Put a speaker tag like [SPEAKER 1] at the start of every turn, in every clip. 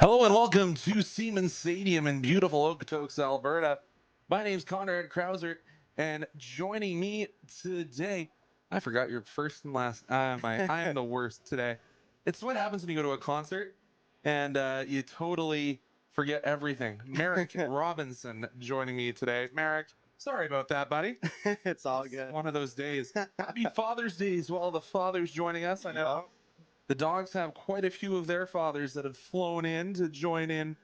[SPEAKER 1] Hello and welcome to Siemens Stadium in beautiful Okotoks, Alberta. My name's Conrad Krauser, and joining me today, I forgot your first and last. I am the worst today. It's what happens when you go to a concert and you totally forget everything. Merrick Robinson joining me today. Merrick, sorry about that, buddy.
[SPEAKER 2] It's all
[SPEAKER 1] It's
[SPEAKER 2] good.
[SPEAKER 1] one of those days. Happy Father's Day as well. The fathers joining us. I know the Dogs have quite a few of their fathers that have flown in to join in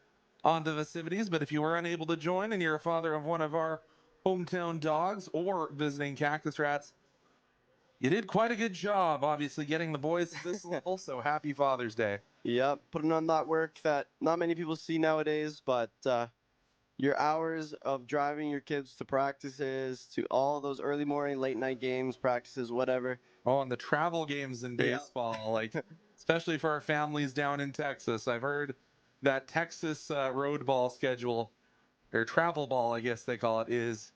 [SPEAKER 1] on the festivities. But if you were unable to join and you're a father of one of our hometown dogs or visiting Cactus Rats, you did quite a good job, obviously, getting the boys to this level. So happy Father's Day.
[SPEAKER 2] Yep, putting on that work that not many people see nowadays, but your hours of driving your kids to practices, to all those early morning, late night games, practices, whatever.
[SPEAKER 1] Oh, and the travel games in
[SPEAKER 2] Yeah.
[SPEAKER 1] baseball, like especially for our families down in Texas. I've heard that Texas road ball schedule or travel ball, I guess they call it, is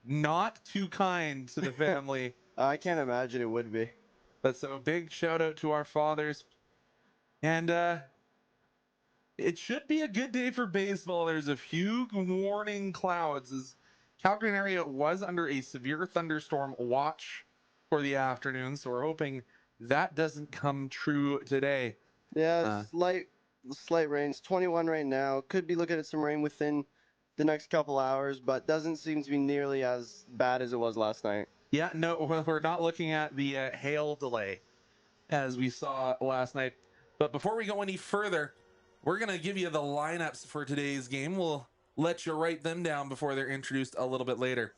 [SPEAKER 1] not too kind to the family.
[SPEAKER 2] I can't imagine it would be.
[SPEAKER 1] But so big shout out to our fathers. And it should be a good day for baseball. There's a few warning clouds as Calgary area was under a severe thunderstorm watch for the afternoon. So we're hoping that doesn't come true today.
[SPEAKER 2] Yeah,
[SPEAKER 1] Uh,
[SPEAKER 2] slight rains. 21 right now. Could be looking at some rain within the next couple hours, but doesn't seem to be nearly as bad as it was last night.
[SPEAKER 1] yeah, no, we're not looking at the hail delay as we saw last night. But before we go any further, we're going to give you the lineups for today's game. We'll let you write them down before they're introduced a little bit later.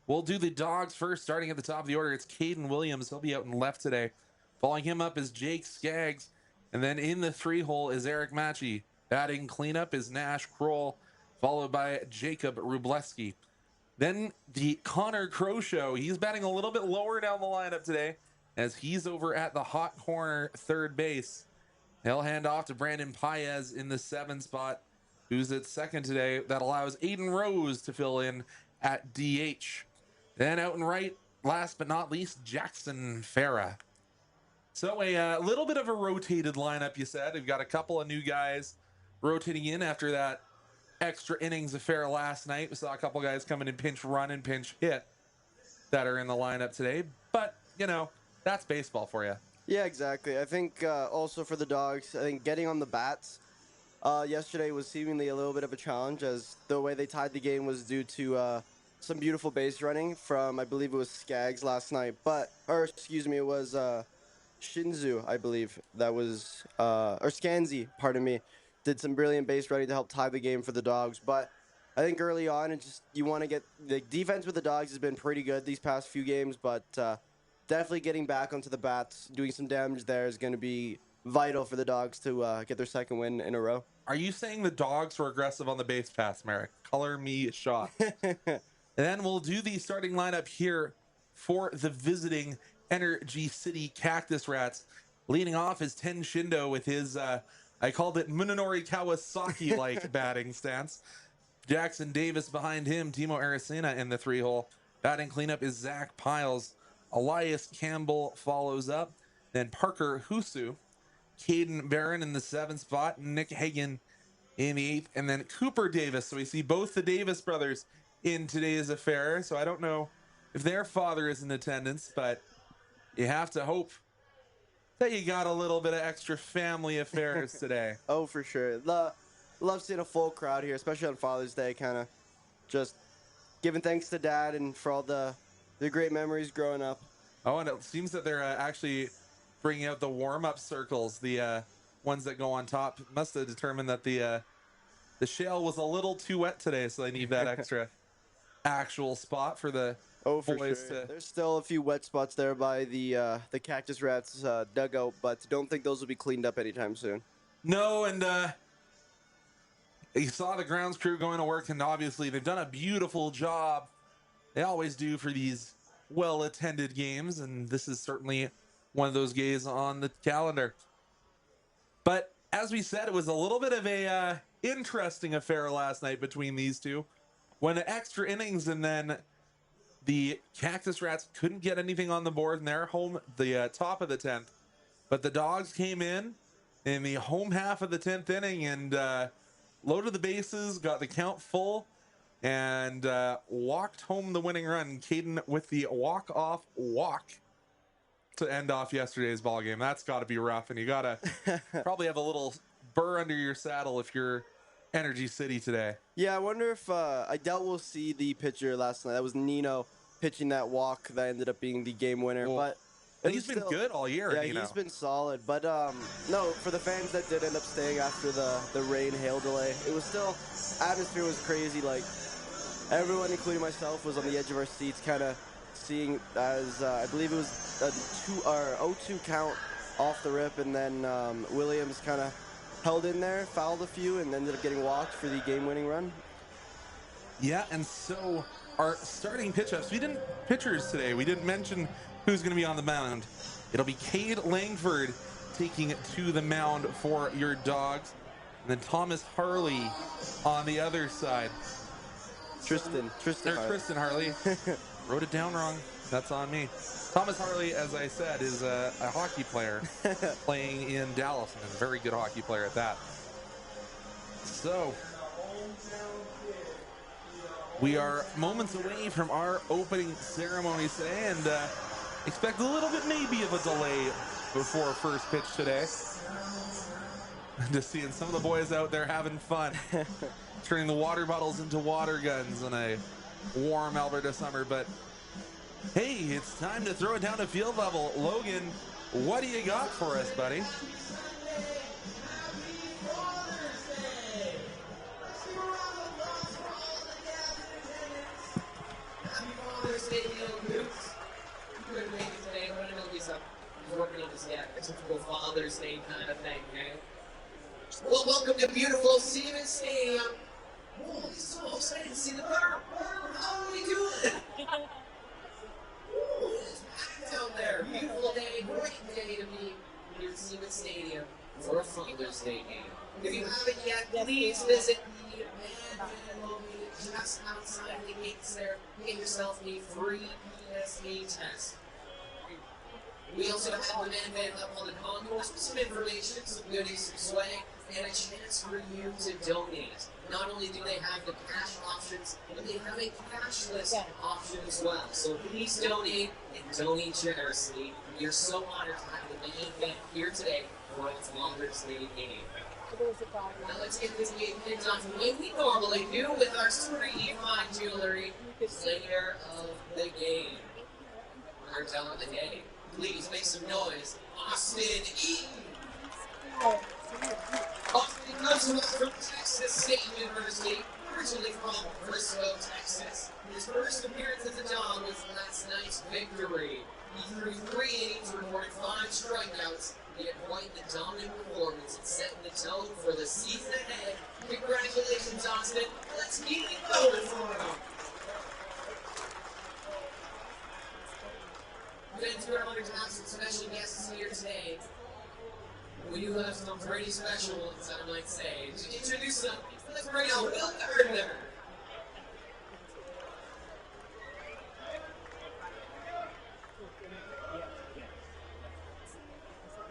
[SPEAKER 1] We'll do the Dogs first, starting at the top of the order. It's Caden Williams. He'll be out in left today. Following him up is Jake Skaggs. And then in the three hole is Eric Matchy. Batting cleanup is Nash Kroll, followed by Jacob Rubleski. Then the Connor Crow Show. He's batting a little bit lower down the lineup today as he's over at the hot corner third base. He'll hand off to Brandon Paez in the 7 spot, who's at second today. That allows Aiden Rose to fill in at DH. Then out and right, last but not least, Jackson Farah. So a little bit of a rotated lineup, you said. We've got a couple of new guys rotating in after that extra innings affair last night. We saw a couple guys coming in pinch run and pinch hit that are in the lineup today. But, that's baseball for you.
[SPEAKER 2] Yeah, exactly. I think also for the Dogs, I think getting on the bats yesterday was seemingly a little bit of a challenge, as the way they tied the game was due to some beautiful base running from, I believe it was Skaggs last night, it was Shinzu, I believe that was, or Skanzi, pardon me, did some brilliant base running to help tie the game for the Dogs. But I think early on, you want to get the defense with the Dogs has been pretty good these past few games, but definitely getting back onto the bats, doing some damage there is going to be vital for the Dogs to get their second win in a row.
[SPEAKER 1] Are you saying the Dogs were aggressive on the base pass, Merrick? Color me shocked. And then we'll do the starting lineup here for the visiting Energy City Cactus Rats. Leading off is Ten Shindo with his, I called it Munenori Kawasaki-like batting stance. Jackson Davis behind him, Timo Aracena in the three hole. Batting cleanup is Zach Piles. Elias Campbell follows up. Then Parker Husu. Caden Barron in the 7 spot. Nick Hagan in the 8th. And then Cooper Davis. So we see both the Davis brothers in today's affair. So I don't know if their father is in attendance, but you have to hope that you got a little bit of extra family affairs today.
[SPEAKER 2] Oh, for sure. Love seeing a full crowd here, especially on Father's Day, kind of just giving thanks to Dad and for all the great memories growing up.
[SPEAKER 1] Oh, and it seems that they're actually bringing out the warm-up circles, the ones that go on top. Must have determined that the shale was a little too wet today, so they need that extra actual spot for the
[SPEAKER 2] Oh, for
[SPEAKER 1] boys
[SPEAKER 2] sure.
[SPEAKER 1] to.
[SPEAKER 2] There's still a few wet spots there by the Cactus Rats dugout, but don't think those will be cleaned up anytime soon.
[SPEAKER 1] No, and you saw the grounds crew going to work, and obviously they've done a beautiful job. They always do for these well-attended games, and this is certainly one of those games on the calendar. But as we said, it was a little bit of a interesting affair last night between these two. When the extra innings, and then the Cactus Rats couldn't get anything on the board in their home, the top of the 10th. But the Dogs came in, in the home half of the 10th inning and loaded the bases, got the count full, and walked home the winning run. Caden with the walk-off walk to end off yesterday's ball game. That's got to be rough, and you got to probably have a little burr under your saddle if you're Energy City today.
[SPEAKER 2] Yeah, I wonder if I doubt we'll see the pitcher last night. That was Nino pitching that walk that ended up being the game winner.
[SPEAKER 1] Well,
[SPEAKER 2] but
[SPEAKER 1] he's been good all year.
[SPEAKER 2] Yeah,
[SPEAKER 1] Nino.
[SPEAKER 2] he's been solid. But no, for the fans that did end up staying after the rain hail delay, it was still atmosphere was crazy. Like everyone, including myself, was on the edge of our seats, kind of seeing as I believe it was a 0-2 count off the rip, and then Williams kind of held in there, fouled a few, and ended up getting walked for the game-winning run.
[SPEAKER 1] Yeah, and so our starting pitch-ups, pitchers today, we didn't mention who's going to be on the mound. It'll be Cade Langford taking it to the mound for your Dogs, and then Thomas Harley on the other side.
[SPEAKER 2] Tristan
[SPEAKER 1] Harley. Wrote it down wrong. That's on me. Thomas Harley, as I said, is a hockey player playing in Dallas, and a very good hockey player at that. So, we are moments away from our opening ceremonies today, and expect a little bit maybe of a delay before first pitch today. Just seeing some of the boys out there having fun, turning the water bottles into water guns in a warm Alberta summer, but hey, it's time to throw it down to field level. Logan, what do you got for us, buddy?
[SPEAKER 3] Happy Father's Day, young Goops. You couldn't make it today. I'm going to know these up. I was working on this, a typical Father's Day kind of thing, okay? Well, welcome to beautiful Siemens Stadium. Oh, I'm so excited to see the crowd. How are we doing? It's packed out there. Beautiful day, great day to be here at Siemens Stadium for a Father's Day game. If you haven't yet, please visit the Van located just outside the gates there. Get yourself a free PSA test. We also have the man up on the concourse with some information, some goodies, some swag, and a chance for you to donate. Not only do they have the cash options, but they have a cashless option as well. So please donate and donate generously. We are so honored to have the main event here today for our Father's Day game. Now let's get this game kicked off the way we normally do with our pretty fine jewelry, player of the game. Cartel of the game. Please make some noise. Austin Eaton. Austin comes to us from Texas State University, originally from Frisco, Texas. His first appearance at the Dawgs was last night's victory. He threw 3 innings, recorded 5 strikeouts. He had quite the dominant performance and setting the tone for the season ahead. Congratulations, Austin. Let's keep it going for him. Thanks for honored to have some special guests here today. We do have some pretty special ones, I might say. To introduce them, let's bring out Will Gardner.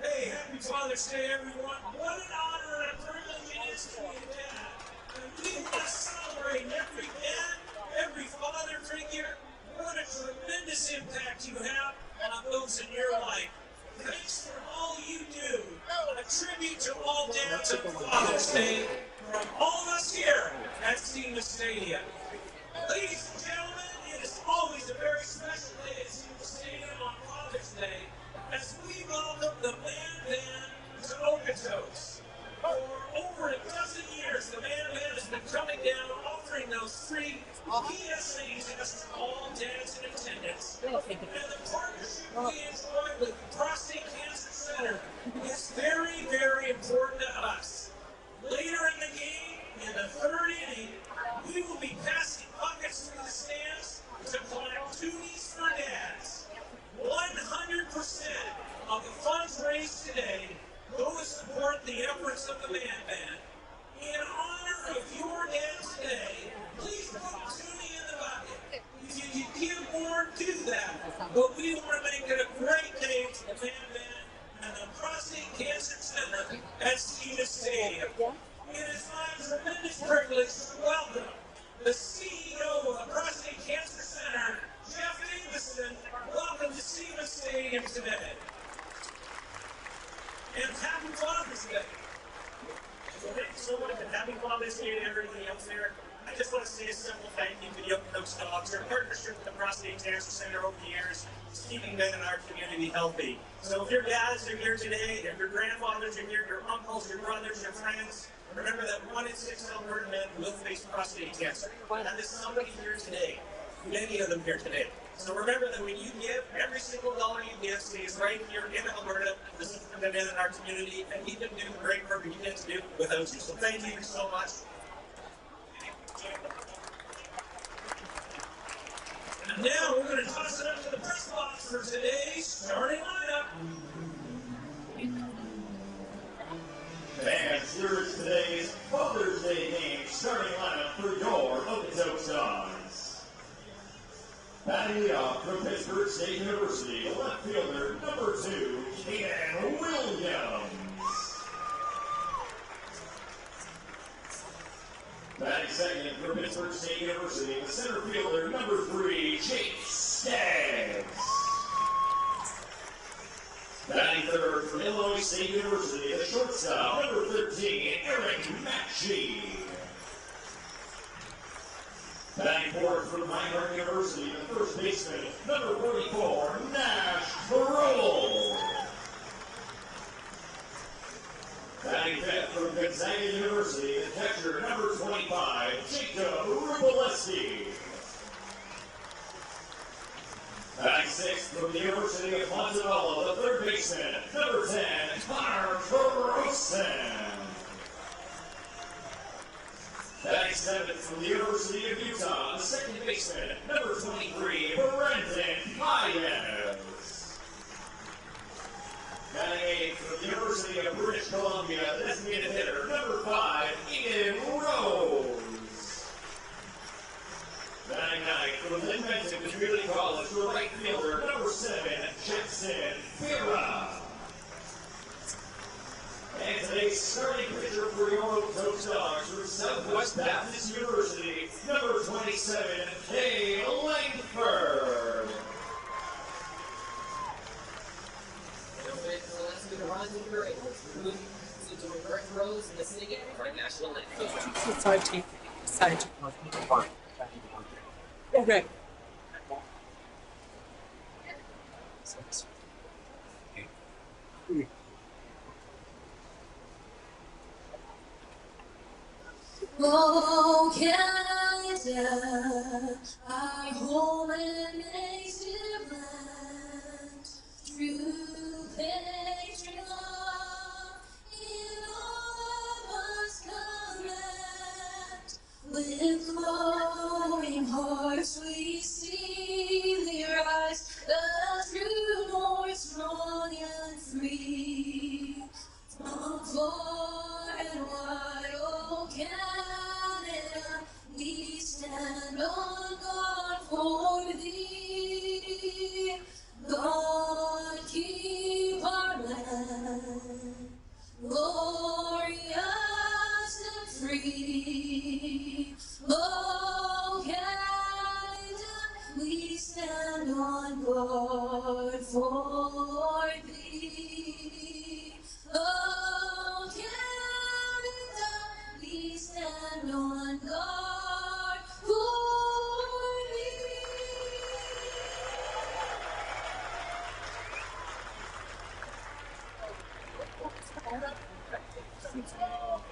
[SPEAKER 4] Hey, happy Father's Day, everyone. What an honor and a privilege it is to be a dad. And we want to celebrate every dad, every father figure. What a tremendous impact you have on those in your life. Thanks for all you do. A tribute to all dads on Father's Day from all of us here at Siemens Stadium. Ladies and gentlemen, it is always a very special day at Siemens Stadium on Father's Day as we welcome the Man Band to Okotoks. For over a dozen years, the Man Band has been coming down offering those free PSA tests to all dads in attendance. And the partnership we enjoy with the Prostate Cancer Center is very, very important to us. Later in the game, in the 3rd inning, we will be passing buckets through the stands to collect toonies for dads. 100% of the funds raised today go to support the efforts of the Man Band. In honor of your dad today, please put a toonie in the bucket. If you give more, do that. But we want to make it a great day for the Man Band and the Prostate Cancer Center Day. And happy Father's Day. So thank you so much, and happy Father's Day to everybody out there. I just want to say a simple thank you to the Okotoks Dawgs. Their partnership with the Prostate Cancer Center over the years is keeping men in our community healthy. So if your dads are here today, if your grandfathers are here, your uncles, your brothers, your friends, remember that 1 in 6 Alberta men will face prostate cancer. And there's somebody here today, many of them here today. So remember that when you give, every single dollar you give stays right here in Alberta. This is the men in our community, and we can do the great work we get to do without you. So thank you so much. And now we're going to toss it up to the press box for today's starting lineup.
[SPEAKER 5] Fans, here's today's Father's Day game starting lineup for your Okotoks Dawgs. Batting it off from Pittsburgh State University, left fielder number 2, Caden Williams. Batting second from Pittsburgh State University, the center fielder number 3, Chase Staggs. Batting third from Illinois State University, the shortstop, number 13, Eric Matchie. Batting fourth from Minehart University, the first baseman, number 44, Nash Kroll. Batting fifth from Gonzaga University, the catcher, number 25, Jacob Rubaleski. Batting sixth from the University of Montreal, the third baseman, number 10, Connor Carosen. Batting seventh from the University of Utah, the second baseman, number 23, Brendan Myers. Batting eighth from the University of British Columbia, the designated hitter, number 5, Ian Rose. Batting ninth from Lynn Benton Community College, the right fielder, number 7, Jackson Vera. And today's starting pitcher for your Okotoks Dawgs from Southwest Baptist University, number 27, Kay Langford.
[SPEAKER 3] Rose and the singing for a national anthem.
[SPEAKER 6] Sorry. Okay.
[SPEAKER 7] Oh, Canada, our home and native land, true patriot love in all of us command. With glowing hearts we see the rise, the true north strong and free. From far and wide, oh Canada, we stand on guard for thee. God keep our land glorious and free. Oh Canada, we stand on guard for thee. Oh Canada, we stand on guard for thee.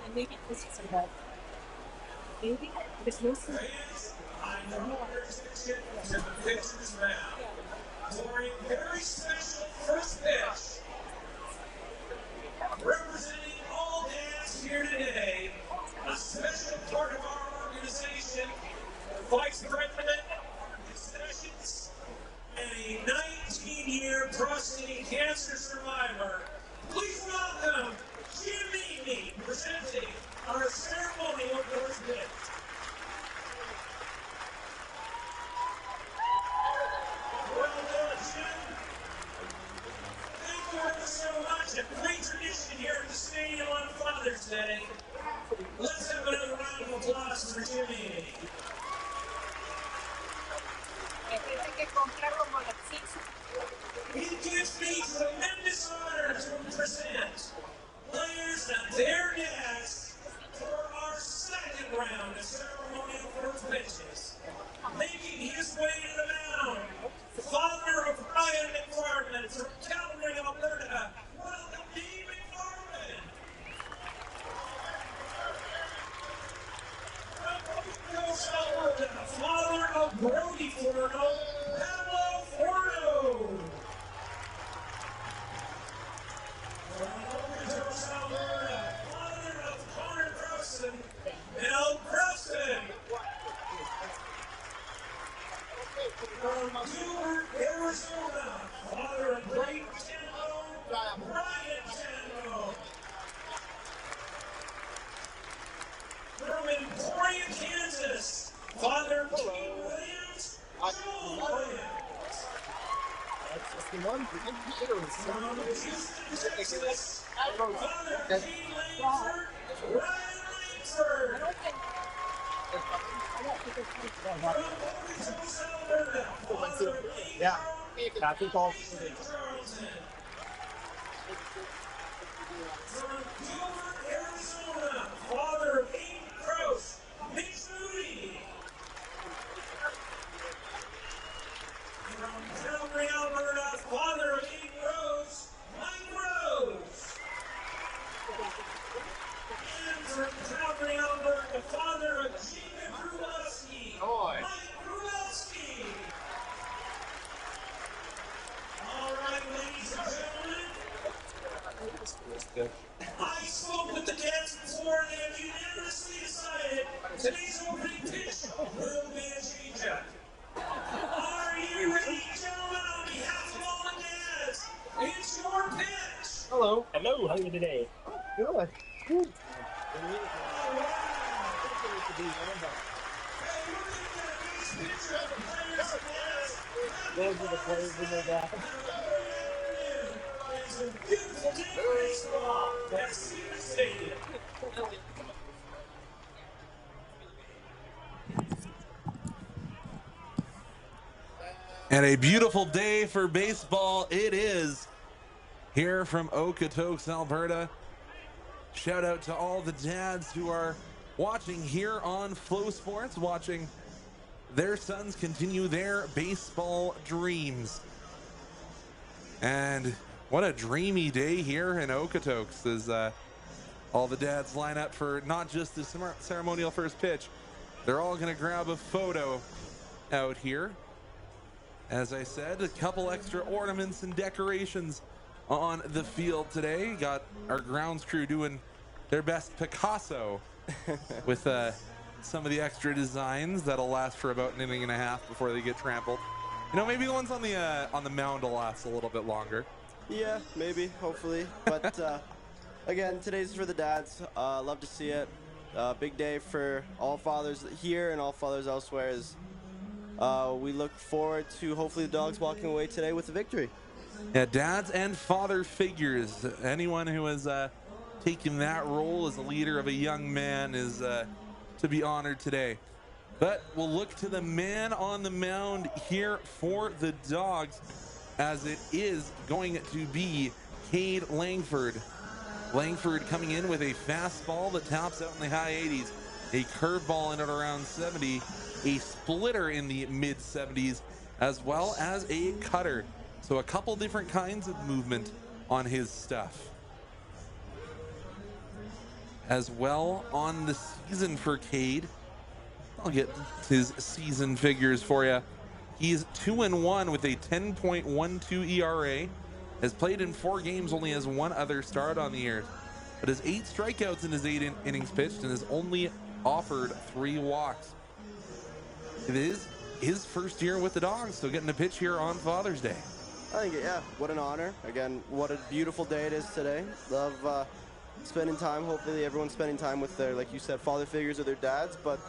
[SPEAKER 6] And maybe this is about maybe there's no sense.
[SPEAKER 4] Fans, I know there's a chip to the pitcher's mound. For a very special first pitch, representing all dads here today, a special part of our organization, the Vice President of Concessions, and a 19-year prostate cancer survivor. Please welcome Jimmy presenting our ceremonial first pitch. Well done, Jim. Thank you ever so much. A great tradition here at the stadium on Father's Day. Let's have another round of applause for Jimmy.
[SPEAKER 6] Tiene que comprar como las 6.
[SPEAKER 4] He gives me tremendous honor to present players and their dads for our second round of ceremonial first pitches. Making his way to the mound, father of Brian McFarland from Calgary, Alberta. Welcome, Dean McFarland. From Okotoks, Alberta, father of Brody Forno, Pablo Forno. From Okotoks, Alberta, father of Connor Crossan, Mel Crossan. From Gilbert, Arizona, father of Blake Tenlo, Brian Tenlo. From Emporia, Kansas, father of King Williams, Joel Williams. From Houston, Texas, father of King Langford, Ryan Langford. From Okotoks, Alberta, father of Lee
[SPEAKER 8] Cactus calls.
[SPEAKER 4] Charlton. From Gilbert, Arizona, father of Aiden Crouse, Mitch Moody. From Calgary, Alberta, father of Aiden Rose, Mike Rose. And from Calgary, Alberta, father of Jacob Grubowski, Mike Grubowski. All right, ladies and gentlemen, I spoke with the dads before and they have unanimously decided today's opening pitch will be a changeup. Are you ready, gentlemen, on behalf of all the dads? It's your pitch.
[SPEAKER 8] Hello. Hello. How are you today? Good. Good.
[SPEAKER 4] Hey, we're going to get a nice picture of the players and dads.
[SPEAKER 8] Those are the players in their dad.
[SPEAKER 4] It's a beautiful day for baseball at Stevens Stadium.
[SPEAKER 1] And a beautiful day for baseball it is here from Okotoks, Alberta. Shout out to all the dads who are watching here on Flow Sports, watching their sons continue their baseball dreams. And what a dreamy day here in Okotoks as all the dads line up for not just the ceremonial first pitch. They're all going to grab a photo out here. As I said, a couple extra ornaments and decorations on the field today. Got our grounds crew doing their best Picasso with some of the extra designs that'll last for about an inning and a half before they get trampled. You know, maybe the ones on the mound will last a little bit longer.
[SPEAKER 2] Yeah, maybe, hopefully. But again, today's for the dads. Love to see it. Big day for all fathers here and all fathers elsewhere. As we look forward to hopefully the Dawgs walking away today with a victory.
[SPEAKER 1] Yeah, dads and father figures. Anyone who has taken that role as a leader of a young man is to be honored today. But we'll look to the man on the mound here for the Dawgs, as it is going to be Cade Langford. Langford coming in with a fastball that tops out in the high 80s, a curveball in at around 70, a splitter in the mid 70s, as well as a cutter. So a couple different kinds of movement on his stuff. As well on the season for Cade, I'll get his season figures for you. He's 2-1 with a 10.12 ERA. Has played in 4 games, only has 1 other start on the year, but has 8 strikeouts in his 8 innings pitched and has only offered 3 walks. It is his first year with the Dawgs, so getting to pitch here on Father's Day.
[SPEAKER 2] I think, yeah, what an honor. Again, what a beautiful day it is today. Love spending time. Hopefully everyone's spending time with their, like you said, father figures or their dads. But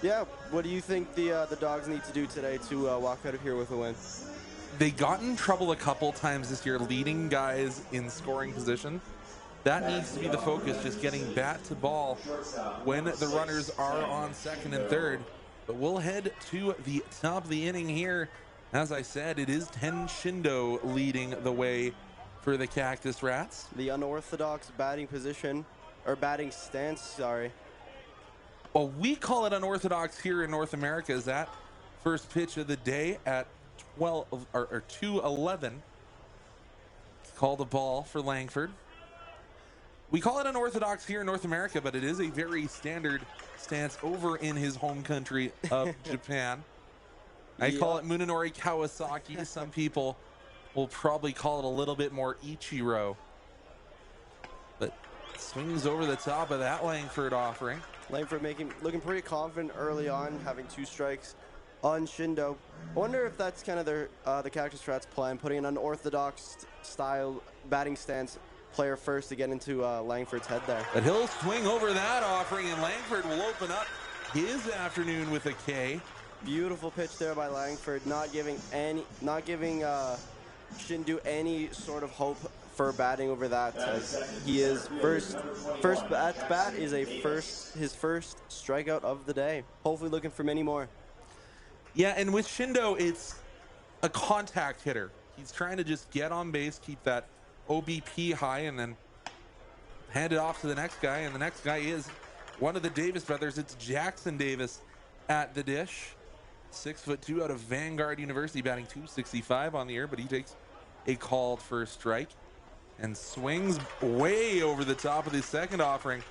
[SPEAKER 2] yeah, what do you think the Dawgs need to do today to walk out of here with a win?
[SPEAKER 1] They got in trouble a couple times this year leading guys in scoring position. That needs to be the focus, just getting bat to ball when the runners are on second and third. But we'll head to the top of the inning here As I said, it is 10 Shindo leading the way for the Cactus Rats.
[SPEAKER 2] The unorthodox batting position, or batting stance, sorry.
[SPEAKER 1] Well, we call it unorthodox here in North America. Is that first pitch of the day at 12 or 2:11? Called a ball for Langford. We call it unorthodox here in North America, but it is a very standard stance over in his home country of Japan. I call it Munenori Kawasaki. Some people will probably call it a little bit more Ichiro. But swings over the top of that Langford offering.
[SPEAKER 2] Langford looking pretty confident early on, having 2 strikes on Shindo. I wonder if that's kind of the Cactus Rats plan, putting an unorthodox style batting stance player first to get into Langford's head there.
[SPEAKER 1] But he'll swing over that offering, and Langford will open up his afternoon with a K.
[SPEAKER 2] Beautiful pitch there by Langford, not giving Shindu any sort of hope for batting over that. He is first at bat is his first strikeout of the day. Hopefully looking for many more.
[SPEAKER 1] Yeah, and with Shindo, it's a contact hitter. He's trying to just get on base, keep that OBP high, and then hand it off to the next guy. And the next guy is one of the Davis brothers. It's Jackson Davis at the dish. 6'2" out of Vanguard University, batting .265 on the year, but he takes a called first strike and swings way over the top of the second offering,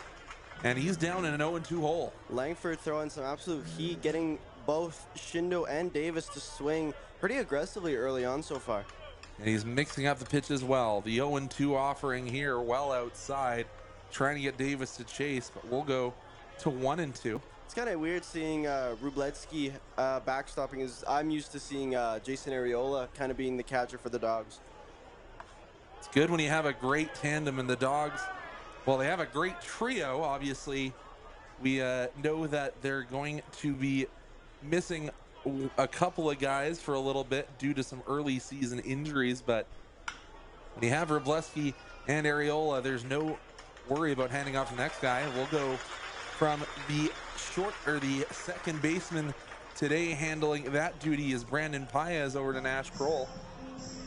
[SPEAKER 1] and he's down in an 0-2 hole.
[SPEAKER 2] Langford throwing some absolute heat, getting both Shindo and Davis to swing pretty aggressively early on so far.
[SPEAKER 1] And he's mixing up the pitch as well. The 0-2 offering here, well outside, trying to get Davis to chase, but we'll go to 1-2.
[SPEAKER 2] It's kind of weird seeing Wróblewski backstopping. I'm used to seeing Jason Arriola kind of being the catcher for the Dawgs.
[SPEAKER 1] It's good when you have a great tandem in the Dawgs. Well, they have a great trio. Obviously, we know that they're going to be missing a couple of guys for a little bit due to some early season injuries, but when you have Wróblewski and Arriola, there's no worry about handing off the next guy. We'll go from the second baseman today handling that duty is Brandon Paez over to Nash Kroll.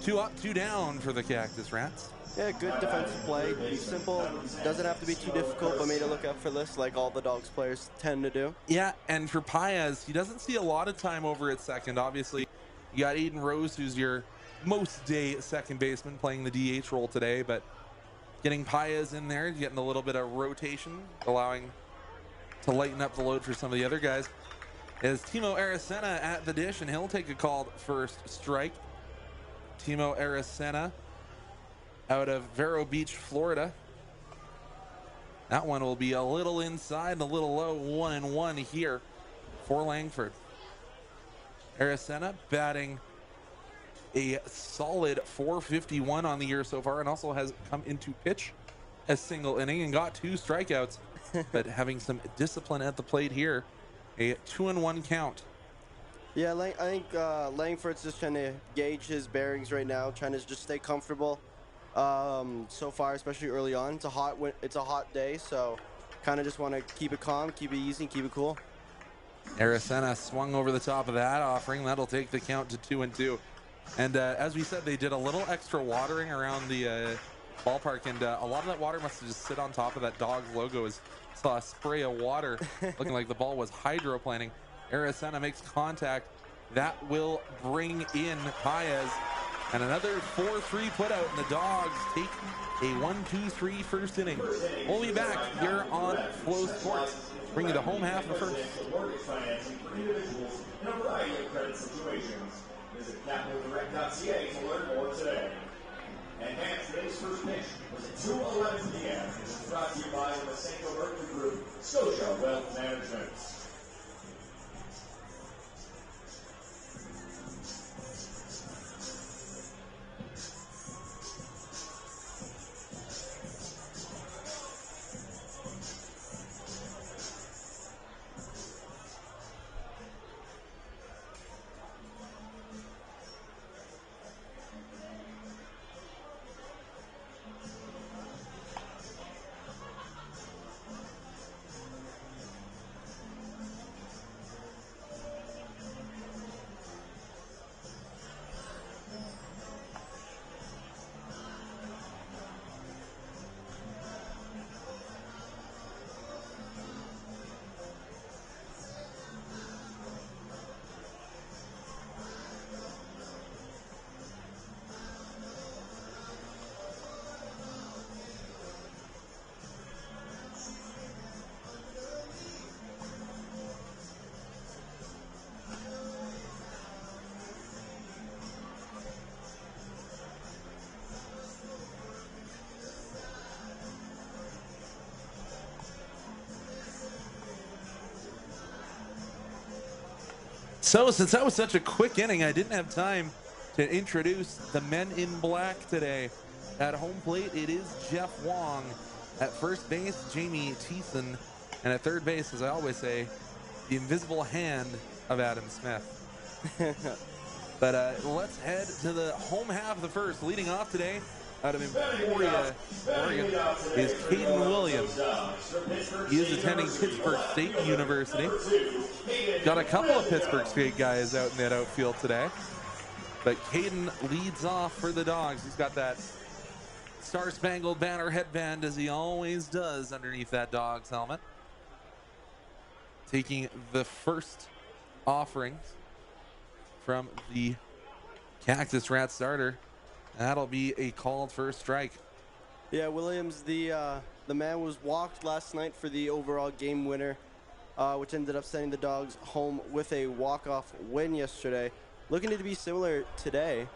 [SPEAKER 1] 2 up, 2 down for the Cactus Rats.
[SPEAKER 2] Yeah, good defensive play. Simple. Doesn't have to be too difficult, but made it look effortless like all the Dawgs players tend to do.
[SPEAKER 1] Yeah, and for Paez, he doesn't see a lot of time over at second. Obviously, you got Aiden Rose, who's your most day second baseman, playing the DH role today, but getting Paez in there, getting a little bit of rotation, allowing to lighten up the load for some of the other guys, is Timo Aracena at the dish, and he'll take a called first strike. Timo Aracena out of Vero Beach, Florida. That one will be a little inside and a little low. 1-1 here for Langford. Aracena batting a solid .451 on the year so far, and also has come into pitch a single inning and got 2 strikeouts, but having some discipline at the plate here. A 2-1 count.
[SPEAKER 2] Yeah, I think Langford's just trying to gauge his bearings right now, trying to just stay comfortable. So far, especially early on, it's a hot day, so kind of just want to keep it calm, keep it easy, keep it cool.
[SPEAKER 1] Aracena swung over the top of that offering. That'll take the count to 2-2. And as we said, they did a little extra watering around the ballpark, and a lot of that water must have just sit on top of that Dawgs logo. Saw a spray of water looking like the ball was hydroplaning. Aracena makes contact. That will bring in Paez. And another 4-3 putout, and the Dawgs take a 1-2-3 first inning. We'll be back here on Flow Sports, bringing you the home half of the first.
[SPEAKER 5] Mortgage financing for individuals in a variety of credit situations. Visit capitaldirect.ca to learn more today. And today's first pitch was at 2:11 p.m. This is brought to you by the St. Alberta Group, Scotia Wealth Management.
[SPEAKER 1] So since that was such a quick inning, I didn't have time to introduce the men in black today. At home plate, it is Jeff Wong. At first base, Jamie Thiessen. And at third base, as I always say, the invisible hand of Adam Smith. But let's head to the home half of the first. Leading off today out of Emporia, Oregon, is Caden Williams. He is attending Pittsburgh State University. Got a couple of Pittsburgh State guys out in that outfield today. But Caden leads off for the Dawgs. He's got that Star-Spangled Banner headband, as he always does, underneath that Dawgs helmet. Taking the first offerings from the Cactus Rat starter. That'll be a called first strike.
[SPEAKER 2] Yeah, Williams, the man was walked last night for the overall game winner, which ended up sending the Dawgs home with a walk-off win yesterday. Looking to be similar today.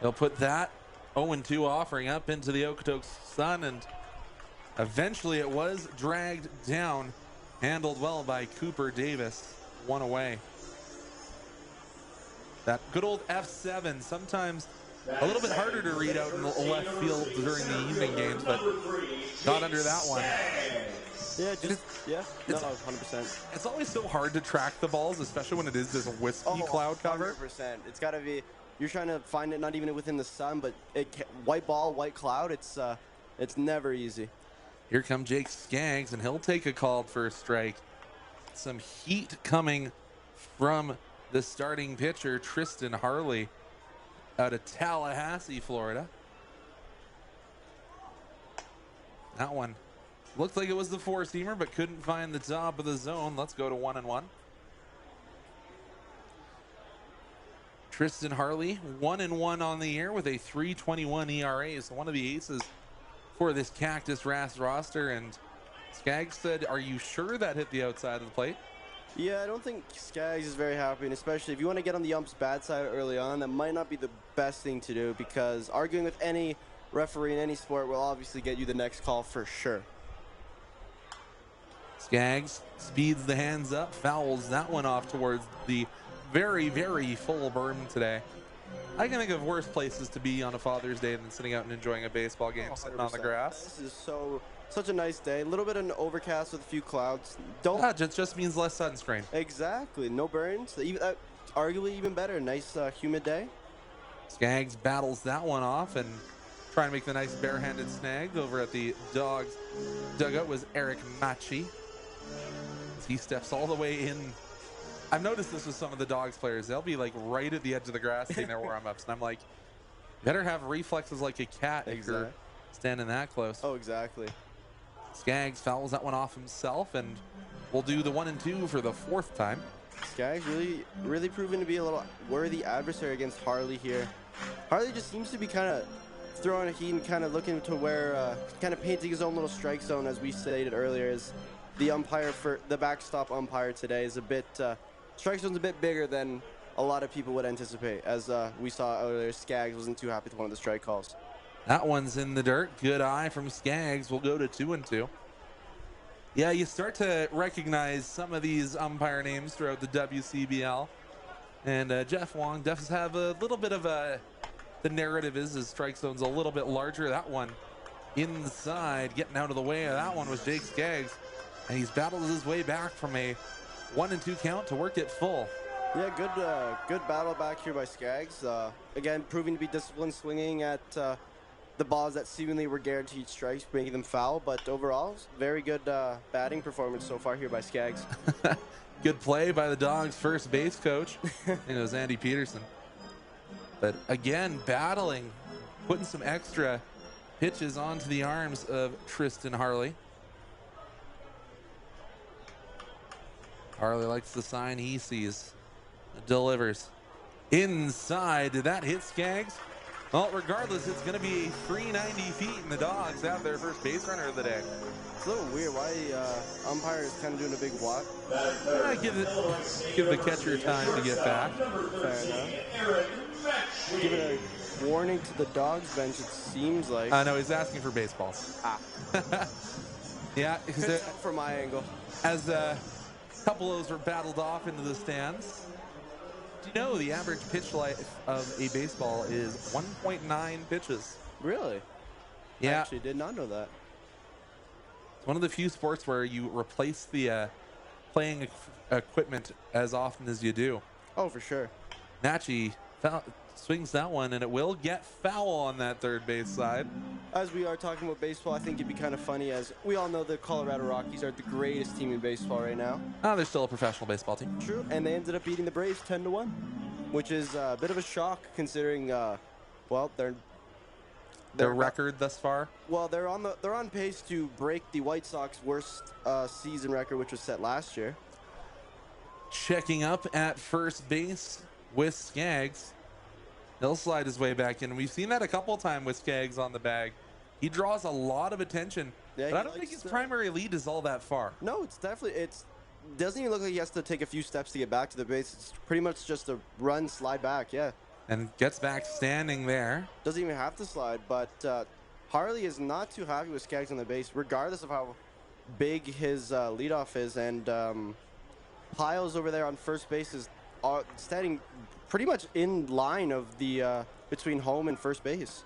[SPEAKER 1] They'll put that 0-2 offering up into the Okotoks sun, and eventually it was dragged down, handled well by Cooper Davis, one away. That good old F7, sometimes a little bit harder to read out in the left field during the evening games, but got under that one.
[SPEAKER 2] Yeah, no, 100%.
[SPEAKER 1] It's always so hard to track the balls, especially when it is this wispy cloud cover.
[SPEAKER 2] 100%. It's got to be, you're trying to find it not even within the sun, but white ball, white cloud, it's never easy.
[SPEAKER 1] Here come Jake Skaggs, and he'll take a called first strike. Some heat coming from the starting pitcher, Tristan Harley, out of Tallahassee, Florida. That one looked like it was the four-seamer, but couldn't find the top of the zone. Let's go to 1-1. Tristan Harley, 1-1 on the year with a 3.21 ERA. So one of the aces for this Cactus Ras roster. And Skaggs said, "Are you sure that hit the outside of the plate?"
[SPEAKER 2] Yeah, I don't think Skaggs is very happy, and especially if you want to get on the ump's bad side early on, that might not be the best thing to do, because arguing with any referee in any sport will obviously get you the next call for sure.
[SPEAKER 1] Skaggs speeds the hands up, fouls that one off towards the very, very full berm today. I can think of worse places to be on a Father's Day than sitting out and enjoying a baseball game, sitting on the grass.
[SPEAKER 2] This is such a nice day. A little bit of an overcast with a few clouds.
[SPEAKER 1] Just means less sunscreen.
[SPEAKER 2] Exactly. No burns. Arguably even better. Nice humid day.
[SPEAKER 1] Skaggs battles that one off and trying to make the nice barehanded snag. Over at the Dawgs dugout was Eric Machi. As he steps all the way in. I've noticed this with some of the Dawgs players. They'll be like right at the edge of the grass seeing their warm-ups. And I'm like, better have reflexes like a cat if you're standing that close.
[SPEAKER 2] Oh, exactly.
[SPEAKER 1] Skaggs fouls that one off himself, and we'll do the 1-2 for the fourth time.
[SPEAKER 2] Skaggs really proven to be a little worthy adversary against Harley here. Harley just seems to be kind of throwing a heat and kind of looking to where, kind of painting his own little strike zone, as we stated earlier. Is the umpire for the backstop umpire today is a bit, strike zone's a bit bigger than a lot of people would anticipate. As we saw earlier, Skaggs wasn't too happy with one of the strike calls.
[SPEAKER 1] That one's in the dirt. Good eye from Skaggs. We'll go to 2-2. Yeah, you start to recognize some of these umpire names throughout the WCBL. And Jeff Wong does have a little bit of the narrative is his strike zone's a little bit larger. That one inside, getting out of the way of that one was Jake Skaggs. And he's battled his way back from a 1-2 count to work it full.
[SPEAKER 2] Yeah, good battle back here by Skaggs. Again, proving to be disciplined, swinging at the balls that seemingly were guaranteed strikes, making them foul. But overall, very good batting performance so far here by Skaggs.
[SPEAKER 1] Good play by the Dawgs' first base coach. I think it was Andy Peterson. But again, battling, putting some extra pitches onto the arms of Tristan Harley. Harley likes the sign he sees. Delivers. Inside. Did that hit Skaggs? Well, regardless, it's going to be 390 feet, and the Dawgs have their first base runner of the day.
[SPEAKER 2] It's a little weird. Why umpire is kind of doing a big block?
[SPEAKER 1] Give the catcher time to get back.
[SPEAKER 2] Fair enough. Giving a warning to the Dawgs bench, it seems like.
[SPEAKER 1] No, he's asking for baseballs. Yeah,
[SPEAKER 2] from my angle.
[SPEAKER 1] As a couple of those were battled off into the stands. you know the average pitch life of a baseball is 1.9 pitches?
[SPEAKER 2] Really? I
[SPEAKER 1] Yeah,
[SPEAKER 2] actually did not know that.
[SPEAKER 1] it's one of the few sports where you replace the playing equipment as often as you do.
[SPEAKER 2] Oh, for sure.
[SPEAKER 1] Matchy swings that one, and it will get foul on that third base side.
[SPEAKER 2] As we are talking about baseball, I think it'd be kind of funny, as we all know the Colorado Rockies are the greatest team in baseball right now.
[SPEAKER 1] Oh, they're still a professional baseball team.
[SPEAKER 2] True, and they ended up beating the Braves 10-1, which is a bit of a shock considering, well,
[SPEAKER 1] Their record thus far.
[SPEAKER 2] well, they're on pace to break the White Sox worst season record, which was set last year.
[SPEAKER 1] Checking up at first base with Skaggs. He'll slide his way back in. We've seen that a couple times with Skaggs on the bag. He draws a lot of attention,
[SPEAKER 2] Yeah,
[SPEAKER 1] but
[SPEAKER 2] he
[SPEAKER 1] I don't think
[SPEAKER 2] likes
[SPEAKER 1] his
[SPEAKER 2] to-
[SPEAKER 1] primary lead is all that far.
[SPEAKER 2] No, it's definitely doesn't even look like he has to take a few steps to get back to the base. It's pretty much just a run, slide back. Yeah,
[SPEAKER 1] And gets back standing there.
[SPEAKER 2] doesn't even have to slide. But Harley is not too happy with Skaggs on the base, regardless of how big his leadoff is. And Piles over there on first base is standing pretty much in line of the between home and first base.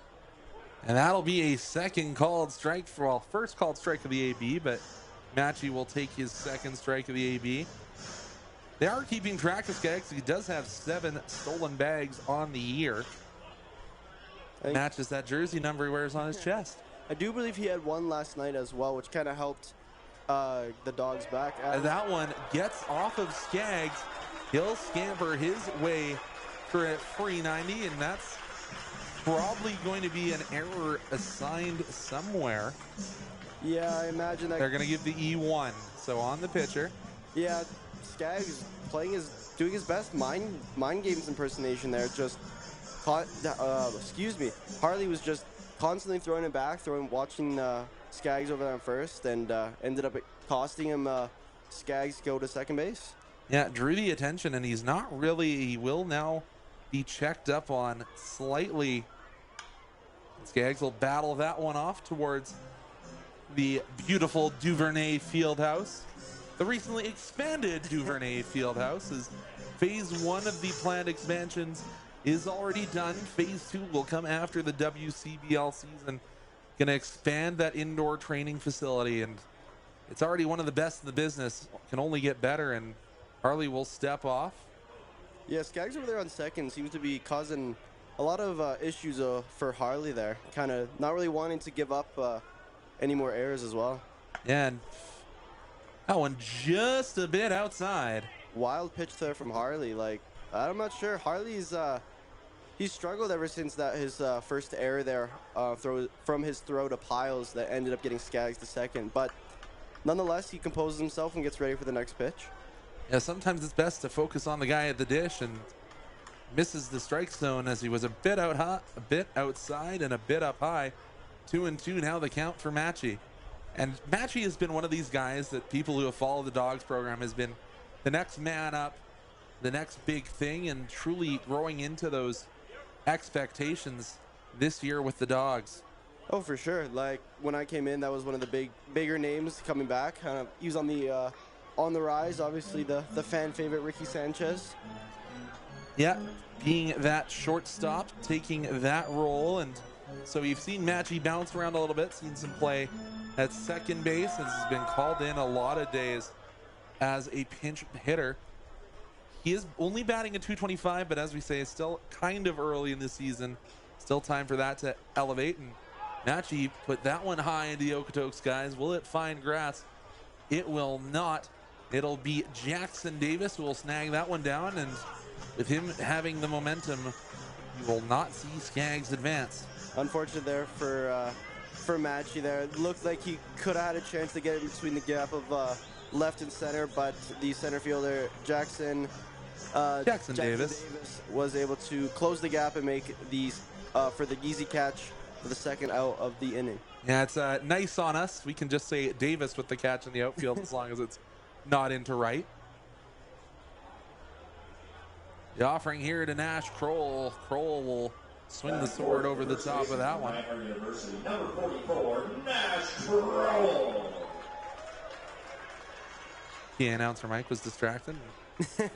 [SPEAKER 1] And that'll be a second called strike for, well, first called strike of the AB, but Matchy will take his second strike of the AB. They are keeping track of Skaggs. He does have 7 stolen bags on the year. Matches that jersey number he wears on his chest.
[SPEAKER 2] I do believe he had one last night as well, which kind of helped the Dawgs back.
[SPEAKER 1] And that one gets off of Skaggs. He'll scamper his way for a free 90, and that's probably going to be an error assigned somewhere.
[SPEAKER 2] Yeah, I imagine that.
[SPEAKER 1] They're going to give the E1. So on the pitcher.
[SPEAKER 2] Yeah, Skaggs doing his best mind games impersonation there. Just excuse me. Harley was just constantly throwing it back, watching Skaggs over there on first, and ended up costing him Skaggs go to second base.
[SPEAKER 1] Yeah, drew the attention, and he will now be checked up on slightly. Skaggs will battle that one off towards the beautiful Duvernay Fieldhouse. The recently expanded Duvernay Fieldhouse is phase 1 of the planned expansions is already done. Phase 2 will come after the WCBL season. Gonna expand that indoor training facility, and it's already one of the best in the business. Can only get better, and Harley will step off.
[SPEAKER 2] Yeah, Skaggs over there on second seems to be causing a lot of issues for Harley there. Kind of not really wanting to give up any more errors as well.
[SPEAKER 1] Yeah, and that one just a bit outside.
[SPEAKER 2] Wild pitch there from Harley. Like, I'm not sure. Harley's he's struggled ever since his first error there from his throw to Piles that ended up getting Skaggs to second. But nonetheless, he composes himself and gets ready for the next pitch.
[SPEAKER 1] Yeah, sometimes it's best to focus on the guy at the dish, and misses the strike zone as he was a bit outside and a bit up high. 2-2 now the count for Matchy. And Matchy has been one of these guys that people who have followed the Dawgs program has been the next man up, the next big thing, and truly growing into those expectations this year with the Dawgs.
[SPEAKER 2] Oh, for sure. Like, when I came in, that was one of the bigger names coming back. He was on the rise. Obviously, the fan favorite Ricky Sanchez.
[SPEAKER 1] Yeah, being that shortstop, taking that role, and so you've seen Matchy bounce around a little bit, seen some play at second base, and has been called in a lot of days as a pinch hitter. He is only batting at 225, but as we say, it's still kind of early in the season. Still time for that to elevate, and Matchy put that one high into the Okotoks, guys. Will it find grass? It will not. It'll be Jackson Davis who will snag that one down, and with him having the momentum, you will not see Skaggs advance.
[SPEAKER 2] Unfortunate there for Matchy there. It looked like he could have had a chance to get in between the gap of left and center, but the center fielder Jackson Davis was able to close the gap and make these for the easy catch for the second out of the inning.
[SPEAKER 1] Yeah, it's nice on us. We can just say Davis with the catch in the outfield as long as it's not into right. The offering here to Nash Kroll. Kroll will swing the sword over the top of that one.
[SPEAKER 5] University, number 44, Nash Kroll.
[SPEAKER 1] The announcer Mike was distracted.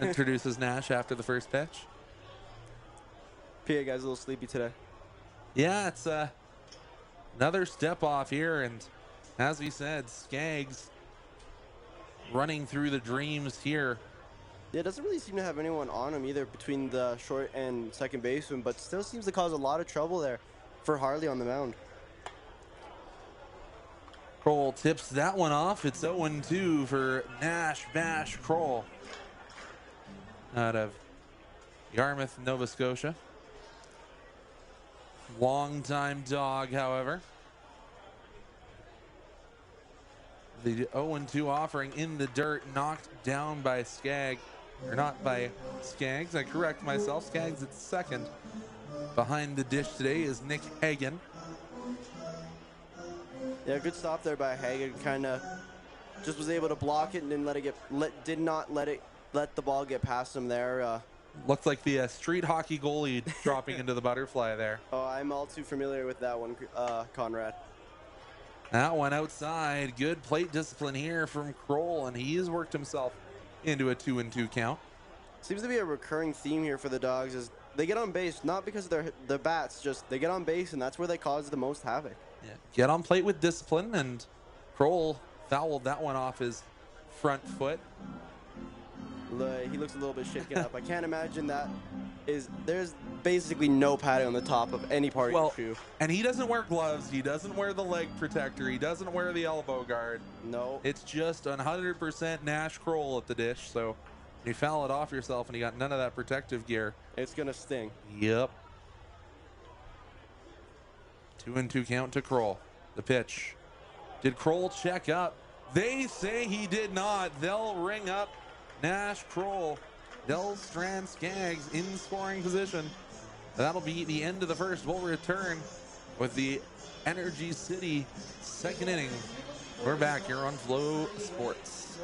[SPEAKER 1] introduces Nash after the first pitch.
[SPEAKER 2] PA guy's a little sleepy today.
[SPEAKER 1] Yeah, it's another step off here, and as we said, Skaggs running through the dreams here.
[SPEAKER 2] Yeah, it doesn't really seem to have anyone on him either between the short and second baseman, but still seems to cause a lot of trouble there for Harley on the mound.
[SPEAKER 1] Kroll tips that one off. It's 0-2 for Nash Bash Kroll out of Yarmouth, Nova Scotia. Long-time dog, however. The 0-2 offering in the dirt, knocked down by Skaggs. Or not by Skaggs, I correct myself. Skaggs at second. Behind the dish today is Nick Hagen.
[SPEAKER 2] Yeah, good stop there by Hagen. Kind of just was able to block it and didn't let the ball get past him there.
[SPEAKER 1] Looks like the street hockey goalie dropping into the butterfly there.
[SPEAKER 2] Oh, I'm all too familiar with that one, Conrad.
[SPEAKER 1] That one outside. Good plate discipline here from Kroll, and he has worked himself into a 2-2 count.
[SPEAKER 2] Seems to be a recurring theme here for the Dawgs is they get on base, not because of their bats, just they get on base, and that's where they cause the most havoc.
[SPEAKER 1] Yeah, get on plate with discipline, and Kroll fouled that one off his front foot.
[SPEAKER 2] He looks a little bit shaken up. I can't imagine there's basically no padding on the top of any part of your shoe.
[SPEAKER 1] And he doesn't wear gloves. He doesn't wear the leg protector. He doesn't wear the elbow guard.
[SPEAKER 2] No.
[SPEAKER 1] It's just 100% Nash Kroll at the dish. So you foul it off yourself, and you got none of that protective gear.
[SPEAKER 2] It's going to sting.
[SPEAKER 1] Yep. 2-2 count to Kroll. The pitch. Did Kroll check up? They say he did not. They'll ring up Nash Kroll. They'll strand Skaggs in scoring position. That'll be the end of the first. We'll return with the Energy City second inning. We're back here on Flow Sports.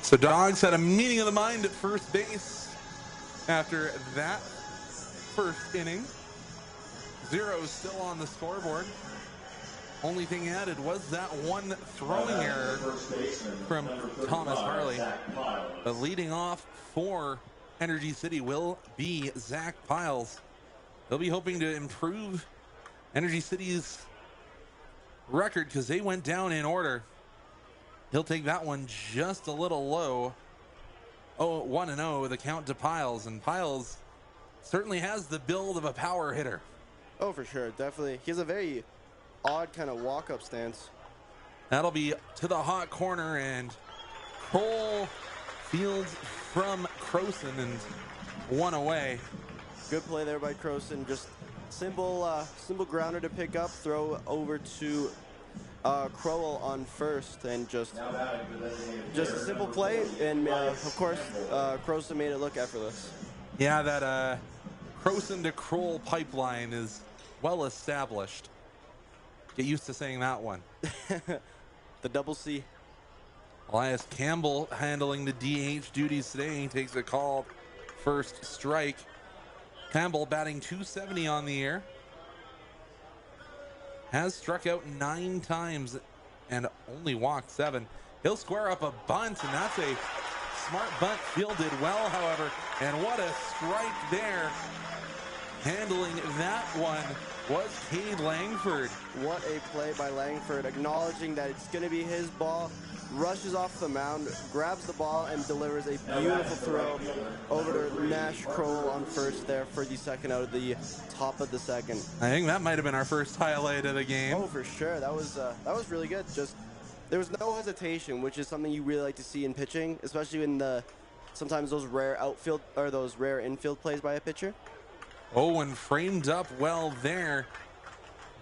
[SPEAKER 1] So Dawgs had a meeting of the mind at first base after that first inning. 0 still on the scoreboard. Only thing added was that one throwing error from Thomas Harley. But leading off for Energy City will be Zach Piles. They'll be hoping to improve Energy City's record because they went down in order. He'll take that one just a little low. 1-0, the count to Piles. And Piles certainly has the build of a power hitter.
[SPEAKER 2] Oh, for sure. Definitely. He has a very odd kind of walk-up stance.
[SPEAKER 1] That'll be to the hot corner, and Kroll fields from Croson and one away.
[SPEAKER 2] Good play there by Croson. Just simple grounder to pick up, throw over to Crowell on first, and just a simple play, and of course Croson made it look effortless.
[SPEAKER 1] Yeah, that Croson to Kroll pipeline is well established. Get used to saying that one.
[SPEAKER 2] The double C.
[SPEAKER 1] Elias Campbell handling the DH duties today. He takes a called first strike. Campbell batting .270 on the year. Has struck out 9 times and only walked 7. He'll square up a bunt, and that's a smart bunt fielded well, however. And what a strike there. Handling that one was Cade Langford.
[SPEAKER 2] What a play by Langford, acknowledging that it's going to be his ball, rushes off the mound, grabs the ball, and delivers a beautiful throw over to Nash Kroll on first there for the second out of the top of the second.
[SPEAKER 1] I think that might have been our first highlight of the game.
[SPEAKER 2] Oh, for sure. That was really good. Just there was no hesitation, which is something you really like to see in pitching, especially in sometimes those rare outfield or those rare infield plays by a pitcher.
[SPEAKER 1] Oh, and framed up well there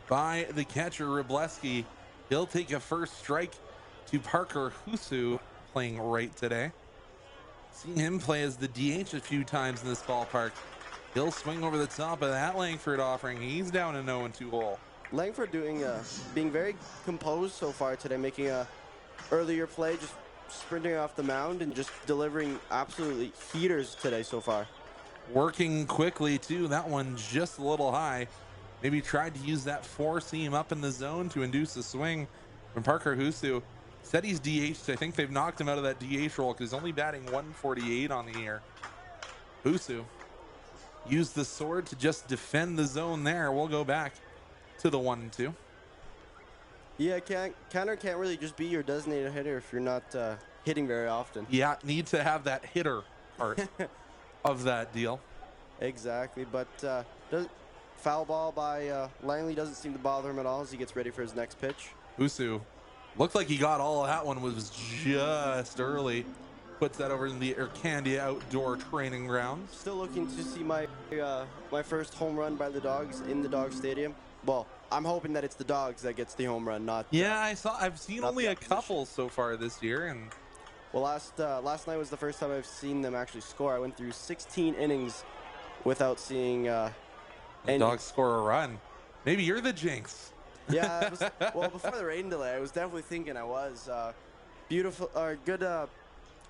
[SPEAKER 1] by the catcher, Wroblewski. He'll take a first strike to Parker Husu, playing right today. Seen him play as the DH a few times in this ballpark. He'll swing over the top of that Langford offering. He's down a 0-2 hole.
[SPEAKER 2] Langford being very composed so far today, making a earlier play, just sprinting off the mound and just delivering absolutely heaters today so far.
[SPEAKER 1] Working quickly too. That one just a little high. Maybe tried to use that four seam up in the zone to induce a swing from Parker Husu. Said he's DH'd. I think they've knocked him out of that DH role because he's only batting 148 on the year. Husu used the sword to just defend the zone there. We'll go back to the 1-2.
[SPEAKER 2] Yeah, Canner can't really just be your designated hitter if you're not hitting very often.
[SPEAKER 1] Yeah, need to have that hitter part of that deal.
[SPEAKER 2] Exactly, but foul ball by Langley doesn't seem to bother him at all as he gets ready for his next pitch.
[SPEAKER 1] Usu looked like he got all of that one, was just early. Puts that over in the Arcandia outdoor training ground.
[SPEAKER 2] Still looking to see my first home run by the Dawgs in the Dawgs Stadium. Well, I'm hoping that it's the Dawgs that gets the home run, not.
[SPEAKER 1] Yeah, I've seen only a couple so far this year, and
[SPEAKER 2] well, last night was the first time I've seen them actually score. I went through 16 innings without seeing
[SPEAKER 1] the Dawgs score a run. Maybe you're the jinx.
[SPEAKER 2] Yeah, well, before the rain delay, I was definitely thinking I was. Beautiful, good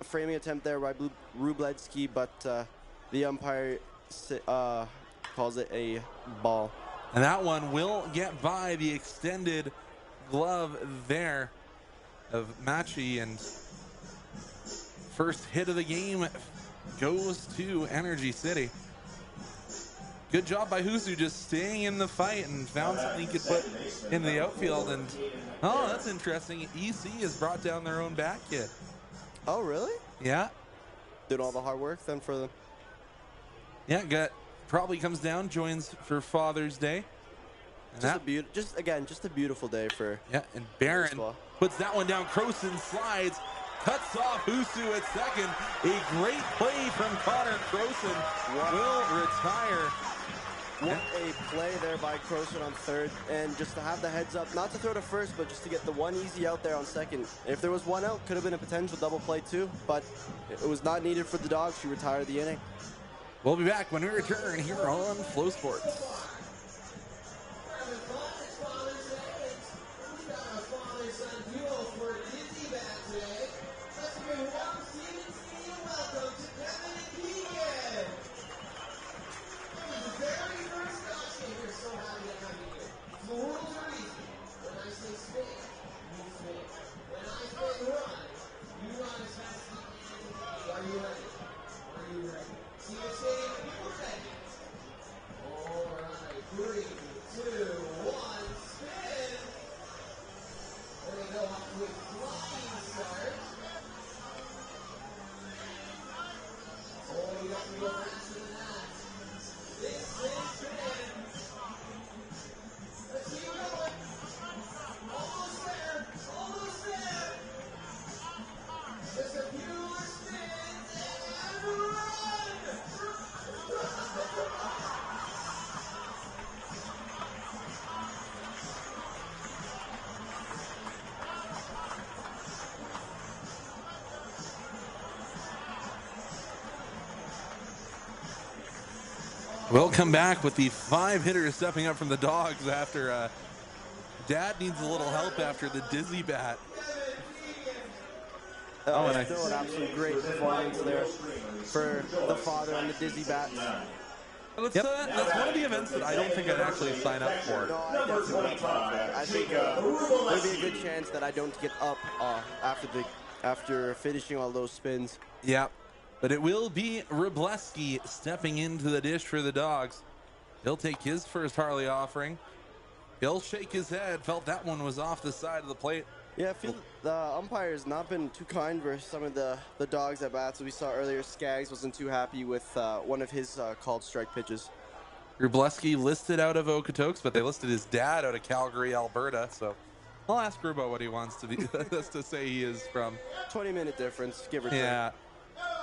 [SPEAKER 2] framing attempt there by Wroblewski, but the umpire calls it a ball.
[SPEAKER 1] And that one will get by the extended glove there of Machi, and first hit of the game goes to Energy City. Good job by Husu just staying in the fight and found something he could put in the outfield. And oh, that's interesting. EC has brought down their own bat kit.
[SPEAKER 2] Oh, really?
[SPEAKER 1] Yeah.
[SPEAKER 2] Did all the hard work then for them.
[SPEAKER 1] Yeah, probably comes down, joins for Father's Day. And
[SPEAKER 2] just a beautiful day for.
[SPEAKER 1] Yeah, and Barron puts that one down. Croson slides, cuts off Husu at second. A great play from Connor Croson. Will retire.
[SPEAKER 2] What a play there by Croson on third, and just to have the heads up, not to throw to first, but just to get the one easy out there on second. If there was one out, could have been a potential double play too, but it was not needed for the Dawgs to retire the inning.
[SPEAKER 1] We'll be back when we return here on Flow Sports. We'll come back with the 5 hitters stepping up from the Dawgs after Dad needs a little help after the dizzy bat.
[SPEAKER 2] And still an absolute great performance there for the father on the dizzy bat.
[SPEAKER 1] That's one of the events that I don't think I'd actually sign up for.
[SPEAKER 2] No, I definitely wouldn't sign for that. I think there'd be a good chance that I don't get up after finishing all those spins.
[SPEAKER 1] Yeah, but it will be Wróblewski stepping into the dish for the Dawgs. He'll take his first Harley offering. He'll shake his head, felt that one was off the side of the plate.
[SPEAKER 2] Yeah, I feel the umpire's not been too kind for some of the Dawgs at bats. We saw earlier Skaggs wasn't too happy with one of his called strike pitches.
[SPEAKER 1] Wróblewski listed out of Okotoks, but they listed his dad out of Calgary, Alberta. So I'll ask Rubo what he wants to be. That's to say he is from.
[SPEAKER 2] 20-minute difference, give or take.
[SPEAKER 1] Yeah,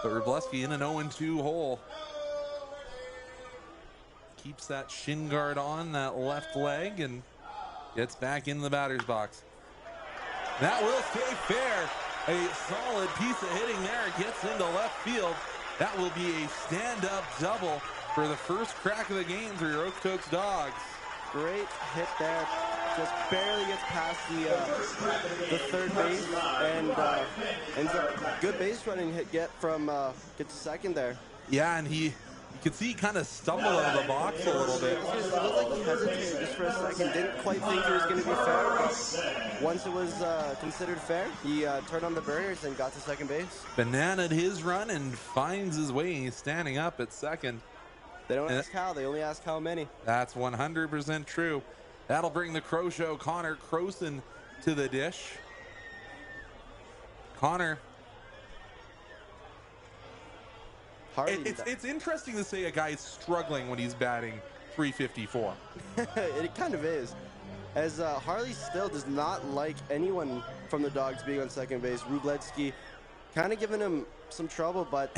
[SPEAKER 1] but Wróblewski in an 0-2 hole. Keeps that shin guard on that left leg and gets back in the batter's box. That will stay fair. A solid piece of hitting there. Gets into left field. That will be a stand-up double for the first crack of the game for your Okotoks Dawgs.
[SPEAKER 2] Great hit there. Just barely gets past the third base and ends up good base running hit get to second there.
[SPEAKER 1] Yeah, and you could see he kind of stumbled out of the box a little bit.
[SPEAKER 2] It looked like he hesitated just for a second. Didn't quite think it was going to be fair, but once it was considered fair, he turned on the burners and got to second base.
[SPEAKER 1] Bananaed his run and finds his way standing up at second.
[SPEAKER 2] They don't ask how, they only ask how many.
[SPEAKER 1] That's 100% true. That'll bring the Crow Show, Connor Croson, to the dish. Connor. It's interesting to say a guy's struggling when he's batting 354.
[SPEAKER 2] It kind of is. As Harley still does not like anyone from the Dawgs being on second base. Wróblewski kind of giving him some trouble, but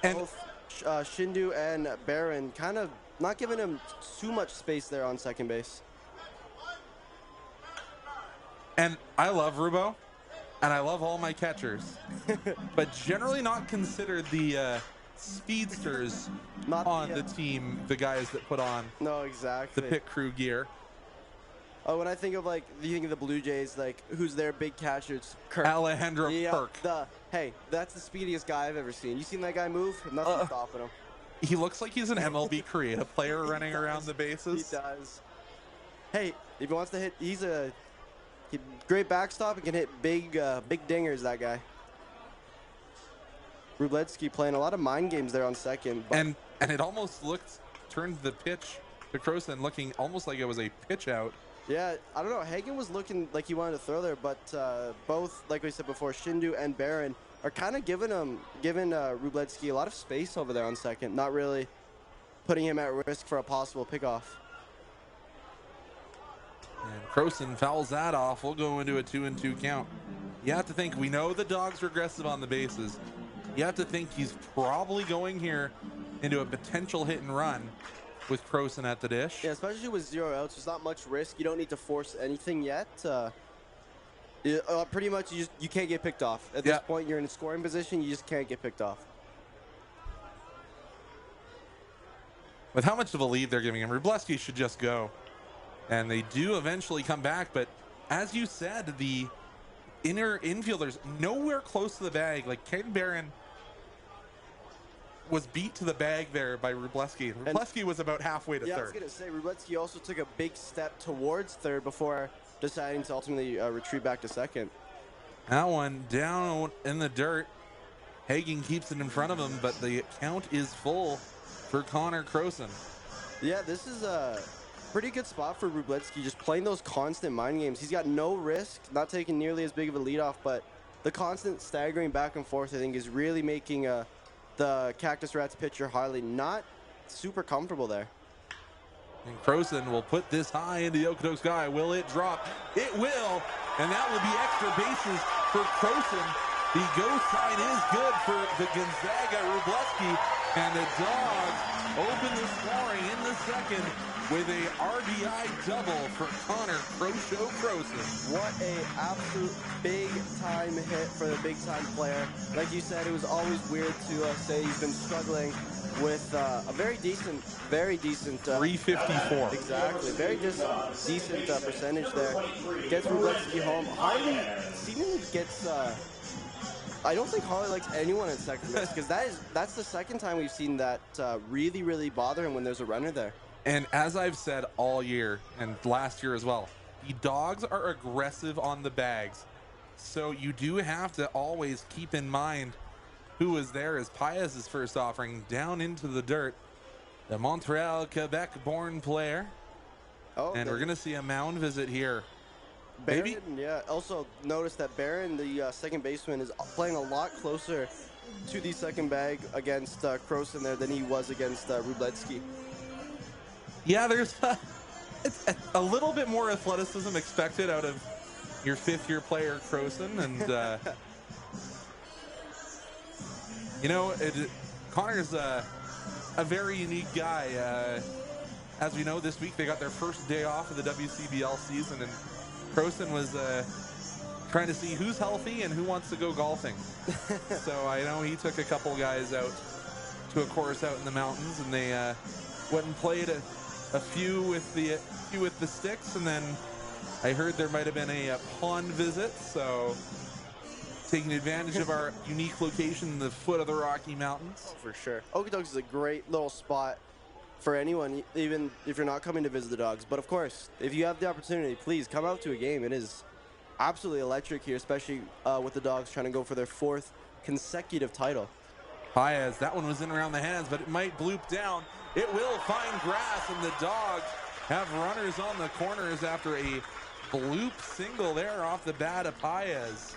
[SPEAKER 2] both Shindu and Barron kind of not giving him too much space there on second base.
[SPEAKER 1] And I love Rubo, and I love all my catchers, but generally not considered the speedsters on the team, the guys that put on the pit crew gear.
[SPEAKER 2] Oh, when I think of you think of the Blue Jays, who's their big catcher? It's Kirk.
[SPEAKER 1] Alejandro Kirk.
[SPEAKER 2] Hey, that's the speediest guy I've ever seen. You seen that guy move? Nothing's stopping him.
[SPEAKER 1] He looks like he's an MLB creative player running around the bases.
[SPEAKER 2] He does. Hey, if he wants to hit, he's a great backstop and can hit big dingers, that guy. Wróblewski playing a lot of mind games there on second.
[SPEAKER 1] And it almost turned the pitch to Croson looking almost like it was a pitch out.
[SPEAKER 2] Yeah, I don't know. Hagen was looking like he wanted to throw there, but both, like we said before, Shindu and Barron are kind of giving Wróblewski a lot of space over there on second, not really putting him at risk for a possible pickoff.
[SPEAKER 1] And Croson fouls that off. We'll go into a 2-2 count. You have to think, we know the Dawgs are aggressive on the bases. You have to think he's probably going here into a potential hit and run with Croson at the dish.
[SPEAKER 2] Yeah, especially with 0 outs. There's not much risk. You don't need to force anything yet. Pretty much, you can't get picked off. At this point, you're in a scoring position. You just can't get picked off.
[SPEAKER 1] With how much of a lead they're giving him, Wróblewski should just go. And they do eventually come back. But as you said, the inner infielders nowhere close to the bag. Like Caden Barron was beat to the bag there by Wróblewski. Wróblewski was about halfway to third.
[SPEAKER 2] I was going to say, Wróblewski also took a big step towards third before deciding to ultimately retreat back to second.
[SPEAKER 1] That one down in the dirt. Hagen keeps it in front of him, but the count is full for Connor Croson.
[SPEAKER 2] Yeah, this is a pretty good spot for Wróblewski, just playing those constant mind games. He's got no risk, not taking nearly as big of a leadoff, but the constant staggering back and forth, I think, is really making the Cactus Rats pitcher Harley not super comfortable there.
[SPEAKER 1] And Croson will put this high into the Okotoks sky. Will it drop? It will, and that will be extra bases for Croson. The go sign is good for the Gonzaga Wróblewski, and the Dawgs open the scoring in the second with a RBI double for Connor Croson.
[SPEAKER 2] What a absolute big-time hit for the big-time player. Like you said, it was always weird to say he's been struggling with a very decent
[SPEAKER 1] 354.
[SPEAKER 2] Exactly, very decent percentage there. Gets Wróblewski home. Harley seemingly gets I don't think Harley likes anyone at second base because that's the second time we've seen that really bother him when there's a runner there.
[SPEAKER 1] And as I've said all year and last year as well, the Dogs are aggressive on the bags. So you do have to always keep in mind who was there as Paez' first offering down into the dirt. The Montreal, Quebec-born player.
[SPEAKER 2] Oh,
[SPEAKER 1] And we're going to see a mound visit here.
[SPEAKER 2] Barron, yeah. Also, notice that Barron, the second baseman, is playing a lot closer to the second bag against Croson there than he was against Rubletsky.
[SPEAKER 1] Yeah, there's it's a little bit more athleticism expected out of your fifth-year player, Croson. And, you know, Connor's a very unique guy. As we know, this week they got their first day off of the WCBL season, and Croson was trying to see who's healthy and who wants to go golfing. So I know he took a couple guys out to a course out in the mountains, and they went and played a few with the sticks, and then I heard there might have been a pond visit. So taking advantage of our unique location in the foot of the Rocky Mountains.
[SPEAKER 2] Oh, for sure. Okotoks is a great little spot for anyone, even if you're not coming to visit the Dogs. But of course, if you have the opportunity, please come out to a game. It is absolutely electric here, especially with the Dogs trying to go for their 4th consecutive title.
[SPEAKER 1] Paez, that one was in around the hands, but it might bloop down. It will find grass, and the Dogs have runners on the corners after a bloop single there off the bat of Paez.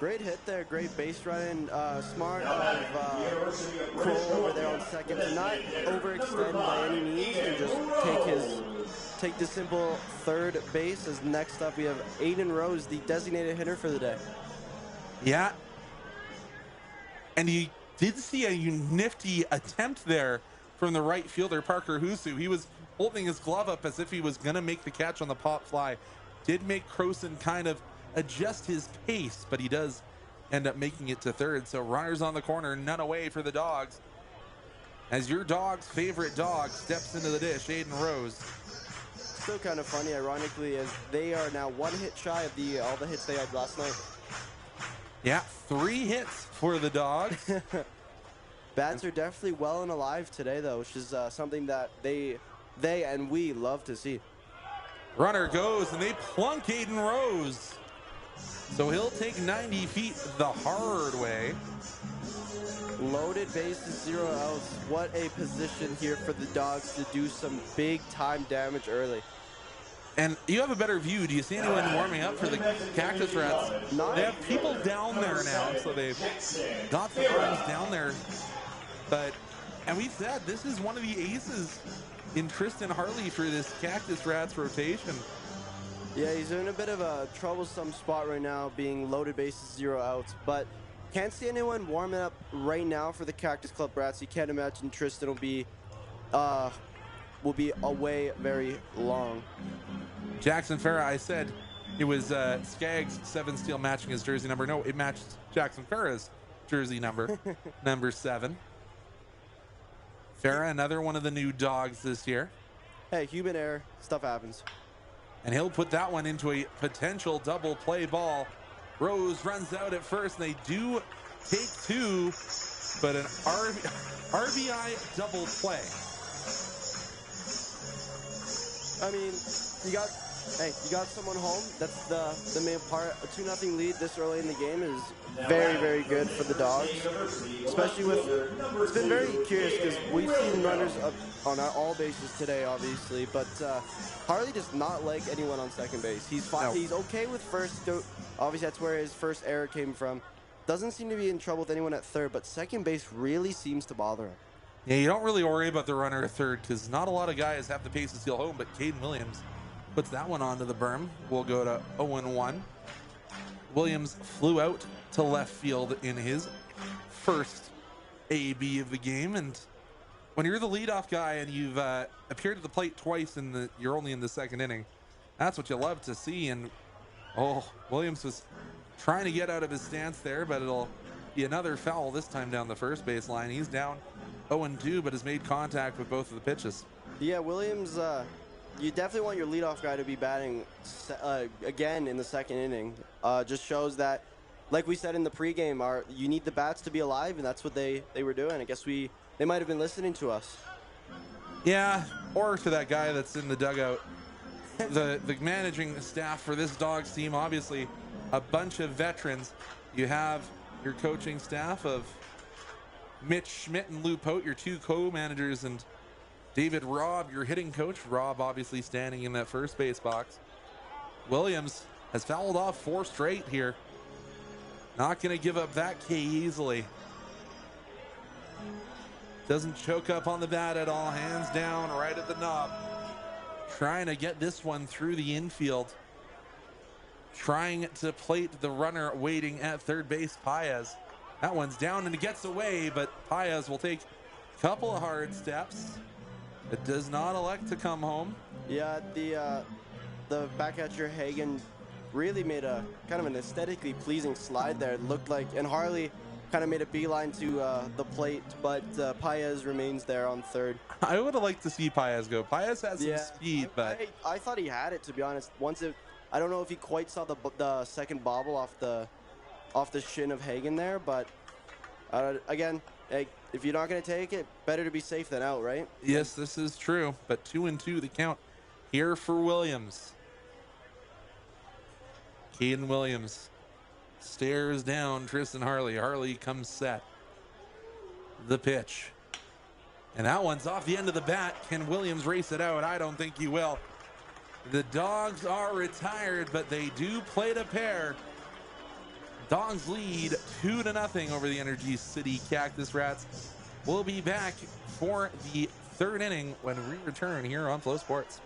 [SPEAKER 2] Great hit there, great base running, smart of Kroll over there on second to not overextend by any means and just take the simple third base. As next up we have Aiden Rose, the designated hitter for the day.
[SPEAKER 1] Yeah, and you did see a nifty attempt there from the right fielder, Parker Husu. He was holding his glove up as if he was going to make the catch on the pop fly. Did make Croson kind of adjust his pace, but he does end up making it to third. So runners on the corner, none away for the Dogs. As your Dog's favorite dog steps into the dish, Aiden Rose.
[SPEAKER 2] Still kind of funny, ironically, as they are now 1 hit shy of all the hits they had last night.
[SPEAKER 1] Yeah, 3 hits for the Dogs.
[SPEAKER 2] Bats are definitely well and alive today, though, which is something that they and we love to see.
[SPEAKER 1] Runner goes, and they plunk Aiden Rose. So he'll take 90 feet the hard way.
[SPEAKER 2] Loaded bases, 0 outs. What a position here for the Dogs to do some big time damage early.
[SPEAKER 1] And you have a better view. Do you see anyone warming up for the Cactus Rats? They have people down there now, so they've got the arms down there. And we said this is one of the aces in Tristan Harley for this Cactus Rats rotation.
[SPEAKER 2] Yeah, he's in a bit of a troublesome spot right now, being loaded bases, 0 outs. But can't see anyone warming up right now for the Cactus Club Rats. You can't imagine Tristan will be away very long.
[SPEAKER 1] Jackson Farah, I said it was Skaggs 7 steel matching his jersey number. No, it matched Jackson Farah's jersey number, number 7. Farah, another one of the new Dogs this year.
[SPEAKER 2] Hey, human error, stuff happens.
[SPEAKER 1] And he'll put that one into a potential double play ball. Rose runs out at first, and they do take 2, but an RBI double play.
[SPEAKER 2] I mean, you got someone home. That's the main part. A 2-0 lead this early in the game is very, very good for the Dogs. Especially it's been very curious because we've seen runners up on all bases today, obviously, but Harley does not like anyone on second base. He's okay with first. Obviously, that's where his first error came from. Doesn't seem to be in trouble with anyone at third, but second base really seems to bother him.
[SPEAKER 1] Yeah, you don't really worry about the runner at third because not a lot of guys have the pace to steal home, but Caden Williams puts that one onto the berm. We'll go to 0-1. Williams flew out to left field in his first AB of the game, and when you're the leadoff guy and you've appeared at the plate twice you're only in the second inning, that's what you love to see. And Williams was trying to get out of his stance there, but it'll be another foul this time down the first base line. He's down 0-2, but has made contact with both of the pitches.
[SPEAKER 2] Yeah, Williams, you definitely want your leadoff guy to be batting again in the second inning. Just shows that like we said in the pregame, you need the bats to be alive, and that's what they were doing. I guess they might have been listening to us.
[SPEAKER 1] Yeah, or to that guy that's in the dugout. The managing staff for this Dawgs team, obviously a bunch of veterans. You have your coaching staff of Mitch Schmidt and Lou Pote, your two co-managers, and David Robb, your hitting coach. Robb obviously standing in that first base box. Williams has fouled off 4 straight here. Not going to give up that K easily. Doesn't choke up on the bat at all. Hands down right at the knob. Trying to get this one through the infield. Trying to plate the runner waiting at third base, Paez. That one's down and it gets away, but Paez will take a couple of hard steps. It does not elect to come home.
[SPEAKER 2] Yeah, the back catcher Hagen really made a kind of an aesthetically pleasing slide there. It looked like, and Harley kind of made a beeline to the plate, but Paez remains there on third.
[SPEAKER 1] I would have liked to see Paez go. Paez has some speed, but
[SPEAKER 2] I thought he had it, to be honest. I don't know if he quite saw the second bobble off the shin of Hagen there, but again, hey, if you're not going to take it, better to be safe than out, right?
[SPEAKER 1] Yes, this is true, but 2-2 the count here for Williams. Caden Williams stares down Tristan Harley. Harley comes set. The pitch. And that one's off the end of the bat. Can Williams race it out? I don't think he will. The Dawgs are retired, but they do play the pair. Dawgs lead 2-0 over the Energy City Cactus Rats. We'll be back for the third inning when we return here on Flow Sports.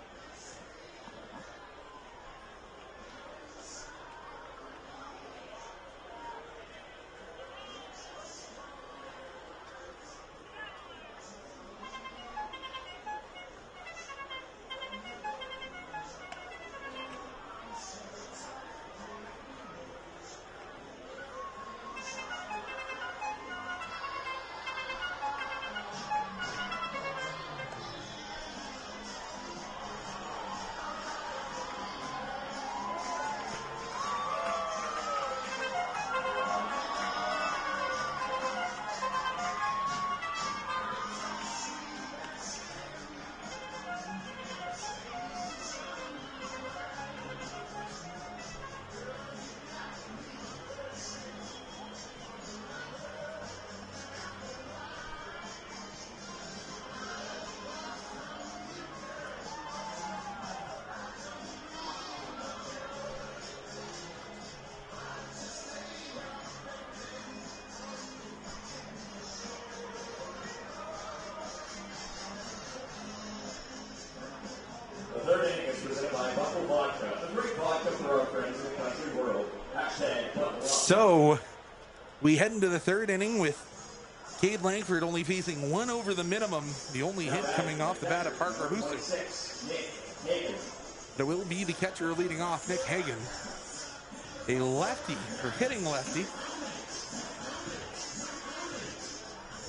[SPEAKER 5] The third inning is presented by Buffalo Vodka, the great vodka for our friends in the country world. Hashtag Buffalo.
[SPEAKER 1] So we head into the third inning with Cade Langford only facing 1 over the minimum. The only hit coming off the bat of Parker Husu. There will be the catcher leading off, Nick Hagen. A lefty, or hitting lefty.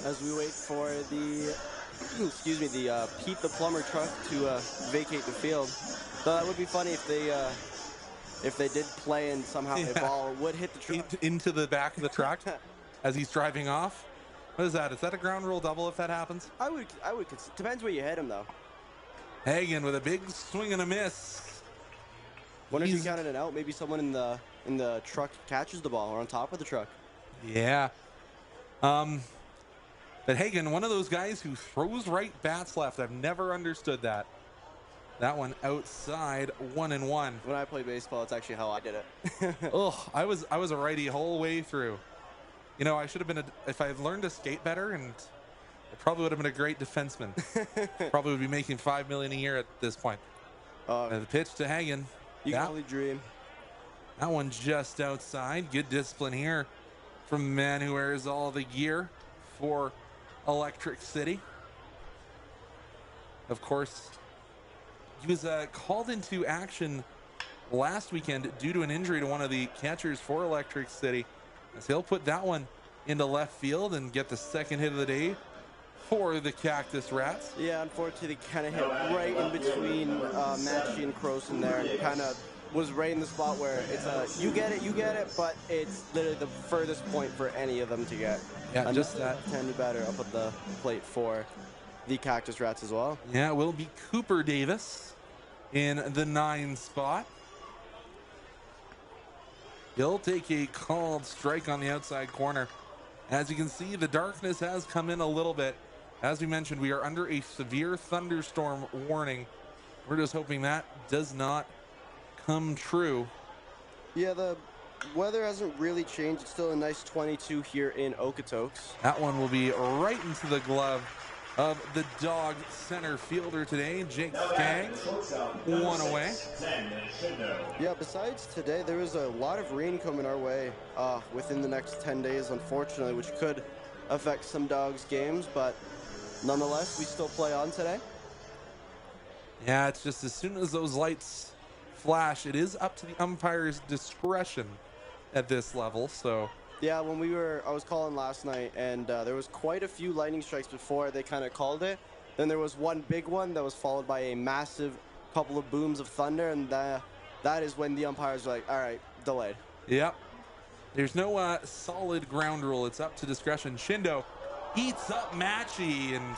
[SPEAKER 2] As we wait for the Pete the Plumber truck to vacate the field. Though that would be funny if they did play and somehow a ball would hit the truck.
[SPEAKER 1] Into the back of the truck as he's driving off. What is that? Is that a ground rule double if that happens?
[SPEAKER 2] I would depends where you hit him though.
[SPEAKER 1] Hagen with a big swing and a miss.
[SPEAKER 2] Wonder if you counted it out. Maybe someone in the truck catches the ball or on top of the truck.
[SPEAKER 1] Yeah. But Hagen, one of those guys who throws right, bats left. I've never understood that. That one outside, 1-1.
[SPEAKER 2] When I played baseball, it's actually how I did it.
[SPEAKER 1] Oh, I was a righty whole way through. You know, I should have been if I had learned to skate better, and I probably would have been a great defenseman. Probably would be making $5 million a year at this point. And the pitch to Hagen.
[SPEAKER 2] You can only dream.
[SPEAKER 1] That one just outside. Good discipline here from the man who wears all the gear for Electric City. Of course, he was called into action last weekend due to an injury to one of the catchers for Electric City, as he'll put that one into left field and get the second hit of the day for the Cactus Rats.
[SPEAKER 2] Yeah, unfortunately, they kind of hit right in between Matchy and Croson there, and kind of was right in the spot where it's you get it, but it's literally the furthest point for any of them to get.
[SPEAKER 1] Yeah, just
[SPEAKER 2] Another
[SPEAKER 1] that.
[SPEAKER 2] left-handed batter up at the plate for the Cactus Rats as well.
[SPEAKER 1] Yeah, it will be Cooper Davis in the 9 spot. He'll take a called strike on the outside corner. As you can see, the darkness has come in a little bit. As we mentioned, we are under a severe thunderstorm warning. We're just hoping that does not come true.
[SPEAKER 2] Yeah, the weather hasn't really changed. It's still a nice 22 here in Okotoks.
[SPEAKER 1] That one will be right into the glove of the Dawgs center fielder today, Jake Skaggs. 1 away.
[SPEAKER 2] Yeah, besides today, there is a lot of rain coming our way within the next 10 days, unfortunately, which could affect some Dawgs games, but nonetheless, we still play on today.
[SPEAKER 1] Yeah, it's just as soon as those lights flash, it is up to the umpire's discretion at this level, so.
[SPEAKER 2] Yeah, when I was calling last night, and there was quite a few lightning strikes before they kind of called it. Then there was one big one that was followed by a massive couple of booms of thunder, and that is when the umpires were like, all right, delayed.
[SPEAKER 1] Yep. There's no solid ground rule. It's up to discretion. Shindo eats up Matchy, and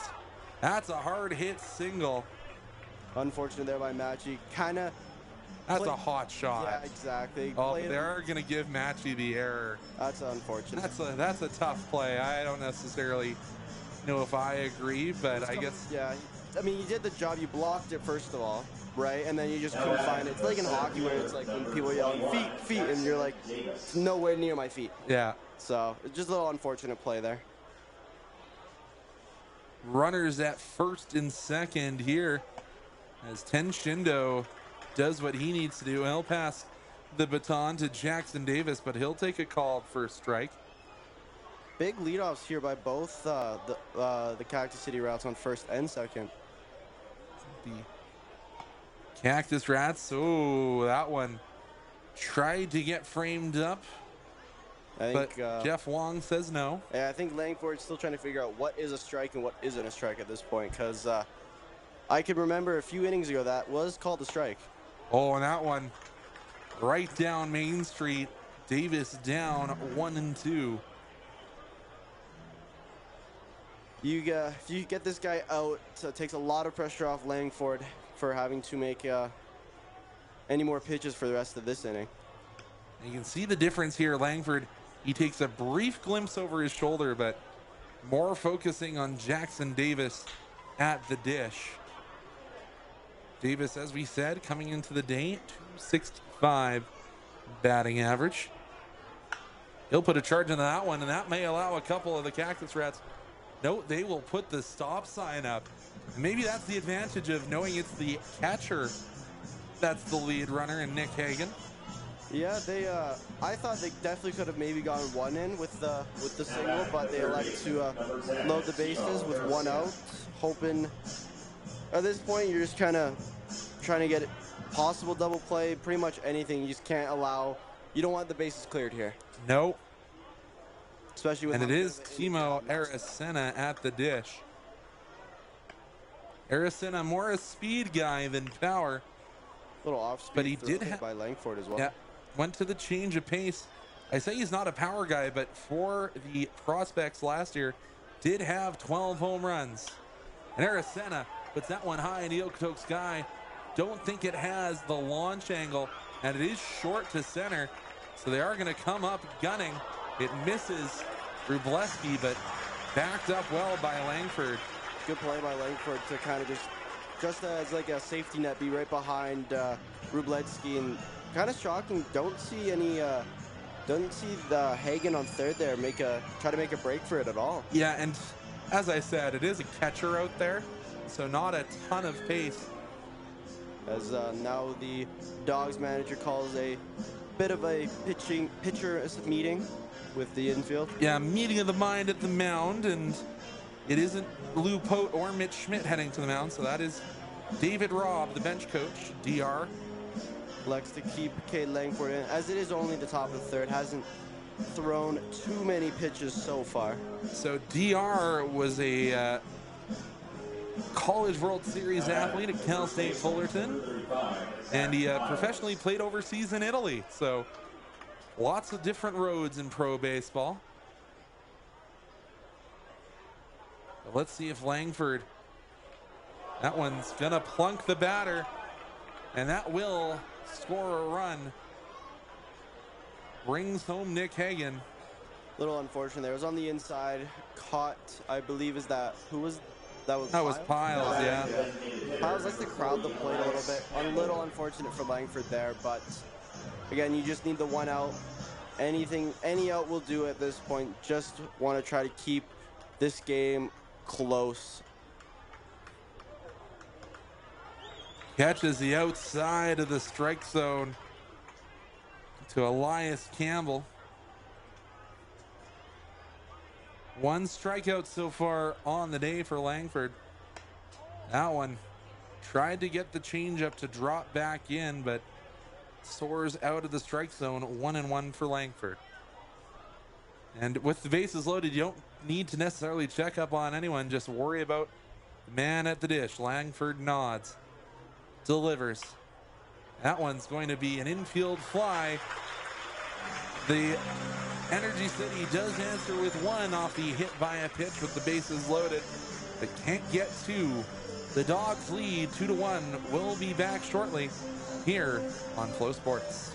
[SPEAKER 1] that's a hard hit single.
[SPEAKER 2] Unfortunate there by Matchy.
[SPEAKER 1] That's a hot shot.
[SPEAKER 2] Yeah, exactly.
[SPEAKER 1] Oh, they're going to give Matchy the error.
[SPEAKER 2] That's unfortunate.
[SPEAKER 1] That's a tough play. I don't necessarily know if I agree, but I guess.
[SPEAKER 2] Yeah, I mean, you did the job. You blocked it, first of all, right? And then you just couldn't find it. It's like in hockey where it's like when people are yelling, feet, feet, and you're like, it's nowhere near my feet.
[SPEAKER 1] Yeah.
[SPEAKER 2] So it's just a little unfortunate play there.
[SPEAKER 1] Runners at first and second here as Ten Shindo does what he needs to do. He'll pass the baton to Jackson Davis, but he'll take a called first strike.
[SPEAKER 2] Big leadoffs here by both the Cactus City Rats on first and second.
[SPEAKER 1] The Cactus Rats, oh, that one tried to get framed up, but Jeff Wong says no.
[SPEAKER 2] Yeah, I think Langford's still trying to figure out what is a strike and what isn't a strike at this point, because I can remember a few innings ago that was called a strike.
[SPEAKER 1] Oh, and that one right down Main Street. Davis down 1-2.
[SPEAKER 2] If you get this guy out, it takes a lot of pressure off Langford for having to make any more pitches for the rest of this inning.
[SPEAKER 1] You can see the difference here. Langford, he takes a brief glimpse over his shoulder, but more focusing on Jackson Davis at the dish. Davis, as we said, coming into the day, 265 batting average. He'll put a charge into that one, and that may allow a couple of the Cactus Rats. No, they will put the stop sign up. Maybe that's the advantage of knowing it's the catcher that's the lead runner, and Nick Hagan.
[SPEAKER 2] Yeah, I thought they definitely could have maybe gone one in with the single, but they elected to load the bases with one out, hoping. At this point, you're just kind of trying to get possible double play, pretty much anything. You just can't allow. You don't want the bases cleared here.
[SPEAKER 1] No.
[SPEAKER 2] Especially with.
[SPEAKER 1] And it is Timo Aracena at the dish. Aracena more a speed guy than power.
[SPEAKER 2] Little off speed,
[SPEAKER 1] but he did have
[SPEAKER 2] by Langford as well.
[SPEAKER 1] Yeah, went to the change of pace. I say he's not a power guy, but for the prospects last year, did have 12 home runs. And Aracena puts that one high in the Okotoks sky. Don't think it has the launch angle, and it is short to center. So they are going to come up gunning. It misses Rubleski, but backed up well by Langford.
[SPEAKER 2] Good play by Langford to kind of just as like a safety net, be right behind Rubleski, and kind of shocking. Don't see the Hagen on third there try to make a break for it at all.
[SPEAKER 1] Yeah, and as I said, it is a catcher out there, so not a ton of pace.
[SPEAKER 2] As now the Dawgs manager calls a bit of a pitcher meeting with the infield.
[SPEAKER 1] Yeah, meeting of the mind at the mound, and it isn't Lou Pote or Mitch Schmidt heading to the mound, so that is David Robb, the bench coach. DR
[SPEAKER 2] likes to keep Cade Langford in, as it is only the top of the third. Hasn't thrown too many pitches so far.
[SPEAKER 1] So DR was a college World Series athlete at Cal State Fullerton, and he professionally played overseas in Italy. So lots of different roads in pro baseball. But let's see if Langford, that one's gonna plunk the batter, and that will score a run. Brings home Nick Hagan.
[SPEAKER 2] Little unfortunate there. It was on the inside, caught, I believe, is that, who was, that was
[SPEAKER 1] That was Piles, yeah.
[SPEAKER 2] Piles likes to crowd the plate a little bit. A little unfortunate for Langford there, but again, you just need the one out. Any out will do at this point. Just want to try to keep this game close.
[SPEAKER 1] Catches the outside of the strike zone to Elias Campbell. One strikeout so far on the day for Langford. That one tried to get the changeup to drop back in, but soars out of the strike zone. 1-1 for Langford. And with the bases loaded, you don't need to necessarily check up on anyone. Just worry about the man at the dish. Langford nods, delivers. That one's going to be an infield fly. The Energy City does answer with one off the hit by a pitch with the bases loaded, but can't get two. The Dawgs lead 2-1. We'll be back shortly here on Flow Sports.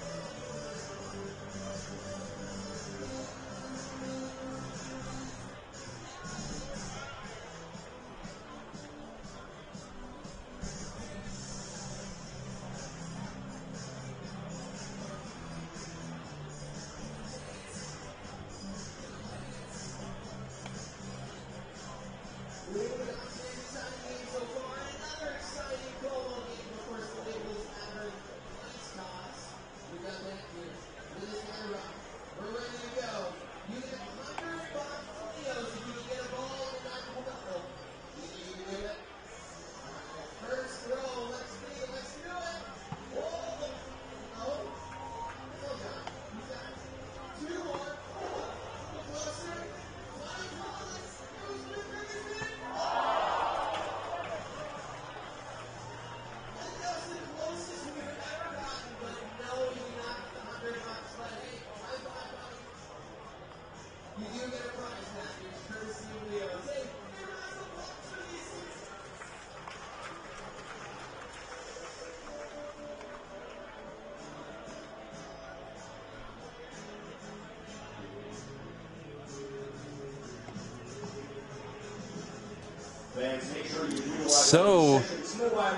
[SPEAKER 1] So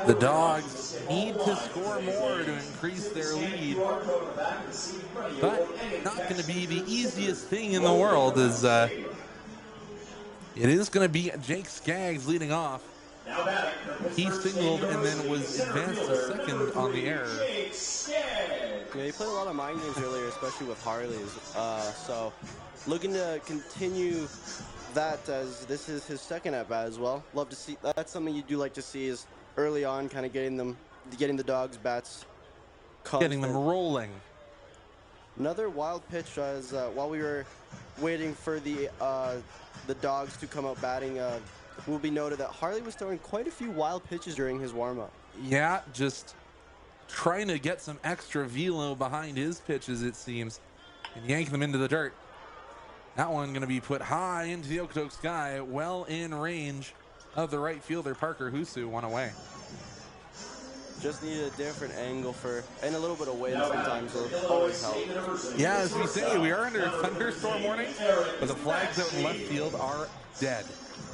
[SPEAKER 1] the Dawgs need to score more to increase their lead, but not going to be the easiest thing in the world, as it is going to be Jake Skaggs leading off. He singled and then was advanced to second on the error.
[SPEAKER 2] Yeah, he played a lot of mind games earlier, especially with Harley's. So looking to continue that, as this is his second at bat as well. Love to see, that's something you do like to see, is early on kind of getting the Dawgs bats
[SPEAKER 1] getting them rolling.
[SPEAKER 2] Another wild pitch, as while we were waiting for the Dawgs to come out batting, it will be noted that Harley was throwing quite a few wild pitches during his warm-up.
[SPEAKER 1] Yeah, just trying to get some extra velo behind his pitches, it seems, and yank them into the dirt. That one going to be put high into the Okotoks sky, well in range of the right fielder, Parker Husu, one away.
[SPEAKER 2] Just needed a different angle and a little bit of wind sometimes will always help.
[SPEAKER 1] Yeah, as we say, we are under thunderstorm warning, but the flags out in left field are dead.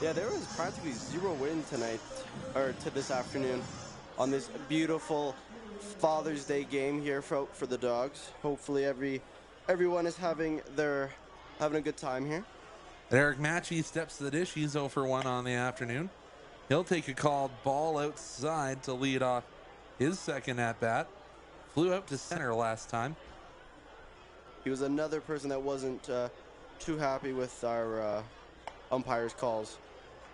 [SPEAKER 2] Yeah, there was practically zero wind tonight, or to this afternoon, on this beautiful Father's Day game here for the Dawgs. Hopefully everyone is having a good time here.
[SPEAKER 1] Eric Matchy steps to the dish. He's 0 for 1 on the afternoon. He'll take a called ball outside to lead off his second at bat. Flew out to center last time.
[SPEAKER 2] He was another person that wasn't too happy with our umpire's calls.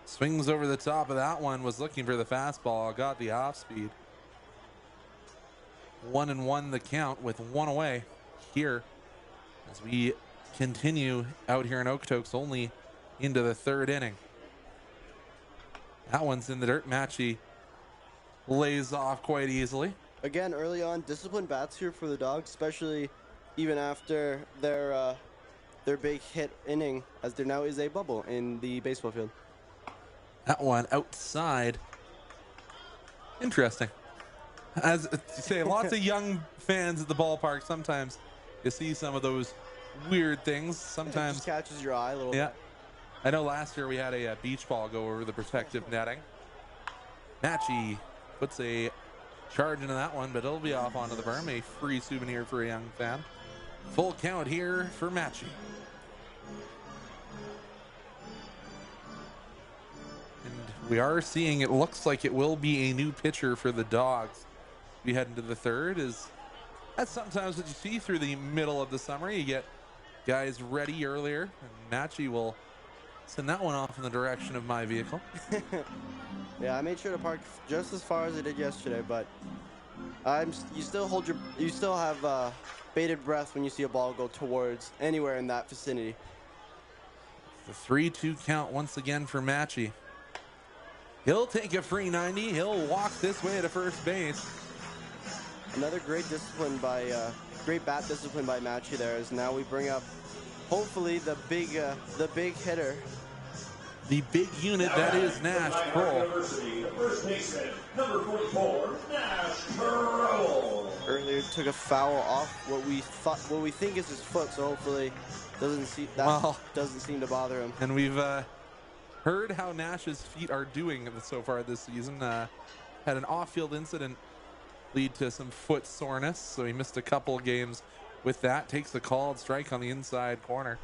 [SPEAKER 1] Swings over the top of that one, was looking for the fastball, got the off speed. 1-1 the count with one away here as we continue out here in Okotoks, only into the third inning. That one's in the dirt. Matchy lays off quite easily.
[SPEAKER 2] Again, early on, disciplined bats here for the Dogs, especially even after their big hit inning, as there now is a bubble in the baseball field.
[SPEAKER 1] That one outside. Interesting. As you say, lots of young fans at the ballpark. Sometimes you see some of those weird things.
[SPEAKER 2] It
[SPEAKER 1] Sometimes
[SPEAKER 2] just catches your eye a little
[SPEAKER 1] yeah.
[SPEAKER 2] bit.
[SPEAKER 1] I know last year we had a beach ball go over the protective netting. Matchy puts a charge into that one, but it'll be off onto the berm. A free souvenir for a young fan. Full count here for Matchy. And we are seeing, it looks like it will be a new pitcher for the Dogs. We head into the third. That's sometimes what you see through the middle of the summer. You get guys ready earlier, and Matchy will send that one off in the direction of my vehicle.
[SPEAKER 2] Yeah, I made sure to park just as far as I did yesterday, but you still have bated breath when you see a ball go towards anywhere in that vicinity.
[SPEAKER 1] The 3-2 count once again for Matchy. He'll take a free 90. He'll walk this way to first base.
[SPEAKER 2] Another great great bat discipline by Matchy there, as now we bring up hopefully the big hitter.
[SPEAKER 1] The big unit that is Nash Kroll.
[SPEAKER 5] University, the first baseman, number 44, Nash Kroll.
[SPEAKER 2] Earlier took a foul off what we think is his foot, so hopefully doesn't seem to bother him.
[SPEAKER 1] And we've heard how Nash's feet are doing so far this season. Had an off-field incident lead to some foot soreness, so he missed a couple games with that. Takes the called strike on the inside corner.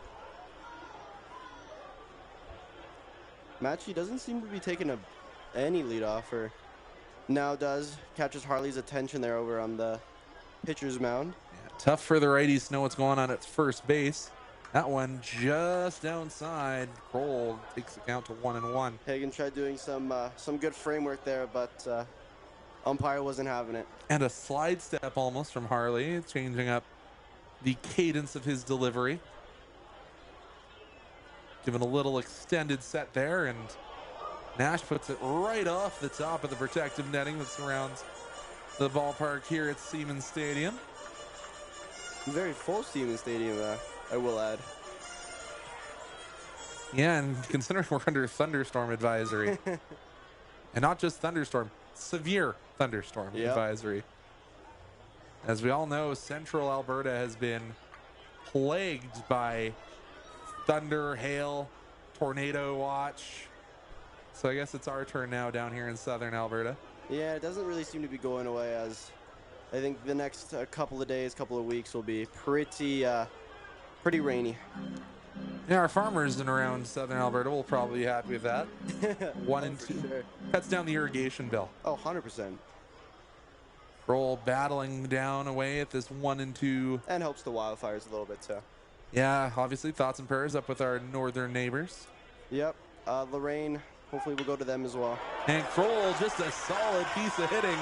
[SPEAKER 2] Matchy doesn't seem to be taking any lead off, or now does. Catches Harley's attention there over on the pitcher's mound.
[SPEAKER 1] Yeah, tough for the righties to know what's going on at first base. That one just outside. Kroll takes the count to 1-1.
[SPEAKER 2] Hagen tried doing some good framework there, but umpire wasn't having it.
[SPEAKER 1] And a slide step almost from Harley, changing up the cadence of his delivery. Given a little extended set there, and Nash puts it right off the top of the protective netting that surrounds the ballpark here at Siemens Stadium.
[SPEAKER 2] Very full Siemens Stadium, I will add.
[SPEAKER 1] Yeah, and considering we're under thunderstorm advisory, and not just thunderstorm, severe thunderstorm advisory. As we all know, central Alberta has been plagued by thunder, hail, tornado watch. So I guess it's our turn now down here in southern Alberta.
[SPEAKER 2] Yeah, it doesn't really seem to be going away, as I think the next couple of days, couple of weeks will be pretty rainy.
[SPEAKER 1] Yeah, our farmers in around southern Alberta will probably be happy with that. 1 and 2.
[SPEAKER 2] Sure.
[SPEAKER 1] Cuts down the irrigation bill.
[SPEAKER 2] Oh, 100%.
[SPEAKER 1] Kroll battling down away at this 1 and 2.
[SPEAKER 2] And helps the wildfires a little bit too.
[SPEAKER 1] Yeah, obviously thoughts and prayers up with our northern neighbors.
[SPEAKER 2] Yep. Lorraine, hopefully we'll go to them as well.
[SPEAKER 1] And Kroll, just a solid piece of hitting.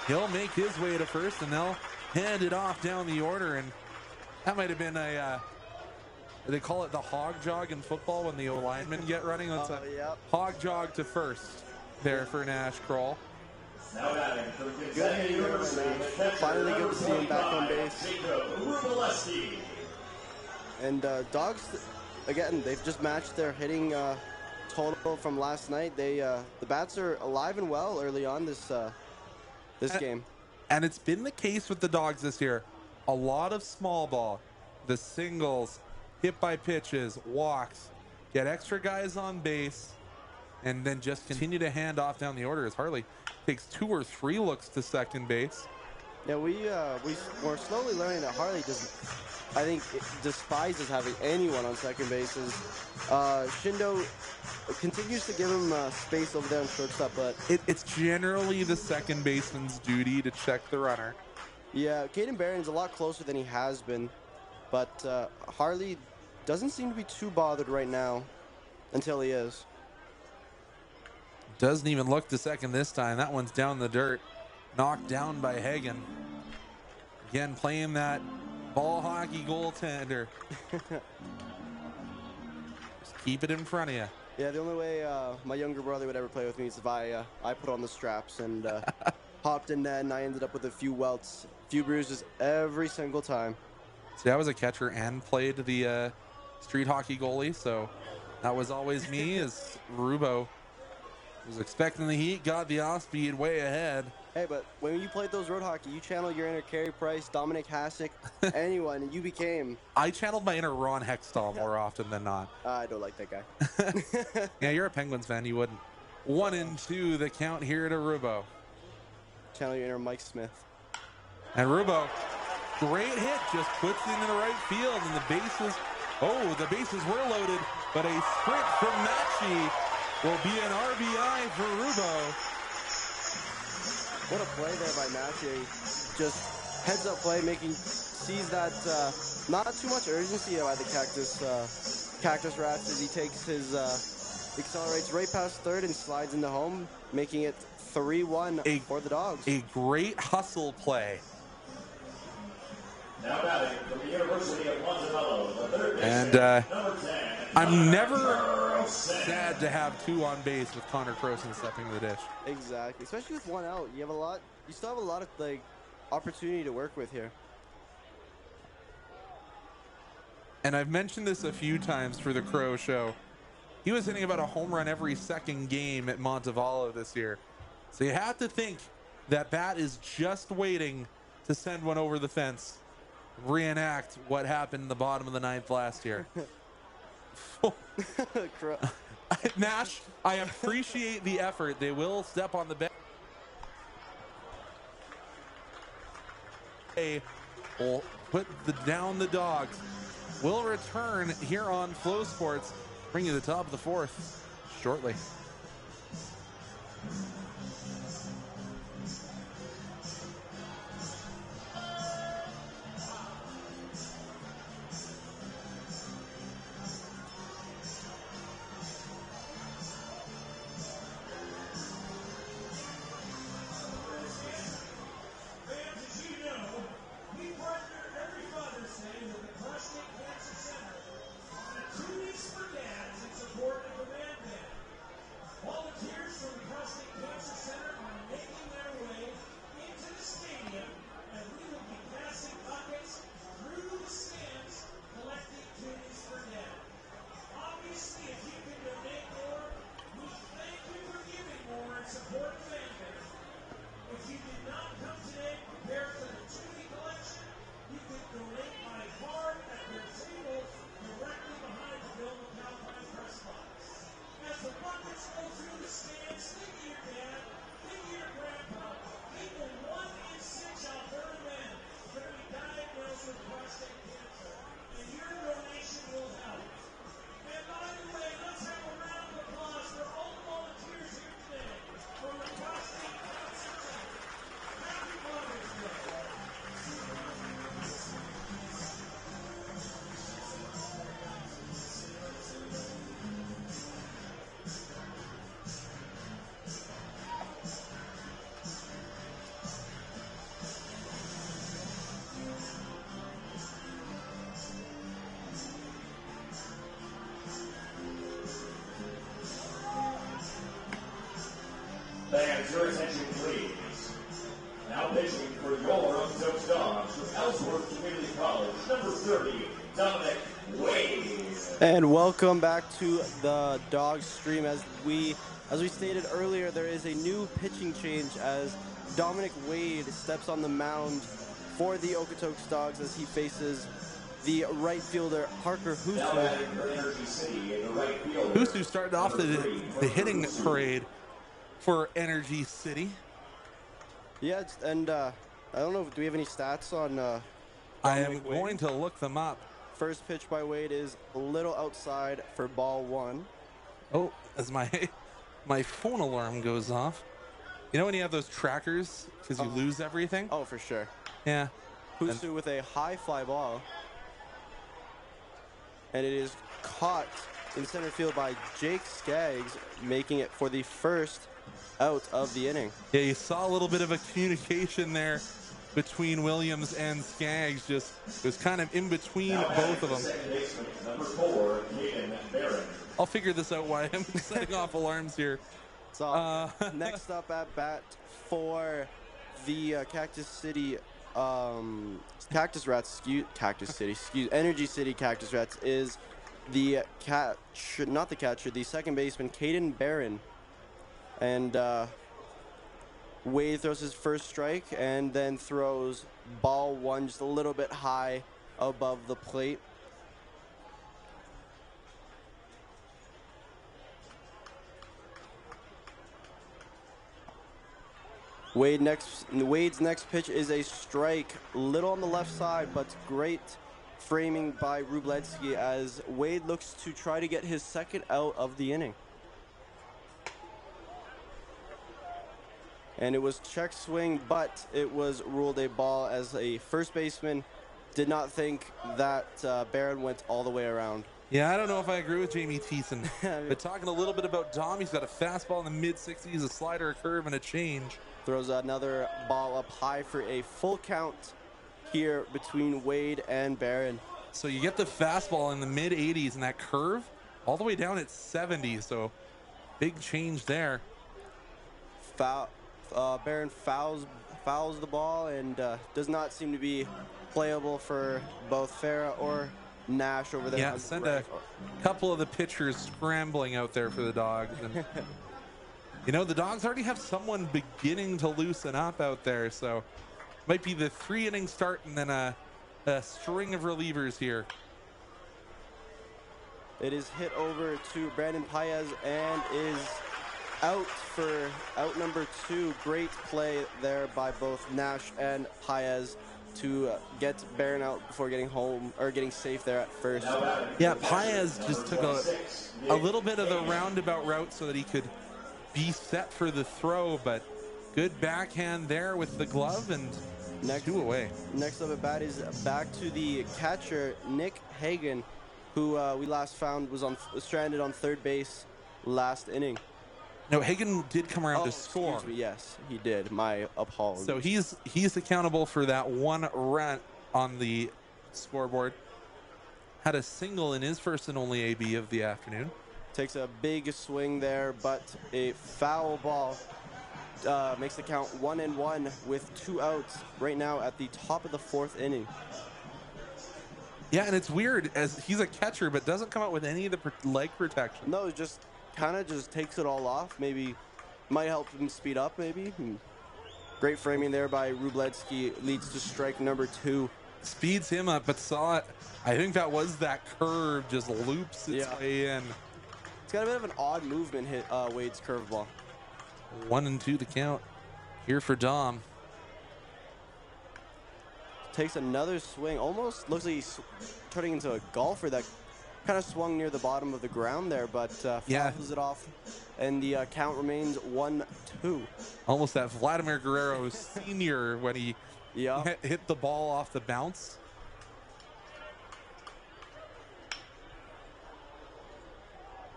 [SPEAKER 1] He'll make his way to first, and they'll hand it off down the order. And that might have been they call it the hog jog in football when the linemen get running. It's a hog jog to first there for Nash Kroll.
[SPEAKER 5] Now batting for
[SPEAKER 2] Good
[SPEAKER 5] Gonzaga
[SPEAKER 2] hitting there by
[SPEAKER 5] University.
[SPEAKER 2] Nash. Finally good to see him back on
[SPEAKER 5] 25,
[SPEAKER 2] base.
[SPEAKER 5] Jacob Rubalewski.
[SPEAKER 2] And Dogs, again, they've just matched their hitting total from last night. The bats are alive and well early on this game.
[SPEAKER 1] And it's been the case with the Dogs this year. A lot of small ball, the singles, hit by pitches, walks, get extra guys on base, and then just continue to hand off down the order as Harley takes 2 or 3 looks to second base.
[SPEAKER 2] Yeah, we're slowly learning that Harley despises having anyone on second bases. Shindo continues to give him space over there on shortstop, but
[SPEAKER 1] it's generally the second baseman's duty to check the runner.
[SPEAKER 2] Yeah, Caden Barron's a lot closer than he has been, but Harley doesn't seem to be too bothered right now until he is.
[SPEAKER 1] Doesn't even look to second this time. That one's down the dirt, knocked down by Hagen. Again, playing that ball hockey goaltender. Just keep it in front of you.
[SPEAKER 2] Yeah, the only way my younger brother would ever play with me is if I put on the straps and hopped in net, and I ended up with a few welts, a few bruises every single time.
[SPEAKER 1] See, I was a catcher and played the street hockey goalie, so that was always me. As Rubo was expecting the heat, got the off speed way ahead.
[SPEAKER 2] Hey, but when you played those road hockey, you channeled your inner Carey Price, Dominic Hasek, anyone, and you became.
[SPEAKER 1] I channeled my inner Ron Hextall more often than not.
[SPEAKER 2] I don't like that guy.
[SPEAKER 1] Yeah, you're a Penguins fan. You wouldn't. 1-2 the count here to Rubo.
[SPEAKER 2] Channel your inner Mike Smith.
[SPEAKER 1] And Rubo, great hit, just puts it into the right field, and the bases were loaded, but a sprint from Matchy will be an RBI for Rubo.
[SPEAKER 2] What a play there by Matchy. Just heads up play, sees that not too much urgency by the Cactus Rats as he takes his accelerates right past third and slides into home, making it 3-1 for the Dawgs.
[SPEAKER 1] A great hustle play.
[SPEAKER 5] Now batting from the University of Montebello, the third
[SPEAKER 1] And
[SPEAKER 5] number 10.
[SPEAKER 1] I'm never sad to have two on base with Connor Croson stepping to the dish.
[SPEAKER 2] Exactly, especially with one out. You still have a lot of opportunity to work with here.
[SPEAKER 1] And I've mentioned this a few times for the Crow Show. He was hitting about a home run every second game at Montevallo this year. So you have to think that bat is just waiting to send one over the fence, reenact what happened in the bottom of the ninth last year. Nash, I appreciate the effort. They will step on the bench. Will put down the Dawgs. Will return here on Flow Sports, bring you the top of the fourth shortly.
[SPEAKER 5] Fans, your attention please. Now pitching for your Okotoks Dawgs from Ellsworth Community College, number 30, Dominic Wade.
[SPEAKER 2] And welcome back to the Dawgs stream. As we stated earlier, there is a new pitching change as Dominic Wade steps on the mound for the Okotoks Dawgs as he faces the right fielder Parker Husu.
[SPEAKER 1] Husu started off the hitting parade for Energy City.
[SPEAKER 2] Yeah, and I don't know, do we have any stats on
[SPEAKER 1] I am going to look them up.
[SPEAKER 2] First pitch by Wade is a little outside for ball one.
[SPEAKER 1] Oh, as my phone alarm goes off. You know when you have those trackers because you lose everything?
[SPEAKER 2] Oh, for sure.
[SPEAKER 1] Yeah.
[SPEAKER 2] Husu with a high fly ball. And it is caught in center field by Jake Skaggs, making it for the first out of the inning.
[SPEAKER 1] Yeah, you saw a little bit of a communication there between Williams and Skaggs. Just it was kind of in between both of them.
[SPEAKER 5] Second baseman, number 4, Caden Barron.
[SPEAKER 1] I'll figure this out while I'm setting off alarms here.
[SPEAKER 2] So next up at bat for the Cactus City Cactus Rats, Energy City Cactus Rats is the not the catcher, the second baseman, Caden Barron. And Wade throws his first strike and then throws ball one just a little bit high above the plate. Wade's next pitch is a strike, little on the left side, but great framing by Rubletsky as Wade looks to try to get his second out of the inning. And it was check swing, but it was ruled a ball as a first baseman did not think that Barron went all the way around.
[SPEAKER 1] Yeah, I don't know if I agree with Jamie Thiessen. But talking a little bit about Dom, he's got a fastball in the mid-60s, a slider, a curve, and a change.
[SPEAKER 2] Throws another ball up high for a full count here between Wade and Barron.
[SPEAKER 1] So you get the fastball in the mid-80s and that curve all the way down at 70. So big change there.
[SPEAKER 2] Barron fouls the ball and does not seem to be playable for both Farah or Nash over there.
[SPEAKER 1] Yeah, send a couple of the pitchers scrambling out there for the Dogs. And you know, the Dogs already have someone beginning to loosen up out there, so might be the 3-inning start and then a string of relievers here.
[SPEAKER 2] It is hit over to Brandon Paez and is out for out number 2. Great play there by both Nash and Paez to get Barron out before getting home or getting safe there at first.
[SPEAKER 1] Yeah, Paez just took a little bit of the roundabout route so that he could be set for the throw, but good backhand there with the glove and 2 away.
[SPEAKER 2] Next up at bat is back to the catcher, Nick Hagan, who we last found was stranded on third base last inning.
[SPEAKER 1] No, Hagan did come around to score.
[SPEAKER 2] Excuse me, yes, he did. My apologies.
[SPEAKER 1] So he's accountable for that one run on the scoreboard. Had a single in his first and only AB of the afternoon.
[SPEAKER 2] Takes a big swing there, but a foul ball makes the count 1-1 with 2 outs right now at the top of the 4th inning.
[SPEAKER 1] Yeah, and it's weird as he's a catcher, but doesn't come out with any of the leg protection.
[SPEAKER 2] No, it just kind of just takes it all off. Maybe might help him speed up, maybe. Great framing there by Rubletsky leads to strike number 2.
[SPEAKER 1] Speeds him up, but saw it. I think that was that curve just loops its way in.
[SPEAKER 2] It's got a bit of an odd movement hit Wade's curveball.
[SPEAKER 1] 1-2 to count here for Dom.
[SPEAKER 2] Takes another swing. Almost looks like he's turning into a golfer that kind of swung near the bottom of the ground there, but fouls it off, and the count remains 1-2.
[SPEAKER 1] Almost that Vladimir Guerrero Sr. when he hit the ball off the bounce.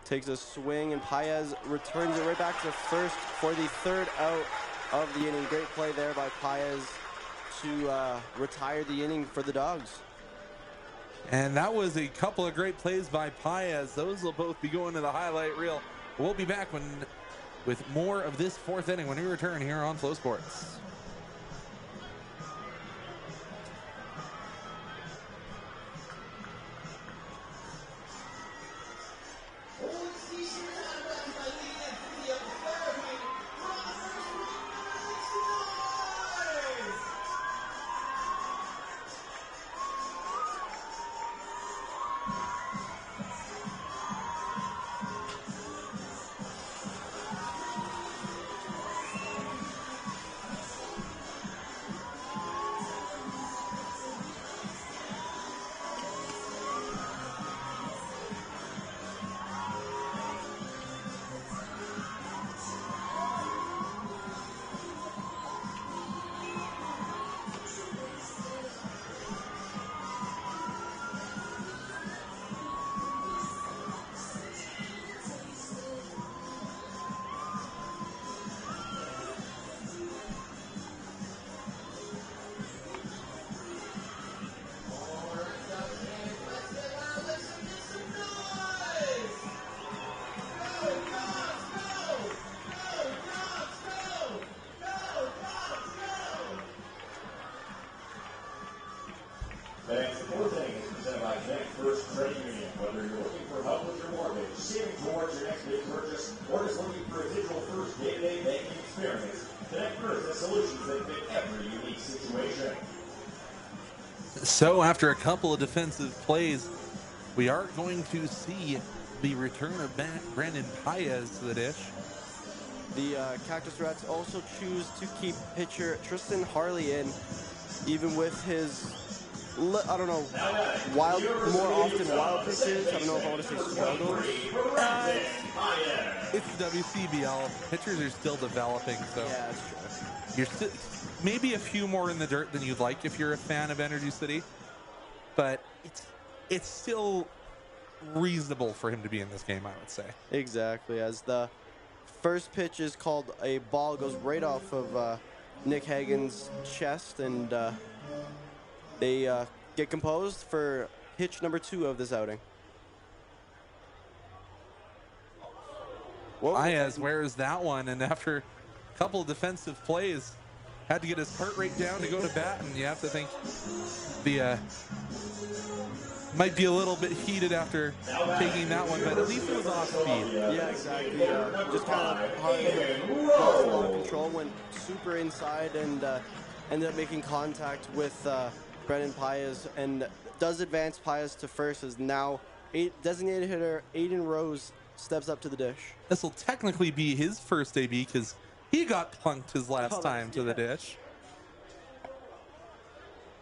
[SPEAKER 2] Takes a swing, and Paez returns it right back to first for the 3rd out of the inning. Great play there by Paez to retire the inning for the Dogs.
[SPEAKER 1] And that was a couple of great plays by Paez. Those will both be going to the highlight reel. We'll be back with more of this 4th inning when we return here on Flow Sports.
[SPEAKER 5] saving towards your next big purchase, or just looking for a digital first day-to-day banking experience, Connect First has solutions that fit every unique situation.
[SPEAKER 1] So after a couple of defensive plays, we are going to see the return of Brandon Paez to the dish.
[SPEAKER 2] The Cactus Rats also choose to keep pitcher Tristan Harley in, even with his, I don't know, more often wild pitches. I don't know if I want to say struggles.
[SPEAKER 1] It's WCBL. Pitchers are still developing, so
[SPEAKER 2] Yeah, that's true.
[SPEAKER 1] you're still maybe a few more in the dirt than you'd like if you're a fan of Energy City, but it's still reasonable for him to be in this game, I would say.
[SPEAKER 2] Exactly. As the first pitch is called a ball, goes right off of Nick Hagen's chest, and they get composed for pitch number 2 of this outing. Whoa.
[SPEAKER 1] Paez wears that one, and after a couple of defensive plays, had to get his heart rate down to go to bat, and you have to think the might be a little bit heated after taking that one, but at least it was off speed.
[SPEAKER 2] Yeah, exactly. Just kind of lost a lot of control, went super inside, and ended up making contact with Brendan Paez, and does advance Paez to first, as now designated hitter Aiden Rose steps up to the dish.
[SPEAKER 1] This will technically be his first AB because he got plunked his last time to the dish.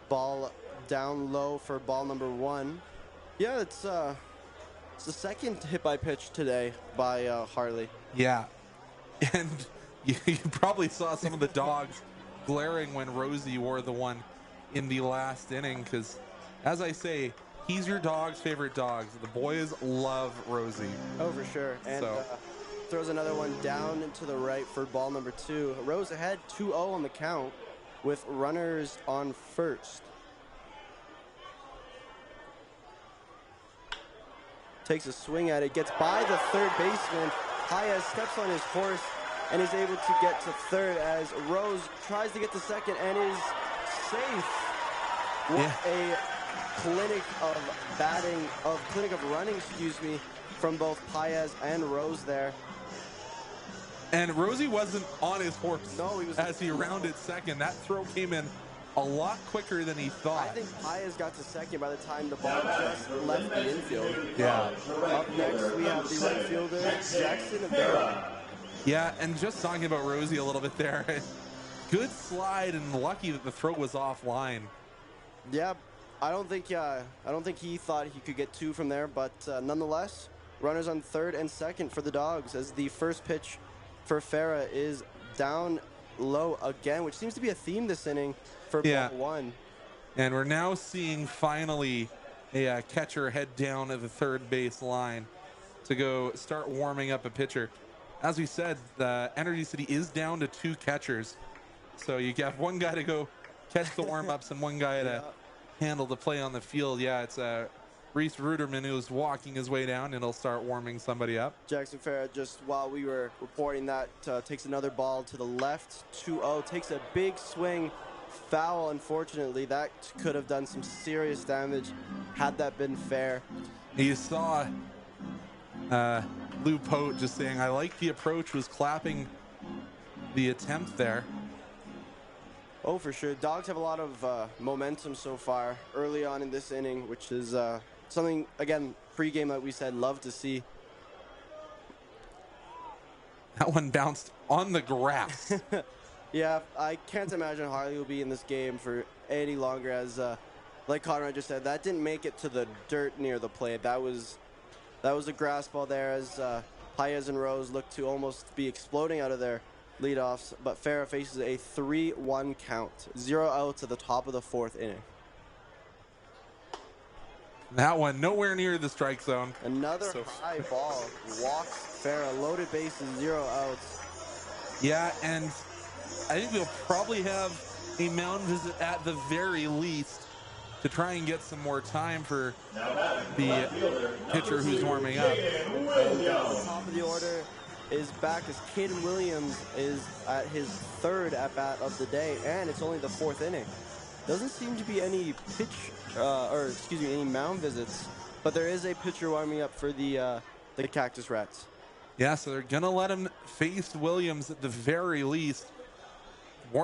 [SPEAKER 2] Ball down low for ball number 1. Yeah, it's the second hit by pitch today by Harley.
[SPEAKER 1] Yeah, and you probably saw some of the Dogs glaring when Rosie wore the one in the last inning because, as I say, he's your dog's favorite dogs. The boys love Rosie.
[SPEAKER 2] Oh, for sure. And throws another one down and to the right for ball number 2. Rose ahead 2-0 on the count with runners on first. Takes a swing at it, gets by the third baseman. Paez steps on his horse and is able to get to third as Rose tries to get to second and is safe. What a clinic of running, from both Paez and Rose there.
[SPEAKER 1] And Rosie wasn't on his horse.
[SPEAKER 2] No, he was
[SPEAKER 1] as he rounded second. That throw came in a lot quicker than he thought.
[SPEAKER 2] I think Paez got to second by the time the ball just left the infield.
[SPEAKER 1] Yeah.
[SPEAKER 2] Up next, we have the right fielder, Jackson Avera.
[SPEAKER 1] Yeah, and just talking about Rosie a little bit there. Good slide, and lucky that the throw was offline.
[SPEAKER 2] Yeah, I don't think he thought he could get 2 from there, but nonetheless, runners on third and second for the Dogs as the first pitch for Farah is down low again, which seems to be a theme this inning for ball 1.
[SPEAKER 1] And we're now seeing finally a catcher head down at the third base line to go start warming up a pitcher. As we said, the Energy City is down to 2 catchers. So you got one guy to go catch the warm-ups and one guy to handle the play on the field. Yeah, it's Reese Ruderman who's walking his way down, and he'll start warming somebody up.
[SPEAKER 2] Jackson Farah, just while we were reporting that, takes another ball to the left, 2-0, takes a big swing, foul, unfortunately. That could have done some serious damage had that been fair.
[SPEAKER 1] You saw Lou Pote just saying, I like the approach, was clapping the attempt there.
[SPEAKER 2] Oh, for sure. Dogs have a lot of momentum so far early on in this inning, which is something, again, pregame that we said love to see.
[SPEAKER 1] That one bounced on the grass.
[SPEAKER 2] Yeah, I can't imagine Harley will be in this game for any longer, as like Conrad just said, that didn't make it to the dirt near the plate. That was a grass ball there, as Paez and Rose look to almost be exploding out of their leadoffs, but Farah faces a 3-1 count. 0 outs at the top of the 4th inning.
[SPEAKER 1] That one nowhere near the strike zone.
[SPEAKER 2] Another high ball. Walks Farah. Loaded bases, 0 outs.
[SPEAKER 1] Yeah, and I think we'll probably have a mound visit at the very least to try and get some more time for the pitcher who's warming up.
[SPEAKER 2] And the top of the order is back as Caden Williams is at his 3rd at-bat of the day, and it's only the 4th inning. Doesn't seem to be any any mound visits, but there is a pitcher warming up for the the Cactus Rats.
[SPEAKER 1] Yeah, so they're gonna let him face Williams at the very least.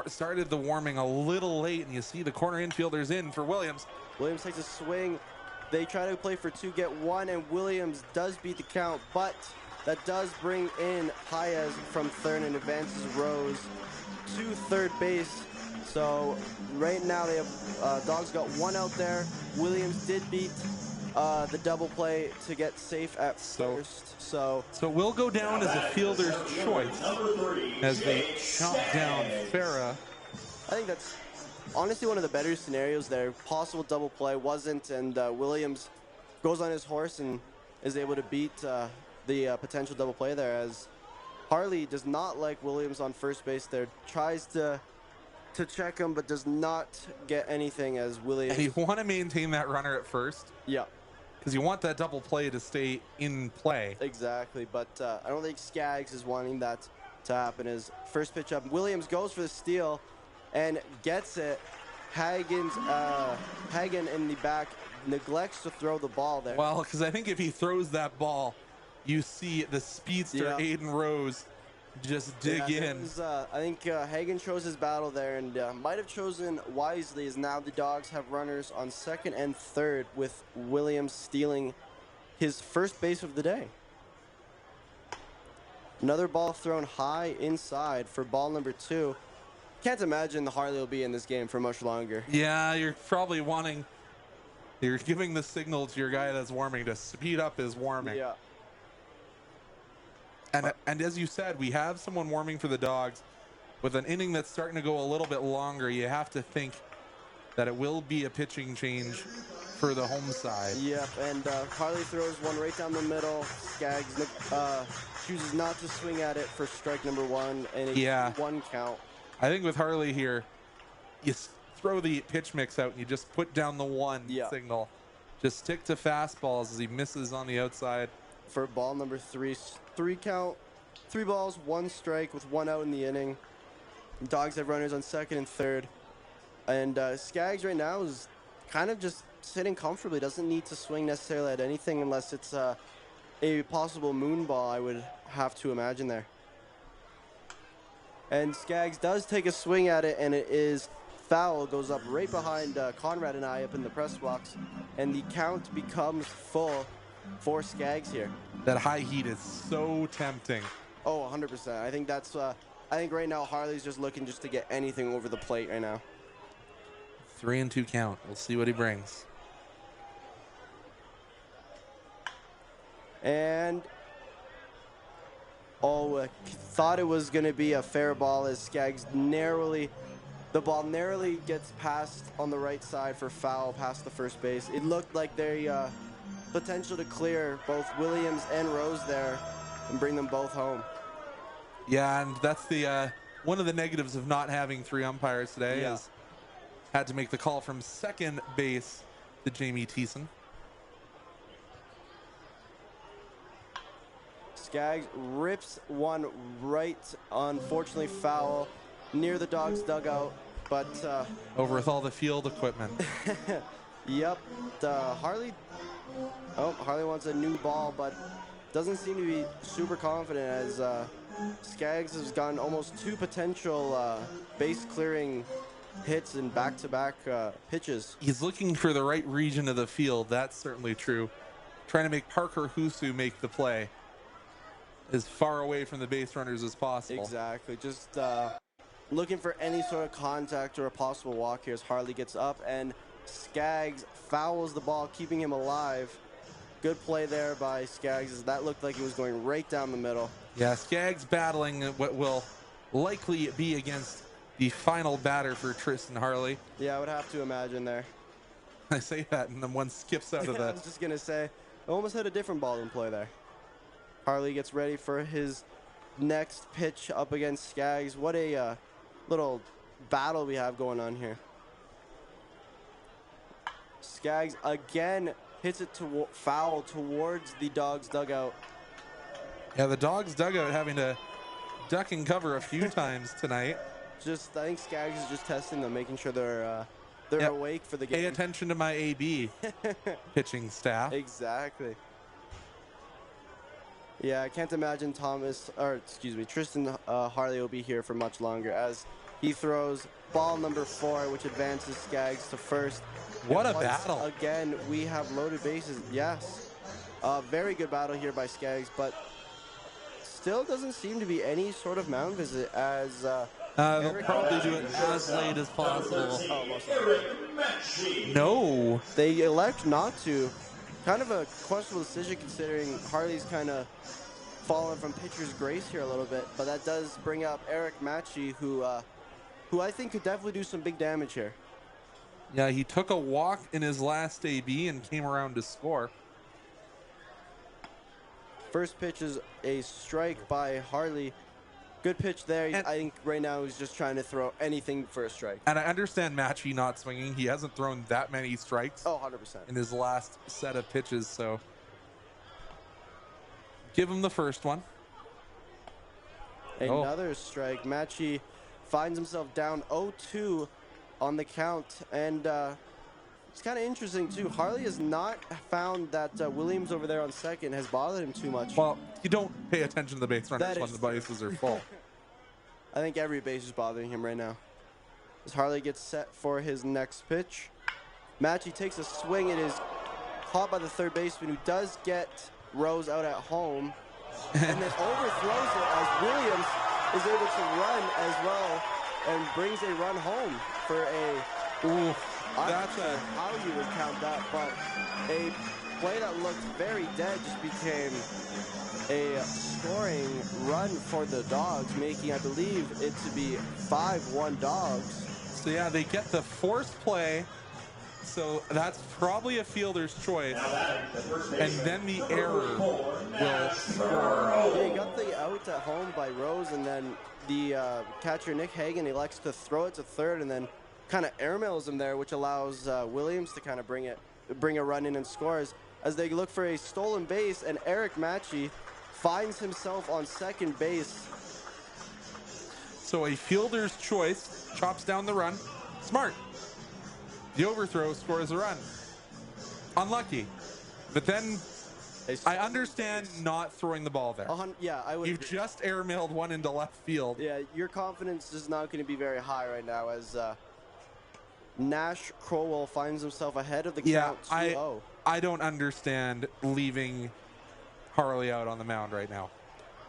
[SPEAKER 1] Started the warming a little late, and you see the corner infielders in for Williams.
[SPEAKER 2] Williams takes a swing. They try to play for 2, get 1, and Williams does beat the count, but that does bring in Paez from third and advances Rose to third base. So right now they have Dawgs got 1 out there. Williams did beat the double play to get safe at first. So
[SPEAKER 1] will go down as a fielder's choice as they chop down Farah.
[SPEAKER 2] I think that's honestly one of the better scenarios there. Possible double play wasn't, and Williams goes on his horse and is able to beat the potential double play there, as Harley does not like Williams on first base there. Tries to check him, but does not get anything as Williams.
[SPEAKER 1] And you want to maintain that runner at first.
[SPEAKER 2] Yeah.
[SPEAKER 1] Because you want that double play to stay in play.
[SPEAKER 2] Exactly, but I don't think Skaggs is wanting that to happen. His first pitch up, Williams goes for the steal and gets it. Hagen in the back neglects to throw the ball there.
[SPEAKER 1] Well, because I think if he throws that ball, you see the speedster Aiden Rose just dig in.
[SPEAKER 2] I think Hagen chose his battle there and might have chosen wisely, as now the Dawgs have runners on second and third, with Williams stealing his first base of the day. Another ball thrown high inside for ball number 2. Can't imagine the Harley will be in this game for much longer.
[SPEAKER 1] Yeah, you're probably you're giving the signal to your guy that's warming to speed up his warming.
[SPEAKER 2] Yeah.
[SPEAKER 1] And as you said, we have someone warming for the Dawgs. With an inning that's starting to go a little bit longer, you have to think that it will be a pitching change for the home side.
[SPEAKER 2] Yep, and Harley throws one right down the middle. Skaggs chooses not to swing at it for strike number 1, and it's 1 count.
[SPEAKER 1] I think with Harley here, you throw the pitch mix out and you just put down the 1 signal. Just stick to fastballs as he misses on the outside.
[SPEAKER 2] For ball number 3, 3 count, 3 balls, 1 strike with 1 out in the inning. Dawgs have runners on second and third. And Skaggs right now is kind of just sitting comfortably. Doesn't need to swing necessarily at anything unless it's a possible moon ball, I would have to imagine there. And Skaggs does take a swing at it, and it is foul. Goes up right behind Conrad and I up in the press box. And the count becomes full for Skaggs here.
[SPEAKER 1] That high heat is so tempting.
[SPEAKER 2] Oh, 100%. I think that's, I think right now Harley's just looking just to get anything over the plate right now.
[SPEAKER 1] 3-2 count. We'll see what he brings.
[SPEAKER 2] And I thought it was going to be a fair ball as Skaggs the ball narrowly gets passed on the right side for foul past the first base. It looked like they potential to clear both Williams and Rose there and bring them both home.
[SPEAKER 1] Yeah, and that's the one of the negatives of not having 3 umpires today is had to make the call from second base to Jamie Thiessen.
[SPEAKER 2] Skaggs rips one right, unfortunately foul, near the Dawgs dugout, but
[SPEAKER 1] over with all the field equipment.
[SPEAKER 2] Yep, Harley wants a new ball, but doesn't seem to be super confident, as Skaggs has gotten almost 2 potential base clearing hits in back-to-back pitches.
[SPEAKER 1] He's looking for the right region of the field. That's certainly true. Trying to make Parker Husu make the play as far away from the base runners as possible.
[SPEAKER 2] Exactly. Just looking for any sort of contact or a possible walk here as Harley gets up, and Skaggs fouls the ball, keeping him alive. Good play there by Skaggs, as that looked like it was going right down the middle.
[SPEAKER 1] Yeah, Skaggs battling what will likely be against the final batter for Tristan Harley.
[SPEAKER 2] Yeah, I would have to imagine there.
[SPEAKER 1] I say that, and then one skips out of the...
[SPEAKER 2] I was just going to say, I almost had a different ball in play there. Harley gets ready for his next pitch up against Skaggs. What a little battle we have going on here. Skaggs again hits it to foul towards the Dawgs dugout.
[SPEAKER 1] Yeah, the Dawgs dugout having to duck and cover a few times tonight.
[SPEAKER 2] I think Skaggs is just testing them, making sure they're awake for the game.
[SPEAKER 1] Pay attention to my AB pitching staff.
[SPEAKER 2] Exactly. Yeah, I can't imagine Tristan Harley will be here for much longer as he throws ball number 4, which advances Skaggs to first.
[SPEAKER 1] What
[SPEAKER 2] And
[SPEAKER 1] a
[SPEAKER 2] once
[SPEAKER 1] battle.
[SPEAKER 2] again, we have loaded bases. Yes. Very good battle here by Skaggs, but still doesn't seem to be any sort of mound visit as
[SPEAKER 1] They'll
[SPEAKER 2] Eric
[SPEAKER 1] probably do
[SPEAKER 5] batting
[SPEAKER 1] it
[SPEAKER 5] the
[SPEAKER 1] as
[SPEAKER 5] shortstop,
[SPEAKER 1] late as
[SPEAKER 5] number
[SPEAKER 1] possible.
[SPEAKER 5] 13,
[SPEAKER 2] Oh, most
[SPEAKER 5] Eric Matchie.
[SPEAKER 1] No.
[SPEAKER 2] they elect not to. Kind of a questionable decision considering Harley's kind of fallen from pitcher's grace here a little bit, but that does bring up Eric Matchie, who I think could definitely do some big damage here.
[SPEAKER 1] Yeah, he took a walk in his last AB and came around to score.
[SPEAKER 2] First pitch is a strike by Harley. Good pitch there.
[SPEAKER 1] And-
[SPEAKER 2] I think right now he's just trying to throw anything for a strike.
[SPEAKER 1] And I understand Matchy not swinging. He hasn't thrown that many strikes
[SPEAKER 2] Oh, 100%.
[SPEAKER 1] in his last set of pitches, so give him the first one. Oh.
[SPEAKER 2] Another strike. Matchy finds himself down 0-2 on the count. And it's kind of interesting, too. Harley has not found that Williams over there on second has bothered him too much.
[SPEAKER 1] Well, you don't pay attention to the base runners
[SPEAKER 2] That
[SPEAKER 1] when
[SPEAKER 2] is
[SPEAKER 1] the
[SPEAKER 2] true.
[SPEAKER 1] bases are full.
[SPEAKER 2] I think every base is bothering him right now. As Harley gets set for his next pitch. Matchy takes a swing. It is caught by the third baseman, who does get Rose out at home. And then overthrows it as Williams is able to run as well and brings a run home for a...
[SPEAKER 1] Ooh,
[SPEAKER 2] I'm
[SPEAKER 1] that's
[SPEAKER 2] not sure how you would count that, but a play that looked very dead just became a scoring run for the Dawgs, making, I believe, it to be 5-1 Dawgs.
[SPEAKER 1] So yeah, they get the forced play. So that's probably a fielder's choice. And then the error will score.
[SPEAKER 2] Yeah, he got the out at home by Rose, and then the catcher, Nick Hagan, elects to throw it to third and then kind of airmails him there, which allows Williams to kind of bring a run in and scores as they look for a stolen base, and Eric Matchy finds himself on second base.
[SPEAKER 1] So a fielder's choice chops down the run. Smart. The overthrow scores a run. Unlucky. But then I understand not throwing the ball there.
[SPEAKER 2] Yeah, I would.
[SPEAKER 1] You've
[SPEAKER 2] agree.
[SPEAKER 1] just airmailed one into left field.
[SPEAKER 2] Yeah, your confidence is not going to be very high right now as Nash Crowell finds himself ahead of the
[SPEAKER 1] Yeah,
[SPEAKER 2] count 2-0.
[SPEAKER 1] I don't understand leaving Harley out on the mound right now.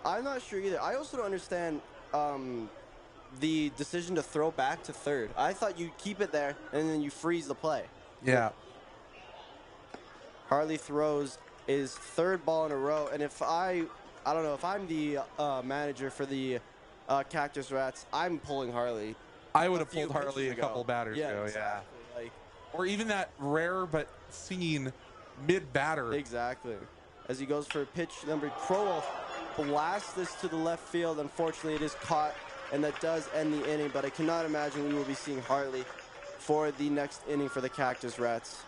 [SPEAKER 2] I'm not sure either. I also don't understand the decision to throw back to third. I thought you keep it there and then you freeze the play.
[SPEAKER 1] Yeah.
[SPEAKER 2] Harley throws his third ball in a row, and if I don't know, if I'm the manager for the Cactus Rats, I'm pulling Harley.
[SPEAKER 1] I would have
[SPEAKER 2] few
[SPEAKER 1] pulled Harley a
[SPEAKER 2] pitches
[SPEAKER 1] couple
[SPEAKER 2] ago.
[SPEAKER 1] batters ago,
[SPEAKER 2] Exactly. Like,
[SPEAKER 1] Or even that rare but seen mid-batter.
[SPEAKER 2] exactly. As he goes for pitch number, Crowell blasts this to the left field. Unfortunately, it is caught, and that does end the inning, but I cannot imagine we will be seeing Harley for the next inning for the Cactus Rats.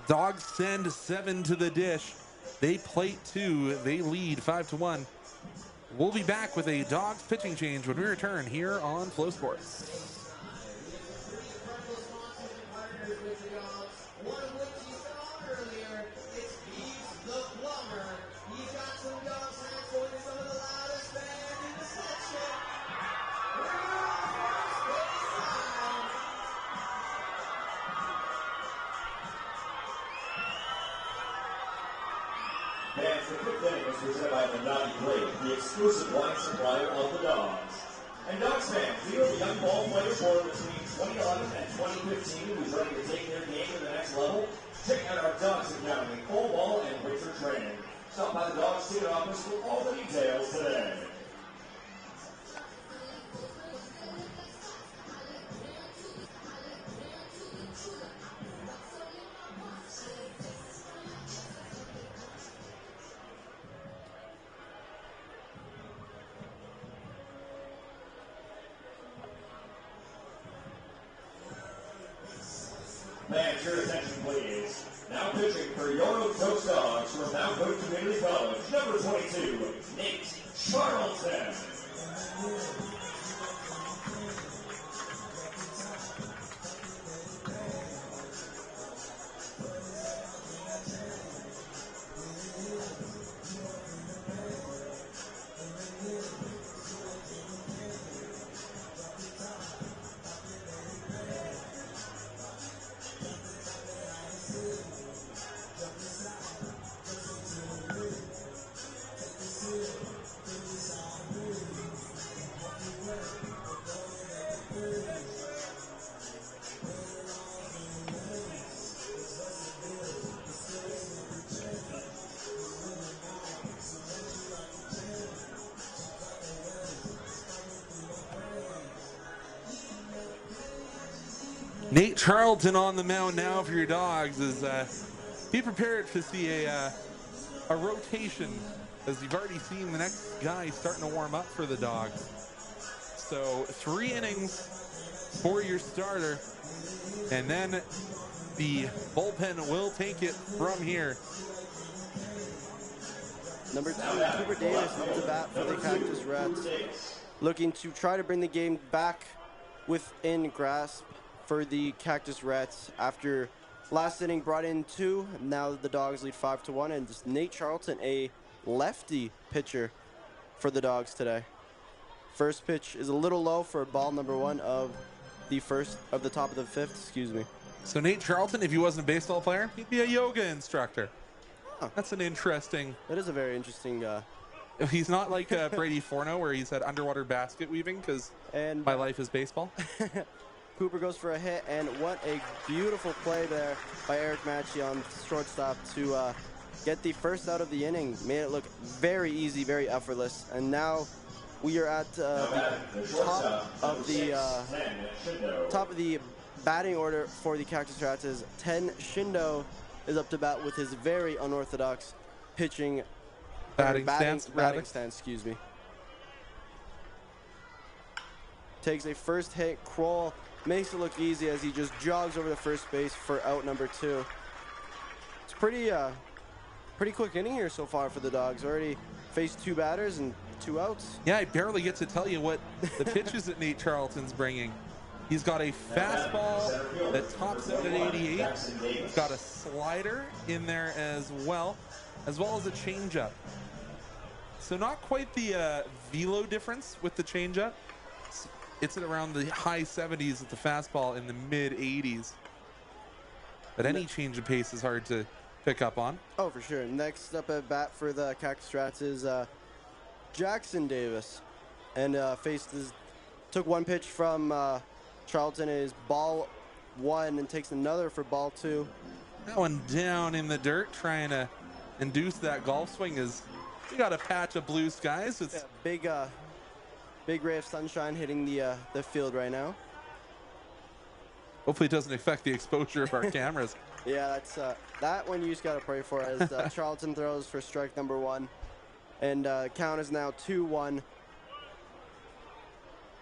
[SPEAKER 1] Dawgs send 7 to the dish. They plate 2. They lead 5-1. We'll be back with a Dawgs pitching change when we return here on Flow Sports.
[SPEAKER 5] Fans, the fifth inning was presented by Mondavi Blade, the exclusive wine supplier of the Dawgs. And Dawgs fans, we have a young ball player born between 2011 and 2015 who's ready to take their game to the next level. Check out our Dawgs Academy, full ball and winter training. Stop by the Dawgs student office for all the details today. Fans, your attention please. Now pitching for your Okotoks Dawgs from Mount Hood Community College, number 22, Nate Charlton.
[SPEAKER 1] Nate Charlton on the mound now for your Dogs. Is be prepared to see a rotation, as you've already seen the next guy starting to warm up for the Dogs. So 3 innings for your starter, and then the bullpen will take it from here.
[SPEAKER 2] Number 2, Cooper Davis up to bat for the Cactus Rats, looking to try to bring the game back within grasp for the Cactus Rats after last inning brought in 2. Now the Dogs lead 5-1, and just Nate Charlton, a lefty pitcher for the Dogs today. First pitch is a little low for ball number 1 of the top of the 5th, excuse me.
[SPEAKER 1] So Nate Charlton, if he wasn't a baseball player, he'd be a yoga instructor.
[SPEAKER 2] Huh.
[SPEAKER 1] That's an interesting.
[SPEAKER 2] That is a very interesting.
[SPEAKER 1] He's not like Brady Forno, where he's had underwater basket weaving, because my life is baseball.
[SPEAKER 2] Cooper goes for a hit, and what a beautiful play there by Eric Matchey on shortstop to get the first out of the inning. Made it look very easy, very effortless, and now we are at the top of the batting order for the Cactus Rats. Is 10 Shindo is up to bat with his very unorthodox pitching batting stance, excuse me. Takes a first hit. Kroll makes it look easy as he just jogs over the first base for out number 2. It's pretty quick inning here so far for the Dogs. Already faced 2 batters and 2 outs.
[SPEAKER 1] Yeah, I barely get to tell you what the pitches that Nate Charlton's bringing. He's got a fastball that tops out at 88. He's got a slider in there as well as a changeup. So not quite the velo difference with the changeup. It's at around the high 70s with the fastball, in the mid 80s. But any change of pace is hard to pick up on. Oh,
[SPEAKER 2] for sure. Next up at bat for the Cactus Rats is Jackson Davis, and took 1 pitch from Charlton, is ball 1, and takes another for ball 2.
[SPEAKER 1] That one down in the dirt, trying to induce that golf swing. Is we got a patch of blue skies. It's
[SPEAKER 2] big ray of sunshine hitting the field right now.
[SPEAKER 1] Hopefully it doesn't affect the exposure of our cameras.
[SPEAKER 2] Yeah, that's that one you just gotta pray for, as Charlton throws for strike number 1, and count is now 2-1.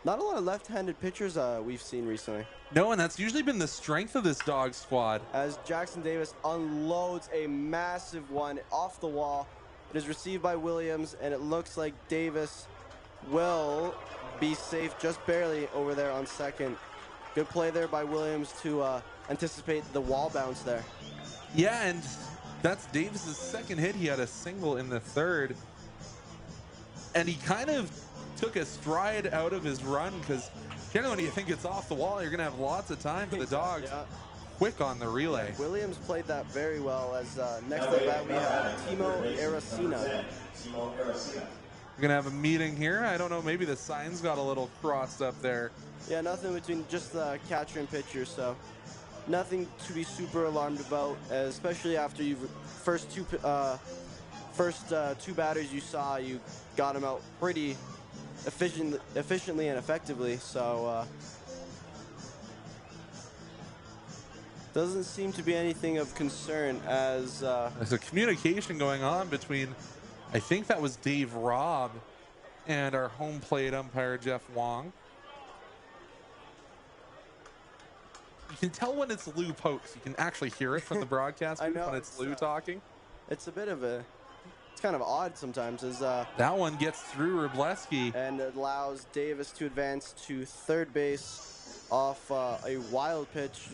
[SPEAKER 2] Not a lot of left-handed pitchers we've seen recently.
[SPEAKER 1] No, and that's usually been the strength of this Dog squad.
[SPEAKER 2] As Jackson Davis unloads a massive one off the wall. It is received by Williams, and it looks like Davis will be safe just barely over there on second. Good play there by Williams to anticipate the wall bounce there.
[SPEAKER 1] Yeah, and that's Davis's second hit. He had a single in the 3rd. And he kind of took a stride out of his run, because generally when you think it's off the wall, you're going to have lots of time for the Dogs.
[SPEAKER 2] Yeah.
[SPEAKER 1] Quick on the relay.
[SPEAKER 2] Yeah, Williams played that very well. As next at bat we have Timo Aracena.
[SPEAKER 1] We're going to have a meeting here. I don't know, maybe the signs got a little crossed up there.
[SPEAKER 2] Yeah, nothing between just the catcher and pitcher, so nothing to be super alarmed about, especially after you've first two batters you saw, you got them out pretty efficiently and effectively, so doesn't seem to be anything of concern, as
[SPEAKER 1] there's a communication going on between, I think that was Dave Robb, and our home plate umpire Jeff Wong. You can tell when it's Lou Pokes. You can actually hear it from the broadcast booth when it's Lou talking.
[SPEAKER 2] It's a bit of a, it's kind of odd sometimes. As
[SPEAKER 1] that one gets through Wrobleski,
[SPEAKER 2] and it allows Davis to advance to third base off a wild pitch.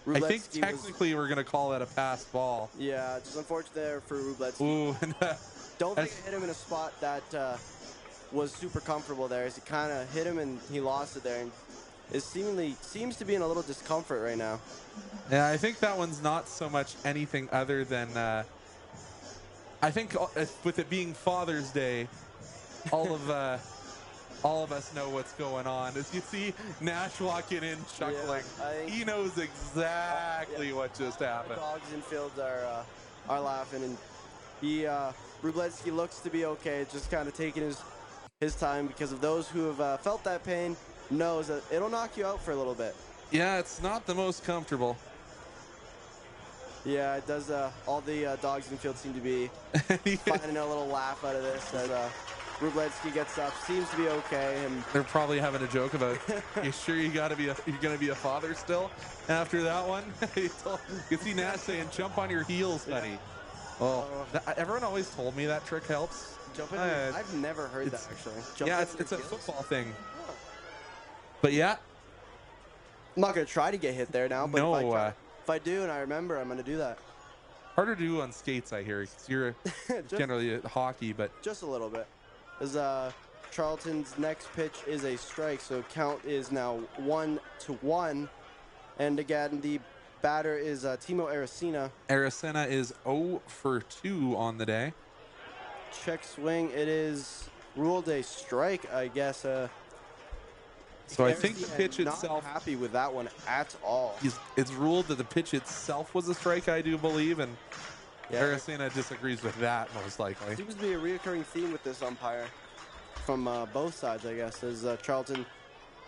[SPEAKER 1] I think technically we're going to call that a pass ball.
[SPEAKER 2] Yeah, just unfortunate there for Wrobleski.
[SPEAKER 1] Ooh, and,
[SPEAKER 2] don't think it hit him in a spot that was super comfortable there. As he kind of hit him and he lost it there. And it seems to be in a little discomfort right now.
[SPEAKER 1] Yeah, I think that one's not so much anything other than I think with it being Father's Day, all of us know what's going on. As you see Nash walking in chuckling, yeah, he knows exactly what just happened.
[SPEAKER 2] The Dogs in field are laughing, and Wrobleski looks to be okay, just kind of taking his time, because of those who have felt that pain knows that it'll knock you out for a little bit.
[SPEAKER 1] Yeah, it's not the most comfortable.
[SPEAKER 2] Yeah, it does. All the dogs in the field seem to be finding a little laugh out of this as Wróblewski gets up. Seems to be okay, and
[SPEAKER 1] They're probably having a joke about, you sure you're gonna be a father still after that one? You see Nash saying, jump on your heels, buddy. Oh, everyone always told me that trick helps.
[SPEAKER 2] Jumping. I've never heard that actually.
[SPEAKER 1] Yeah, it's a football thing. But yeah,
[SPEAKER 2] I'm not gonna try to get hit there now. But
[SPEAKER 1] no.
[SPEAKER 2] if I do and I remember, I'm gonna do that.
[SPEAKER 1] Harder to do on skates, I hear. 'Cause you're generally at hockey, but
[SPEAKER 2] just a little bit. As Charlton's next pitch is a strike, so count is now 1-1. And again, the batter is Timo Aracena.
[SPEAKER 1] Aracena is 0 for 2 on the day.
[SPEAKER 2] Check swing. It is ruled a strike, I guess.
[SPEAKER 1] So I think the pitch itself.
[SPEAKER 2] Not happy with that one at all.
[SPEAKER 1] It's ruled that the pitch itself was a strike, I do believe, and Aracena disagrees with that most likely.
[SPEAKER 2] Seems to be a reoccurring theme with this umpire from both sides, I guess, as Charlton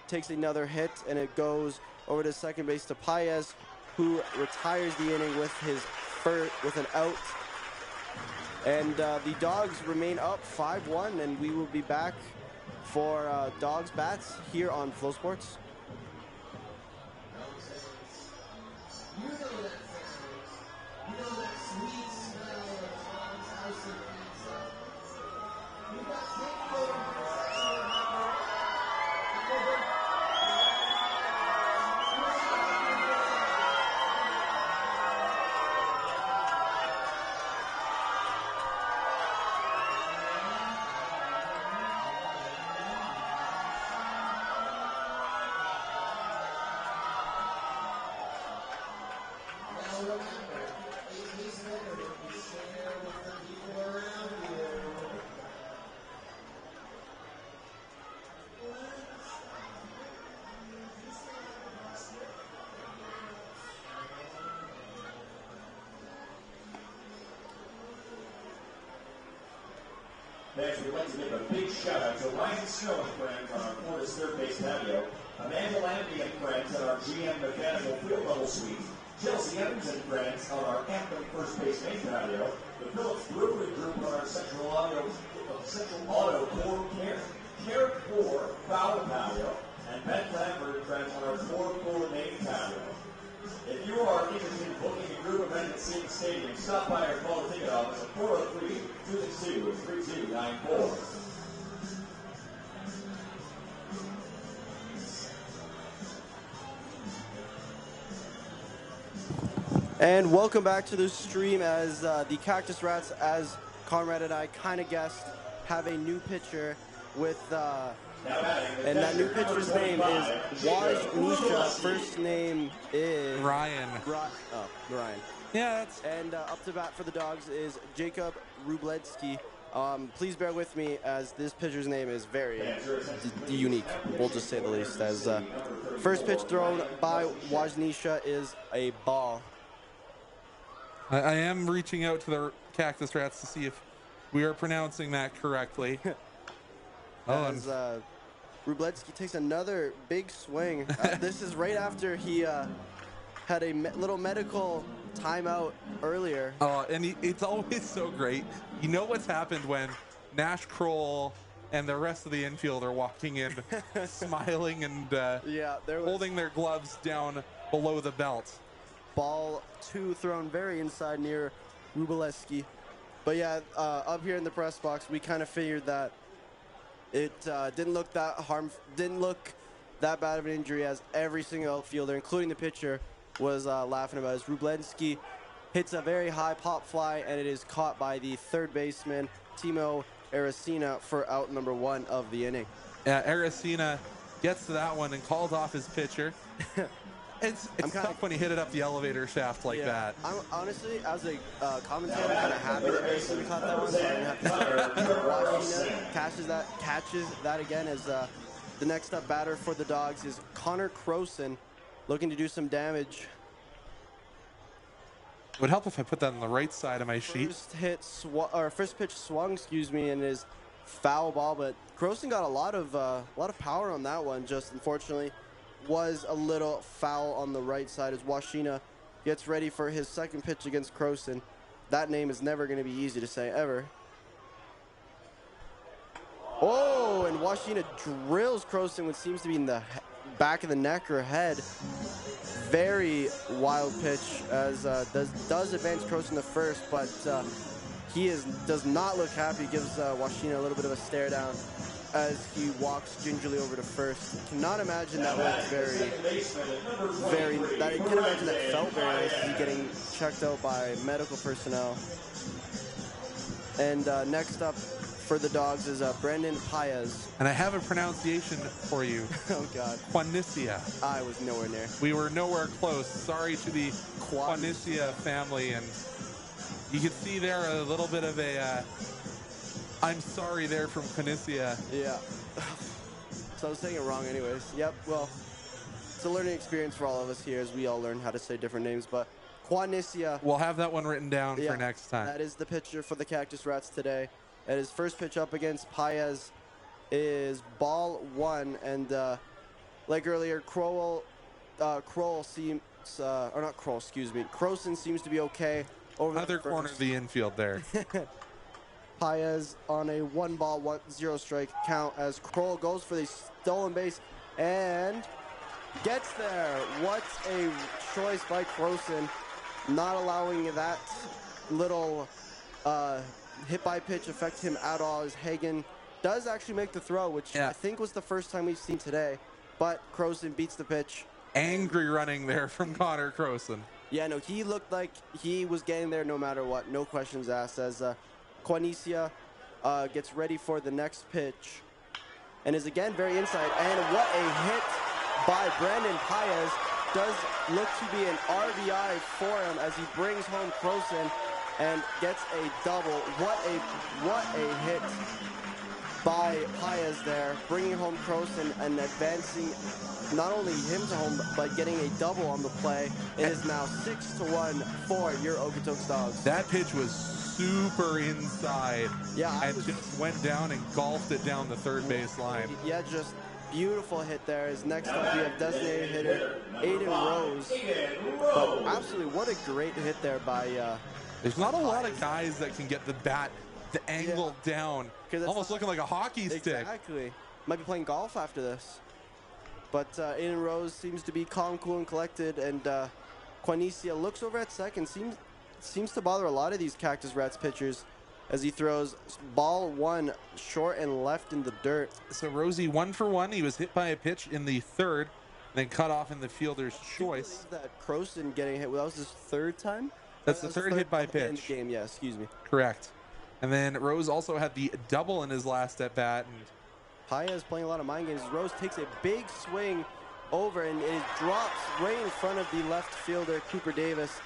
[SPEAKER 2] takes another hit and it goes over to second base to Paez, who retires the inning with with an out. And the Dogs remain up 5-1, and we will be back for Dogs Bats here on FloSports.
[SPEAKER 3] You know that sound. You know that sweet smell of Tom's House of Pizza. You got takeover.
[SPEAKER 5] Next, we'd like to give a big shout out to Ryan Snow and friends on our Florida's third base patio, Amanda Landy and friends on our GM Mechanical Field Level Suite, Chelsea Evans and friends on our Anthem First Base main patio, the Phillips Brewery Group on our Central Auto Core Care 4 Foul Patio, and Ben Lambert and friends on our Core main patio. If you are interested in booking a group event at City Stadium, stop by or call the ticket office at 403-262-3294.
[SPEAKER 2] And welcome back to the stream as the Cactus Rats, as Conrad and I kind of guessed, have a new pitcher with, and that new pitcher's name is Wajnisha. First name is
[SPEAKER 1] Ryan.
[SPEAKER 2] Ryan.
[SPEAKER 1] Yeah,
[SPEAKER 2] and up to bat for the Dogs is Jacob Wróblewski. Please bear with me as this pitcher's name is very unique, we'll just say the least. As first pitch thrown by Wajnisha is a ball.
[SPEAKER 1] I am reaching out to the Cactus Rats to see if we are pronouncing that correctly.
[SPEAKER 2] As Wróblewski takes another big swing. This is right after he had a little medical timeout earlier.
[SPEAKER 1] Oh, and it's always so great. You know what's happened when Nash Kroll and the rest of the infield are walking in smiling and holding their gloves down below the belt.
[SPEAKER 2] Ball 2 thrown very inside near Wróblewski. But yeah, up here in the press box, we kind of figured that it didn't look that bad of an injury, as every single outfielder, including the pitcher, was laughing about it. As Wróblewski hits a very high pop fly, and it is caught by the third baseman, Timo Aracena, for out number 1 of the inning.
[SPEAKER 1] Yeah, Aracena gets to that one and calls off his pitcher. It's tough when you hit it up the elevator shaft like that.
[SPEAKER 2] I'm honestly, as a commentator, I'm kind of happy that Aracena caught that one, so I didn't have to Washington catches that again, as the next up batter for the Dogs is Connor Croson, looking to do some damage.
[SPEAKER 1] It would help if I put that on the right side of my sheet.
[SPEAKER 2] First pitch swung, and is foul ball, but Croson got a lot of power on that one. Just unfortunately was a little foul on the right side as Washina gets ready for his second pitch against Croson. That name is never going to be easy to say, ever. Oh, and Washina drills Croson, which seems to be in the back of the neck or head. Very wild pitch, as does advance Croson to first, but he does not look happy. Gives Washina a little bit of a stare down as he walks gingerly over to first. Cannot imagine that looked I can't imagine that felt very nice as he getting checked out by medical personnel. And next up for the Dawgs is Brandon Paez.
[SPEAKER 1] And I have a pronunciation for you.
[SPEAKER 2] Oh, God.
[SPEAKER 1] Juanicia.
[SPEAKER 2] I was nowhere near.
[SPEAKER 1] We were nowhere close. Sorry to the Juanicia family. And you can see there a little bit of a I'm sorry there from Juanicia.
[SPEAKER 2] Yeah. So I was saying it wrong anyways. Yep, well, it's a learning experience for all of us here as we all learn how to say different names. But Juanicia.
[SPEAKER 1] We'll have that one written down for next time.
[SPEAKER 2] That is the pitcher for the Cactus Rats today. And his first pitch up against Paez is ball 1. And like earlier, Croson seems to be okay. Over
[SPEAKER 1] other corner of the infield there.
[SPEAKER 2] Paez on a 1-ball, 0 strike count as Kroll goes for the stolen base and gets there. What a choice by Croson, not allowing that little hit by pitch affect him at all, as Hagen does actually make the throw, which I think was the first time we've seen today, but Croson beats the pitch.
[SPEAKER 1] Angry running there from Connor Croson.
[SPEAKER 2] Yeah, no, he looked like he was getting there no matter what, no questions asked, as Juanicia gets ready for the next pitch and is again very inside, and what a hit by Brandon Paez. Does look to be an RBI for him as he brings home Croson and gets a double. What a hit by Paez there, bringing home Croson and advancing not only him to home, but getting a double on the play. It is now 6-1 for your Okotoks Dawgs.
[SPEAKER 1] That pitch was super inside.
[SPEAKER 2] Yeah,
[SPEAKER 1] and just went down and golfed it down the third base line.
[SPEAKER 2] Yeah, just beautiful hit there. As next up we have designated hitter Aiden Rose. But absolutely, what a great hit there by
[SPEAKER 1] there's not a lot of guys that can get the bat, the angle down, almost looking like a hockey stick.
[SPEAKER 2] Exactly. Might be playing golf after this. But Aiden Rose seems to be calm, cool, and collected, and Juanicia looks over at second. Seems to bother a lot of these Cactus Rats pitchers as he throws ball 1 short and left in the dirt.
[SPEAKER 1] So Rosie 1 for 1. He was hit by a pitch in the third, then cut off in the fielder's choice.
[SPEAKER 2] That Croson getting hit, that was his third time?
[SPEAKER 1] That's the third hit by pitch.
[SPEAKER 2] In the game, yeah, excuse me.
[SPEAKER 1] Correct. And then Rose also had the double in his last at bat. And
[SPEAKER 2] Paez playing a lot of mind games. Rose takes a big swing over and it drops right in front of the left fielder, Cooper Davis,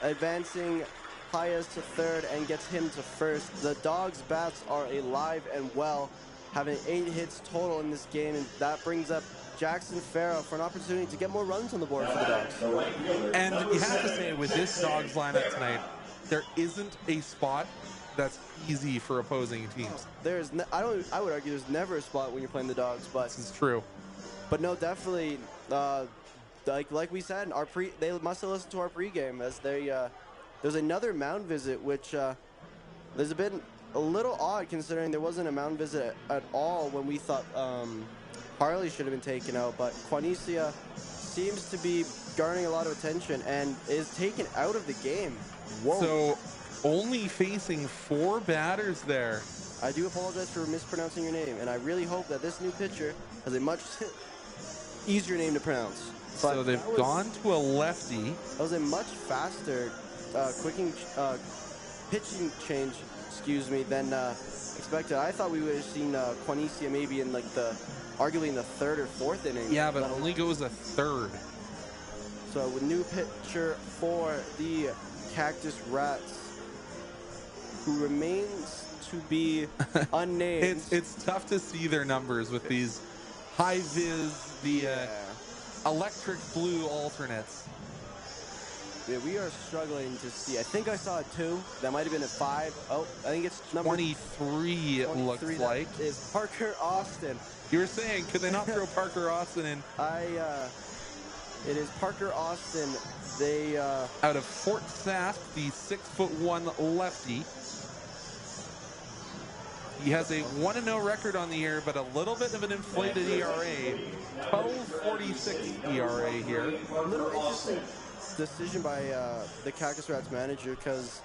[SPEAKER 2] advancing Paez to third and gets him to first. The Dawgs bats are alive and well, having 8 hits total in this game, and that brings up Jackson Farrow for an opportunity to get more runs on the board for the Dawgs.
[SPEAKER 1] And you have to say, with this Dawgs lineup tonight, there isn't a spot that's easy for opposing teams.
[SPEAKER 2] There's, I would argue there's never a spot when you're playing the Dawgs, but
[SPEAKER 1] this is true.
[SPEAKER 2] But no, definitely, like we said, they must have listened to our pregame as there's another mound visit, which there's been a little odd considering there wasn't a mound visit at all when we thought Harley should have been taken out, but Juanicia seems to be garnering a lot of attention and is taken out of the game. Whoa.
[SPEAKER 1] So only facing 4 batters there.
[SPEAKER 2] I do apologize for mispronouncing your name, and I really hope that this new pitcher has a much easier name to pronounce. But
[SPEAKER 1] so they've gone to a lefty.
[SPEAKER 2] That was a much faster pitching change, than expected. I thought we would have seen Juanicia maybe in arguably in the 3rd or 4th inning.
[SPEAKER 1] Yeah, but it only goes a 3rd.
[SPEAKER 2] So with new pitcher for the Cactus Rats, who remains to be unnamed.
[SPEAKER 1] It's tough to see their numbers with these high vis, the electric blue alternates.
[SPEAKER 2] Yeah, we are struggling to see. I think I saw a 2. That might have been a 5. Oh, I think it's number
[SPEAKER 1] 23, it
[SPEAKER 2] 23.
[SPEAKER 1] looks
[SPEAKER 2] That
[SPEAKER 1] like.
[SPEAKER 2] is Parker Austin.
[SPEAKER 1] You were saying, could they not throw Parker Austin in?
[SPEAKER 2] It is Parker Austin. They
[SPEAKER 1] Out of Fort Sask, the 6'1" lefty. He has a 1-0 record on the year, but a little bit of an inflated ERA. 12.46 ERA here.
[SPEAKER 2] Little interesting decision by the Cactus Rats manager, because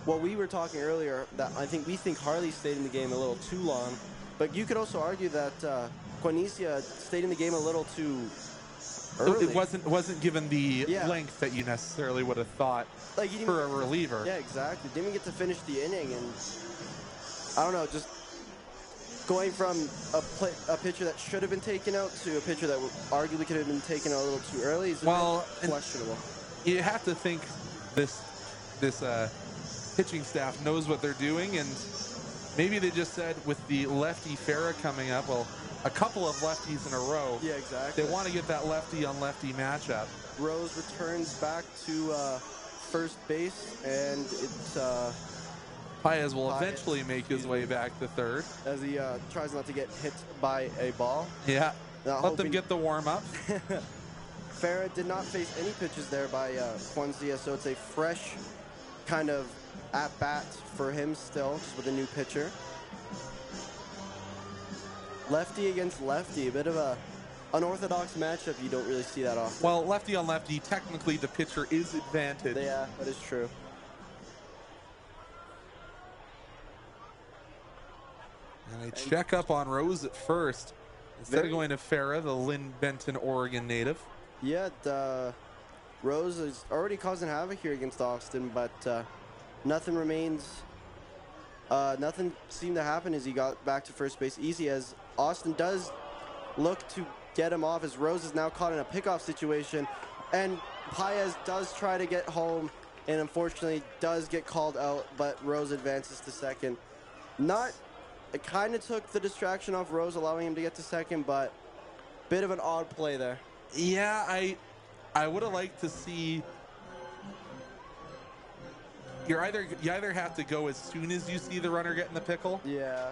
[SPEAKER 2] what we were talking earlier, that we think Harley stayed in the game a little too long, but you could also argue that Quinicia stayed in the game a little too early.
[SPEAKER 1] It wasn't given the length that you necessarily would have thought
[SPEAKER 2] like
[SPEAKER 1] for a reliever.
[SPEAKER 2] Yeah, exactly. Didn't even get to finish the inning, and I don't know, just going from a pitcher that should have been taken out to a pitcher that arguably could have been taken out a little too early is questionable.
[SPEAKER 1] You have to think this pitching staff knows what they're doing, and maybe they just said with the lefty Farah coming up, well, a couple of lefties in a row.
[SPEAKER 2] Yeah, exactly.
[SPEAKER 1] They want to get that lefty on lefty matchup.
[SPEAKER 2] Rose returns back to first base, and it's
[SPEAKER 1] Paez will eventually make his way back to third
[SPEAKER 2] as he tries not to get hit by a ball.
[SPEAKER 1] Yeah, let them get the warm up.
[SPEAKER 2] Farah did not face any pitches there by Quincy, so it's a fresh kind of at-bat for him still, just with a new pitcher. Lefty against lefty, a bit of a unorthodox matchup. You don't really see that often.
[SPEAKER 1] Well, lefty on lefty, technically the pitcher is advantage.
[SPEAKER 2] Yeah, that is true.
[SPEAKER 1] And a check up on Rose at first instead of going to Farah, the Lynn Benton, Oregon native.
[SPEAKER 2] Yeah, Rose is already causing havoc here against Austin, but nothing seemed to happen as he got back to first base easy, as Austin does look to get him off, as Rose is now caught in a pickoff situation, and Paez does try to get home and unfortunately does get called out, but Rose advances to second. It kind of took the distraction off Rose, allowing him to get to second, but bit of an odd play there.
[SPEAKER 1] Yeah, I would have liked to see. You either have to go as soon as you see the runner get in the pickle.
[SPEAKER 2] Yeah.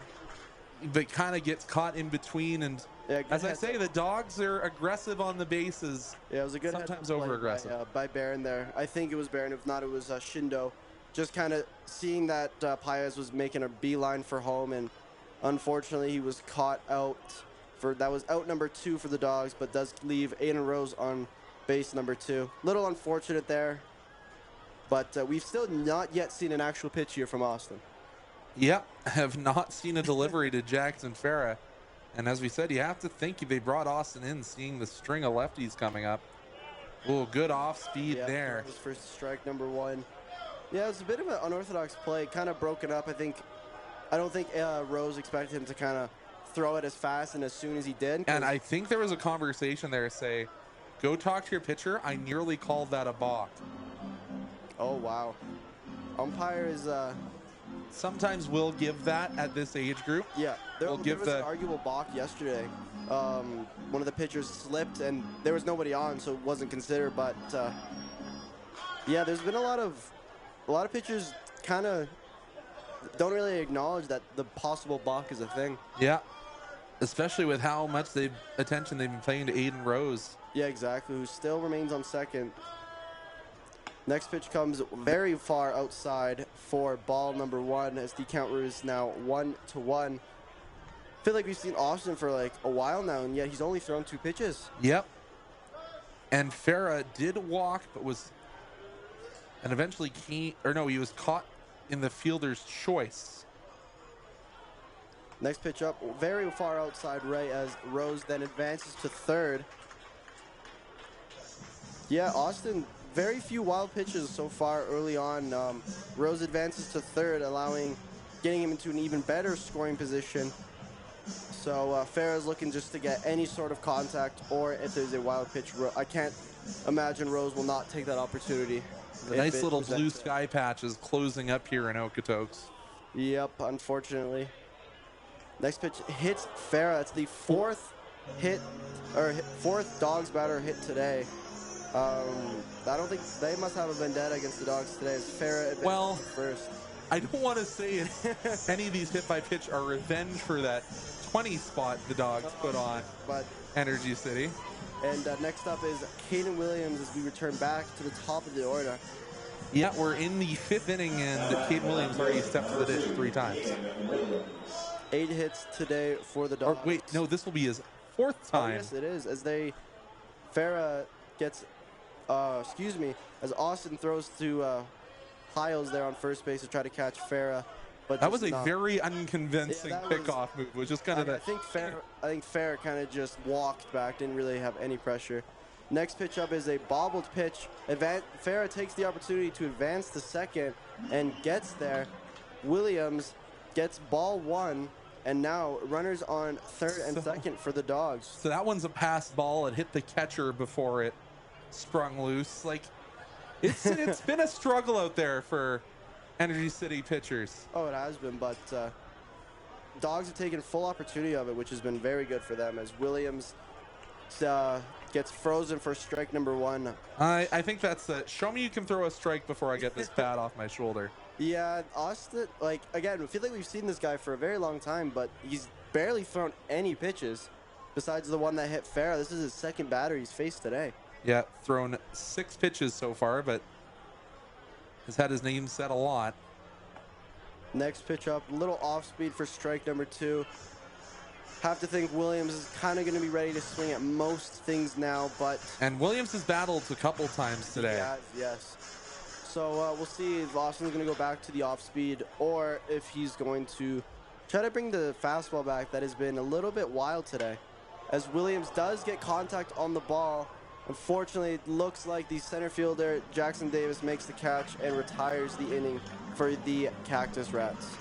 [SPEAKER 1] But kind of gets caught in between, and as I say, the Dawgs are aggressive on the bases.
[SPEAKER 2] Yeah, it was a good
[SPEAKER 1] sometimes over aggressive
[SPEAKER 2] by Barron there. I think it was Barron. If not, it was Shindo. Just kind of seeing that Paez was making a beeline for home, and unfortunately he was caught out. That was out number 2 for the Dawgs, but does leave Aiden Rose on base number 2. Little unfortunate there, but we've still not yet seen an actual pitch here from Austin.
[SPEAKER 1] Yep, have not seen a delivery to Jackson Farah. And as we said, you have to think they brought Austin in, seeing the string of lefties coming up. Oh, good off speed there.
[SPEAKER 2] That was first strike number 1. Yeah, it was a bit of an unorthodox play, kind of broken up. I don't think Rose expected him to kind of throw it as fast and as soon as he did.
[SPEAKER 1] And I think there was a conversation there, say, go talk to your pitcher. I nearly called that a balk.
[SPEAKER 2] Oh, wow. Umpire is...
[SPEAKER 1] Sometimes we'll give that at this age group.
[SPEAKER 2] Yeah, there was an arguable balk yesterday. One of the pitchers slipped, and there was nobody on, so it wasn't considered. But yeah, there's been a lot of pitchers kind of don't really acknowledge that the possible balk is a thing.
[SPEAKER 1] Yeah, especially with how much attention they've been paying to Aiden Rose.
[SPEAKER 2] Yeah, exactly. Who still remains on second. Next pitch comes very far outside for ball number 1, as the count is now 1-1. I feel like we've seen Austin for like a while now, and yet he's only thrown 2 pitches.
[SPEAKER 1] Yep. And Farah did walk, but eventually he was caught in the fielder's choice.
[SPEAKER 2] Next pitch up, very far outside right, as Rose then advances to third. Yeah, Austin, very few wild pitches so far early on. Rose advances to third, getting him into an even better scoring position. So Farah's looking just to get any sort of contact, or if there's a wild pitch, I can't imagine Rose will not take that opportunity.
[SPEAKER 1] The nice little blue sky patch is closing up here in Okotoks.
[SPEAKER 2] Yep, unfortunately. Next pitch hits Farah. It's the fourth Dawgs batter hit today. I don't think they must have a vendetta against the Dogs today. As Farah advances
[SPEAKER 1] Well,
[SPEAKER 2] to first.
[SPEAKER 1] I don't want to say any of these hit by pitch are revenge for that 20 spot the Dogs put on
[SPEAKER 2] But
[SPEAKER 1] Energy City.
[SPEAKER 2] and next up is Caden Williams as we return back to the top of the order.
[SPEAKER 1] Yeah, we're in the 5th inning, and Caden Williams already stepped to the dish 3 times.
[SPEAKER 2] 8 hits today for the
[SPEAKER 1] Or
[SPEAKER 2] Dogs.
[SPEAKER 1] wait, no, this will be his 4th
[SPEAKER 2] Oh,
[SPEAKER 1] time.
[SPEAKER 2] yes, it is. As Farah gets, as Austin throws to Hiles there on first base to try to catch Farah. But
[SPEAKER 1] That
[SPEAKER 2] just
[SPEAKER 1] was a
[SPEAKER 2] not.
[SPEAKER 1] very unconvincing
[SPEAKER 2] Yeah, that was-
[SPEAKER 1] pickoff move. It was just kind of
[SPEAKER 2] I
[SPEAKER 1] that.
[SPEAKER 2] think Farah kind of just walked back, didn't really have any pressure. Next pitch up is a bobbled pitch. Farah takes the opportunity to advance to second and gets there. Williams gets ball 1, and now runners on third and second for the Dogs.
[SPEAKER 1] So that one's a pass ball. It hit the catcher before it sprung loose. Like, it's been a struggle out there for Energy City pitchers.
[SPEAKER 2] Oh, it has been, but Dogs have taken full opportunity of it, which has been very good for them as Williams gets frozen for strike number 1.
[SPEAKER 1] I think that's the show me you can throw a strike before I get this bat off my shoulder.
[SPEAKER 2] Yeah, Austin, again, I feel like we've seen this guy for a very long time, but he's barely thrown any pitches besides the one that hit Farah. This is his second batter he's faced today.
[SPEAKER 1] Yeah, thrown 6 pitches so far, but has had his name said a lot.
[SPEAKER 2] Next pitch up, a little off speed for strike number 2. Have to think Williams is kind of going to be ready to swing at most things now, but...
[SPEAKER 1] And Williams has battled a couple times today.
[SPEAKER 2] Yeah, yes. So we'll see if Austin's going to go back to the off speed or if he's going to try to bring the fastball back that has been a little bit wild today. As Williams does get contact on the ball, unfortunately, it looks like the center fielder, Jackson Davis, makes the catch and retires the inning for the Cactus Rats.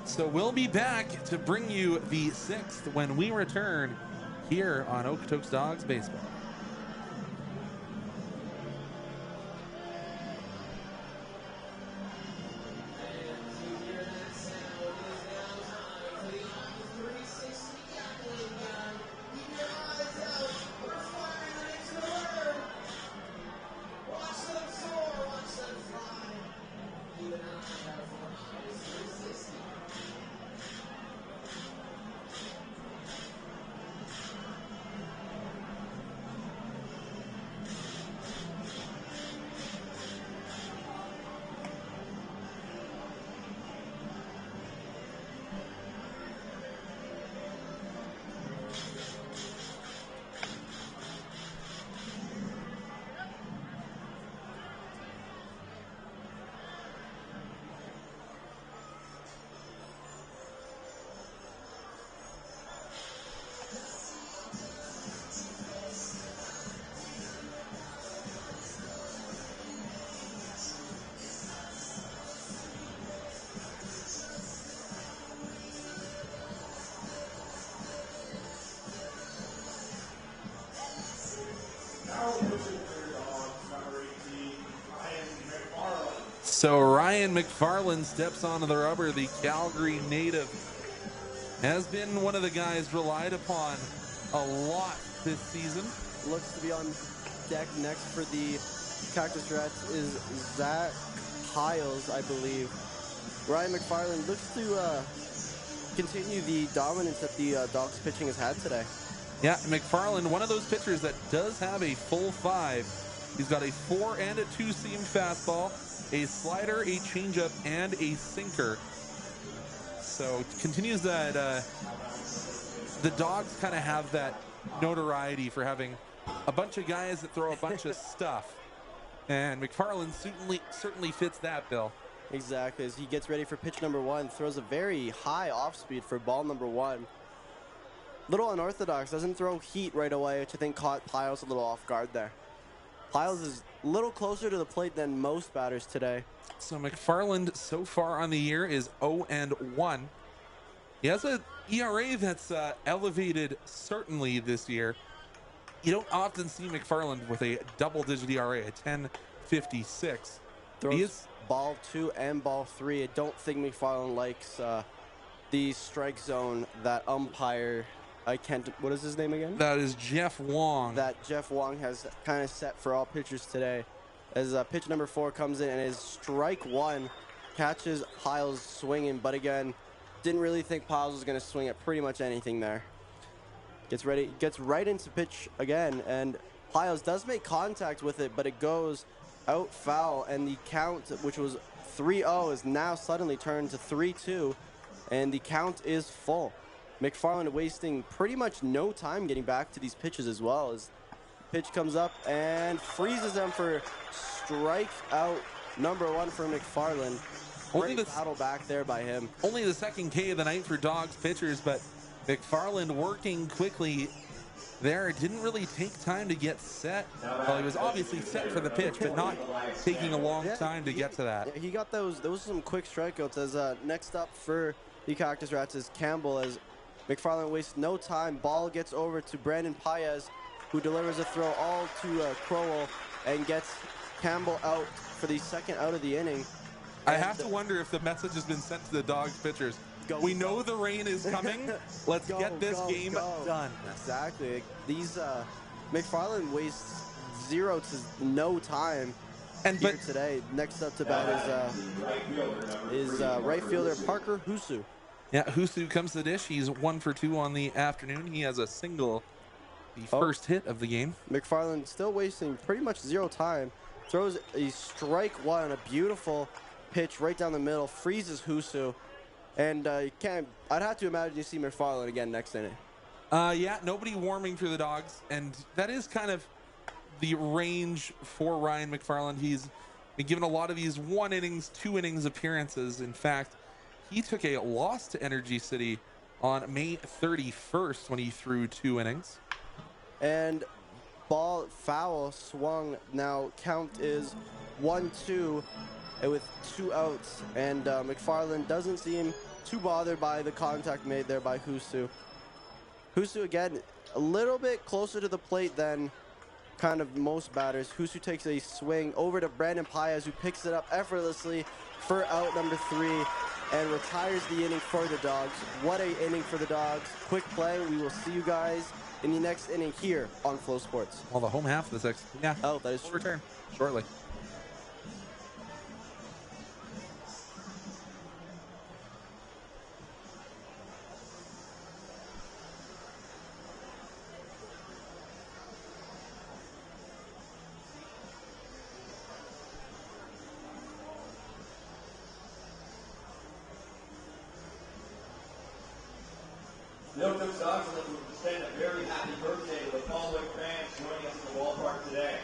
[SPEAKER 1] So we'll be back to bring you the 6th when we return here on Okotoks Dogs Baseball. So Ryan McFarland steps onto the rubber. The Calgary native has been one of the guys relied upon a lot this season.
[SPEAKER 2] Looks to be on deck next for the Cactus Rats is Zach Hiles, I believe. Ryan McFarland looks to continue the dominance that the Dogs pitching has had today.
[SPEAKER 1] Yeah, McFarland, one of those pitchers that does have a full 5. He's got a 4 and a 2-seam fastball, a slider, a changeup, and a sinker. So continues that. The Dogs kind of have that notoriety for having a bunch of guys that throw a bunch of stuff, and McFarland certainly fits that bill.
[SPEAKER 2] Exactly. As he gets ready for pitch number 1, throws a very high off speed for ball number 1. Little unorthodox, doesn't throw heat right away, which I think caught Piles a little off guard there. Piles is a little closer to the plate than most batters today.
[SPEAKER 1] So McFarland so far on the year is 0-1. He has an ERA that's elevated certainly this year. You don't often see McFarland with a double-digit ERA, a 10.56.
[SPEAKER 2] Throws ball 2 and ball 3. I don't think McFarland likes the strike zone that umpire I can't. What is his name again?
[SPEAKER 1] That is Jeff Wong.
[SPEAKER 2] That Jeff Wong has kind of set for all pitchers today. As pitch number 4 comes in and is strike 1, catches Piles swinging, but again, didn't really think Piles was going to swing at pretty much anything there. Gets ready, gets right into pitch again, and Piles does make contact with it, but it goes out foul, and the count, which was 3-0, is now suddenly turned to 3-2, and the count is full. McFarland wasting pretty much no time getting back to these pitches as well, as pitch comes up and freezes them for strikeout number 1 for McFarland. Great battle back there by him.
[SPEAKER 1] Only the second K of the night for Dawgs pitchers, but McFarland working quickly there. It didn't really take time to get set. Well, he was obviously set for the pitch, but not taking a long time to get to that.
[SPEAKER 2] Yeah, he got those some quick strikeouts. As next up for the Cactus Rats is Campbell, as McFarland wastes no time. Ball gets over to Brandon Paez, who delivers a throw all to Crowell and gets Campbell out for the second out of the inning.
[SPEAKER 1] I have to wonder if the message has been sent to the Dawgs pitchers. We know the rain is coming. Let's get this game done.
[SPEAKER 2] Exactly. These McFarland wastes 0 to no time here today. Next up to bat is right fielder Parker Husu.
[SPEAKER 1] Yeah, Husu comes to the dish. He's 1 for 2 on the afternoon. He has a single, the first hit of the game.
[SPEAKER 2] McFarland still wasting pretty much 0 time. Throws a strike 1 on a beautiful pitch right down the middle. Freezes Husu. And you can't. I'd have to imagine you see McFarland again next inning.
[SPEAKER 1] Yeah, nobody warming for the Dawgs, and that is kind of the range for Ryan McFarland. He's been given a lot of these 1 innings, 2 innings appearances. In fact, he took a loss to Energy City on May 31st when he threw 2 innings.
[SPEAKER 2] And ball foul swung. Now count is 1-2 with 2 outs, and McFarland doesn't seem too bothered by the contact made there by Husu. Husu again a little bit closer to the plate than kind of most batters. Husu takes a swing over to Brandon Paez, who picks it up effortlessly for out number 3 and retires the inning for the Dawgs. What a inning for the Dawgs. Quick play. We will see you guys in the next inning here on Flow Sports.
[SPEAKER 1] Well, the home half of this that is
[SPEAKER 2] true.
[SPEAKER 1] Return shortly.
[SPEAKER 5] The Okotoks Dawgs would like to extend a very happy birthday to the following fans joining us at the ballpark today.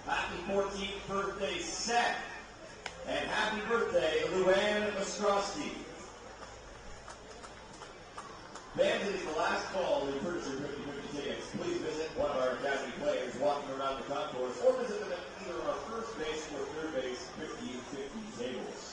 [SPEAKER 5] Happy 14th birthday, Seth. And happy birthday, Luann Ostrowski. Fans, it is the last call to purchase your 50/50 tickets. Please visit one of our academy players walking around the concourse or visit them at either our first base or third base 50/50 tables.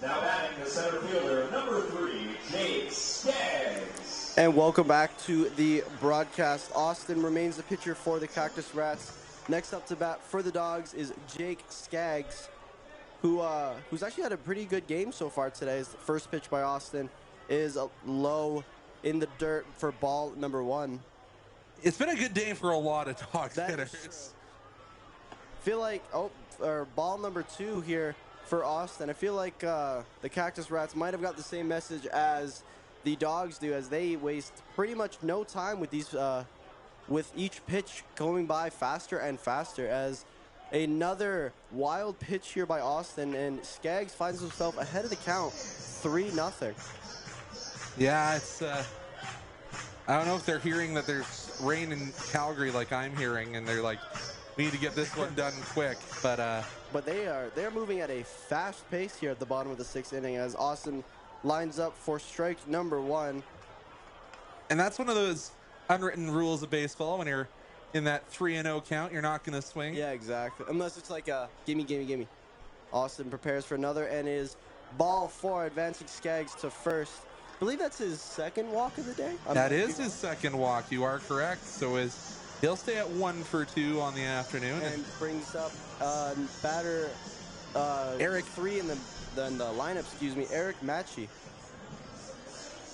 [SPEAKER 5] Now batting the center fielder, number 3, Jake Skaggs.
[SPEAKER 2] And welcome back to the broadcast. Austin remains the pitcher for the Cactus Rats. Next up to bat for the Dawgs is Jake Skaggs, who's actually had a pretty good game so far today. His first pitch by Austin is low in the dirt for ball number 1.
[SPEAKER 1] It's been a good day for a lot of Dawgs hitters.
[SPEAKER 2] Feel like ball number 2 here for Austin. I feel like the Cactus Rats might have got the same message as the Dawgs do, as they waste pretty much no time with these with each pitch going by faster and faster. As another wild pitch here by Austin, and Skaggs finds himself ahead of the count 3-0.
[SPEAKER 1] Yeah, it's I don't know if they're hearing that there's rain in Calgary like I'm hearing, and they're like, We need to get this one done quick. But
[SPEAKER 2] But they're moving at a fast pace here at the bottom of the 6th inning as Austin lines up for strike number 1.
[SPEAKER 1] and that's one of those unwritten rules of baseball. When you're in that 3-0 count, you're not going to swing.
[SPEAKER 2] Yeah, exactly. Unless it's like a gimme, gimme, gimme. Austin prepares for another and is ball 4, advancing Skaggs to first. I believe that's his second walk of the day.
[SPEAKER 1] That is his second walk. You are correct. So he'll stay at 1 for 2 on the afternoon.
[SPEAKER 2] And brings up batter
[SPEAKER 1] Eric
[SPEAKER 2] 3 in the lineup. Excuse me, Eric Matchy.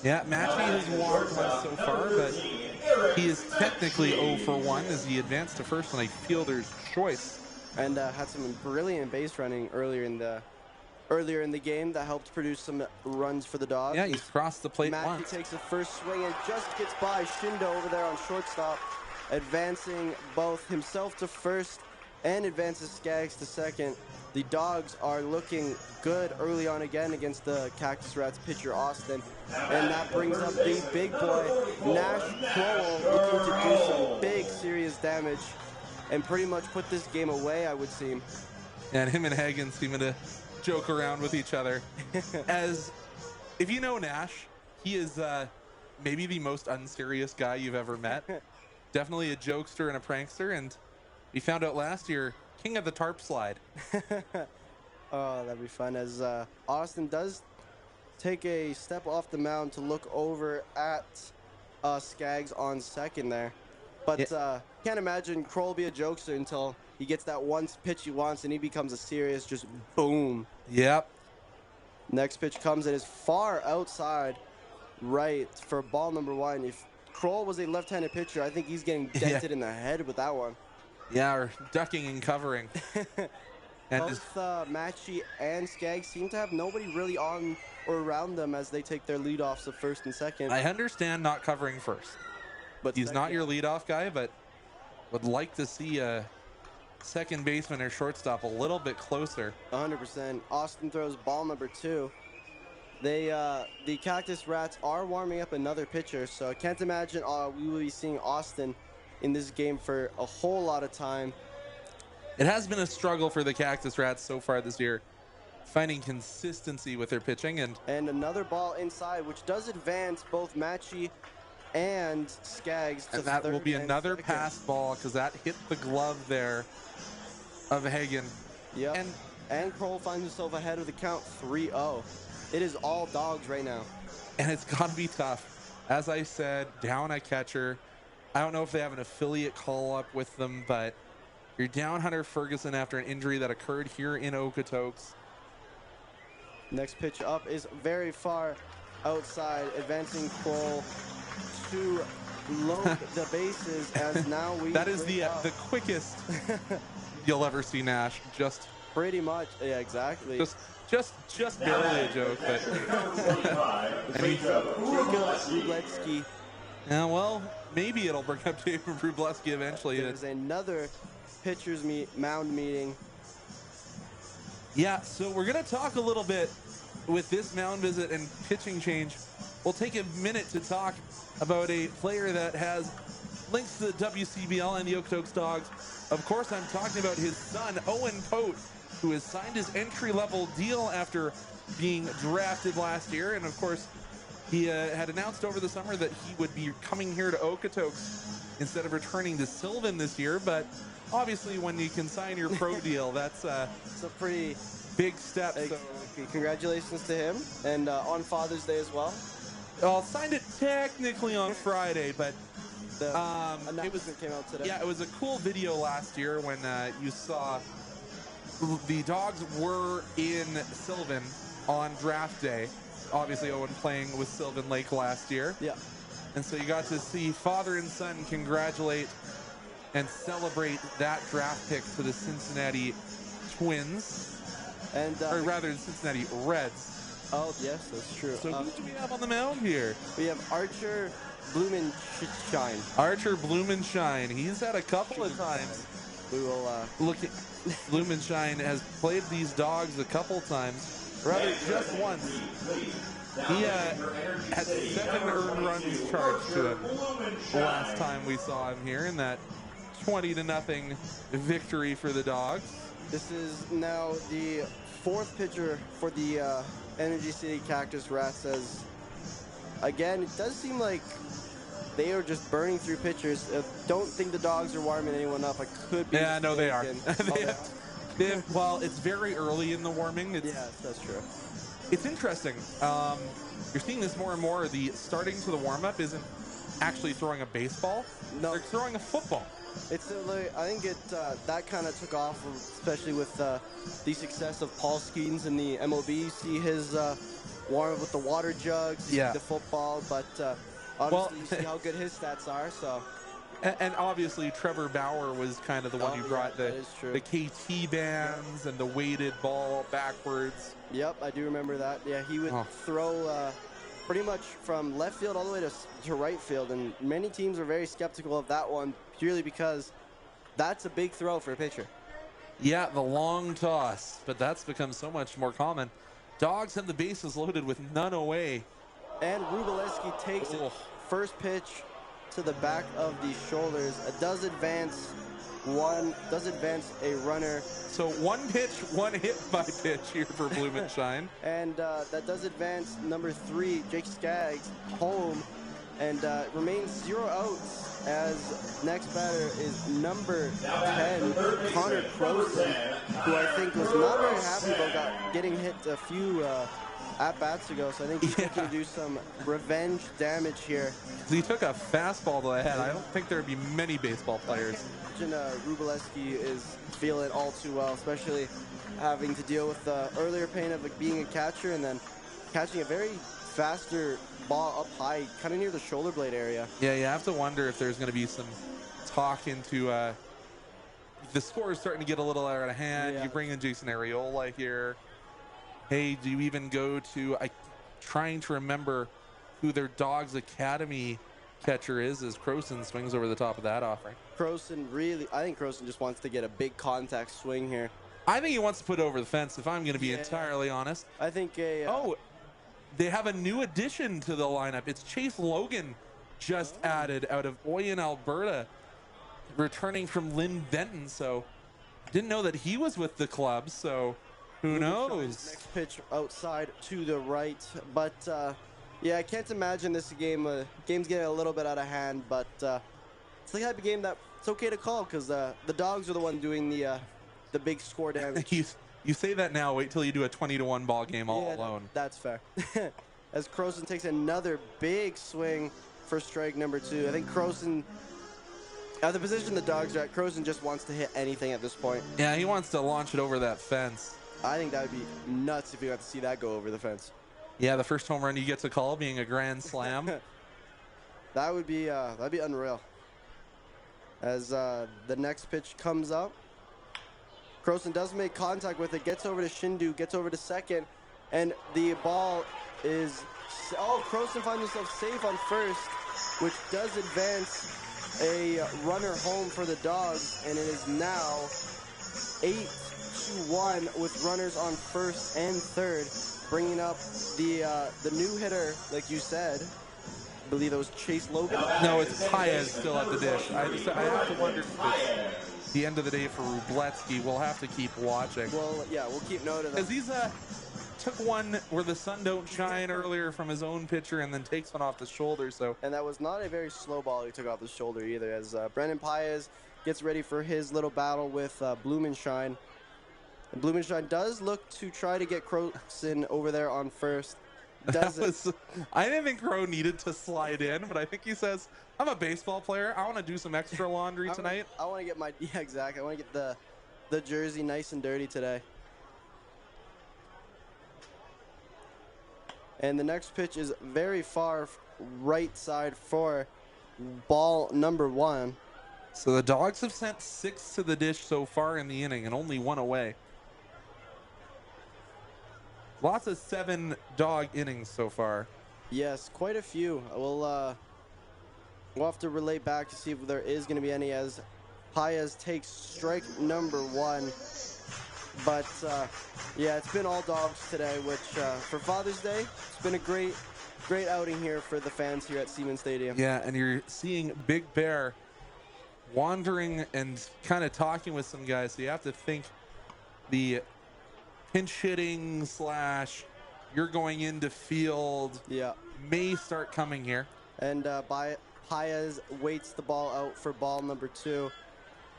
[SPEAKER 1] Yeah, Matchy has walked one so far, but he is technically 0 for 1 as he advanced to first on a fielder's choice.
[SPEAKER 2] And had some brilliant base running earlier in the game that helped produce some runs for the Dawgs.
[SPEAKER 1] Yeah, he's crossed the plate
[SPEAKER 2] Matchy
[SPEAKER 1] once.
[SPEAKER 2] takes the first swing and just gets by Shindo over there on shortstop, advancing both himself to first and advances Skaggs to second. The Dawgs are looking good early on again against the Cactus Rats pitcher Austin. And that brings up the big boy, Nash Crowell, looking to do some big, serious damage and pretty much put this game away, I would seem.
[SPEAKER 1] And him and Hagen seeming to joke around with each other. As if you know Nash, he is maybe the most unserious guy you've ever met. Definitely a jokester and a prankster, and we found out last year, king of the tarp slide.
[SPEAKER 2] Oh, that'd be fun. As Austin does take a step off the mound to look over at Skaggs on second there. But can't imagine Kroll be a jokester until he gets that one pitch he wants and he becomes a serious just boom.
[SPEAKER 1] Yep.
[SPEAKER 2] Next pitch comes and is far outside right for ball number 1. If Kroll was a left-handed pitcher, I think he's getting dented in the head with that one.
[SPEAKER 1] Yeah, or ducking and covering. And
[SPEAKER 2] Both Matchy and Skaggs seem to have nobody really on or around them as they take their leadoffs of first and second.
[SPEAKER 1] I understand not covering first.
[SPEAKER 2] But
[SPEAKER 1] He's not your leadoff guy, but would like to see a second baseman or shortstop a little bit closer.
[SPEAKER 2] 100%. Austin throws ball number 2. The Cactus Rats are warming up another pitcher, so I can't imagine we will be seeing Austin in this game for a whole lot of time.
[SPEAKER 1] It has been a struggle for the Cactus Rats so far this year, finding consistency with their pitching. And
[SPEAKER 2] another ball inside, which does advance both Matchy and Skaggs to
[SPEAKER 1] and that
[SPEAKER 2] third
[SPEAKER 1] will be
[SPEAKER 2] and
[SPEAKER 1] another
[SPEAKER 2] second.
[SPEAKER 1] pass ball because that hit the glove there of Hagen.
[SPEAKER 2] Yep. And Kroll finds himself ahead of the count 3-0. It is all Dawgs right now.
[SPEAKER 1] And it's got to be tough. As I said, down a catcher. I don't know if they have an affiliate call-up with them, but you're down Hunter Ferguson after an injury that occurred here in Okotoks.
[SPEAKER 2] Next pitch up is very far outside, advancing Kroll to load the bases as now we
[SPEAKER 1] That is the quickest you'll ever see Nash. Just
[SPEAKER 2] pretty much, yeah, exactly.
[SPEAKER 1] Just barely a joke, but
[SPEAKER 2] Jacob Wrubleski.
[SPEAKER 1] yeah, well, maybe it'll bring up Jacob Wrubleski eventually.
[SPEAKER 2] There's another pitcher's mound meeting.
[SPEAKER 1] Yeah, so we're gonna talk a little bit with this mound visit and pitching change. We'll take a minute to talk about a player that has links to the WCBL and the Okotoks Dawgs. Of course, I'm talking about his son, Owen Pote, who has signed his entry-level deal after being drafted last year. And of course, he had announced over the summer that he would be coming here to Okotoks instead of returning to Sylvan this year. But obviously, when you can sign your pro deal, that's
[SPEAKER 2] it's a pretty
[SPEAKER 1] big step. So
[SPEAKER 2] congratulations to him, and on Father's Day as well.
[SPEAKER 1] Well, signed it technically on Friday, but
[SPEAKER 2] The
[SPEAKER 1] it was
[SPEAKER 2] came out today.
[SPEAKER 1] Yeah, it was a cool video last year when you saw the Dawgs were in Sylvan on draft day. Obviously, Owen playing with Sylvan Lake last year.
[SPEAKER 2] Yeah.
[SPEAKER 1] And so you got to see father and son congratulate and celebrate that draft pick to the Cincinnati Twins.
[SPEAKER 2] And
[SPEAKER 1] or rather, the Cincinnati Reds.
[SPEAKER 2] Oh, yes, that's true.
[SPEAKER 1] So who do we have on the mound here?
[SPEAKER 2] We have Archer Blumenshine.
[SPEAKER 1] Archer Blumenshine. He's had a couple of times.
[SPEAKER 2] We will
[SPEAKER 1] look at Blumenshine has played these Dawgs a couple times, rather just once. He had 7 earned runs charged to him the last time we saw him here in that 20-0 victory for the Dawgs.
[SPEAKER 2] This is now the fourth pitcher for the Energy City Cactus Rats. As again, it does seem like they are just burning through pitchers. Don't think the Dawgs are warming anyone up. I could be
[SPEAKER 1] Yeah, no, they are.
[SPEAKER 2] mistaken.
[SPEAKER 1] Well, it's very early in the warming.
[SPEAKER 2] Yes, that's true.
[SPEAKER 1] It's interesting. You're seeing this more and more. The starting to the warm-up isn't actually throwing a baseball.
[SPEAKER 2] No.
[SPEAKER 1] They're throwing a football.
[SPEAKER 2] It's I think that kind of took off, especially with the success of Paul Skeens in the MLB. You see his warm up with the water jugs,
[SPEAKER 1] Yeah.
[SPEAKER 2] the football, but obviously you see how good his stats are. So,
[SPEAKER 1] and obviously Trevor Bauer was kind of the one who brought
[SPEAKER 2] that is true.
[SPEAKER 1] the KT bands and the weighted ball backwards.
[SPEAKER 2] Yep, I do remember that. Yeah, he would throw pretty much from left field all the way to right field, and many teams are very skeptical of that one purely because that's a big throw for a pitcher.
[SPEAKER 1] Yeah, the long toss, but that's become so much more common. Dawgs have the bases loaded with none away.
[SPEAKER 2] And Rubaleski takes it. First pitch to the back of the shoulders. It does advance a runner.
[SPEAKER 1] So one pitch, one hit by pitch here for Blumenshine.
[SPEAKER 2] And that does advance number 3, Jake Skaggs, home. And remains 0 outs as next batter is number 10, Connor Croson, who I think was not very happy about getting hit a few at-bats ago. So I think he's looking to do some revenge damage here.
[SPEAKER 1] He took a fastball to the head. I don't think there would be many baseball players.
[SPEAKER 2] Rubaleski is feeling all too well, especially having to deal with the earlier pain of being a catcher and then catching a very faster ball up high, kind of near the shoulder blade area.
[SPEAKER 1] Yeah, you have to wonder if there's going to be some talk into the score is starting to get a little out of hand.
[SPEAKER 2] Yeah.
[SPEAKER 1] You bring in Jason Areola here. Hey, do you even go to trying to remember who their Dawgs Academy catcher is as Croson swings over the top of that offering.
[SPEAKER 2] I think Croson just wants to get a big contact swing here.
[SPEAKER 1] I think he wants to put it over the fence, if I'm going to be entirely honest.
[SPEAKER 2] I think
[SPEAKER 1] they have a new addition to the lineup. It's Chase Logan, just added out of Oyen, Alberta, returning from Lynn Benton. So didn't know that he was with the club. So who knows?
[SPEAKER 2] Next pitch outside to the right, but yeah, I can't imagine this game's getting a little bit out of hand. But it's the type of game that it's okay to call because the Dawgs are the one doing the big score damage.
[SPEAKER 1] You say that now. Wait till you do a 20-1 ball game all alone.
[SPEAKER 2] That's fair. As Croson takes another big swing for strike number 2. I think Croson, at the position the Dawgs are at, Croson just wants to hit anything at this point.
[SPEAKER 1] Yeah, he wants to launch it over that fence.
[SPEAKER 2] I think that would be nuts if you got to see that go over the fence.
[SPEAKER 1] Yeah, the first home run you get to call being a grand slam.
[SPEAKER 2] That'd be unreal. As the next pitch comes up, Croson does make contact with it, gets over to Shindu, gets over to second, and the ball is... Oh, Croson finds himself safe on first, which does advance a runner home for the Dawgs, and it is now 8-1 with runners on first and third, bringing up the new hitter, like you said. I believe it was Chase Logan.
[SPEAKER 1] No, it's Paez still at the dish. I have to wonder if it's the end of the day for Rubletsky. We'll have to keep watching.
[SPEAKER 2] Well, yeah, we'll keep note of that.
[SPEAKER 1] Because he's took one where the sun don't shine earlier from his own pitcher and then takes one off the shoulder. So,
[SPEAKER 2] and that was not a very slow ball he took off the shoulder either, as Brendan Paez gets ready for his little battle with Blumenshine. And Blumenshine does look to try to get Croson over there on first.
[SPEAKER 1] I didn't think Crow needed to slide in, but I think he says, I'm a baseball player. I want to do some extra laundry tonight.
[SPEAKER 2] I want to get my... Yeah, exactly. I want to get the jersey nice and dirty today. And the next pitch is very far right side for ball number 1.
[SPEAKER 1] So the Dawgs have sent 6 to the dish so far in the inning and only 1 away. Lots of 7 Dawg innings so far.
[SPEAKER 2] Yes, quite a few. We'll have to relate back to see if there is going to be any, as Paez takes strike number 1. But yeah, it's been all Dawgs today, which for Father's Day, it's been a great outing here for the fans here at Siemens Stadium.
[SPEAKER 1] Yeah, and you're seeing Big Bear wandering and kind of talking with some guys. So you have to think the pinch hitting slash you're going into field
[SPEAKER 2] Yeah.
[SPEAKER 1] may start coming here.
[SPEAKER 2] And Paez waits the ball out for ball number 2.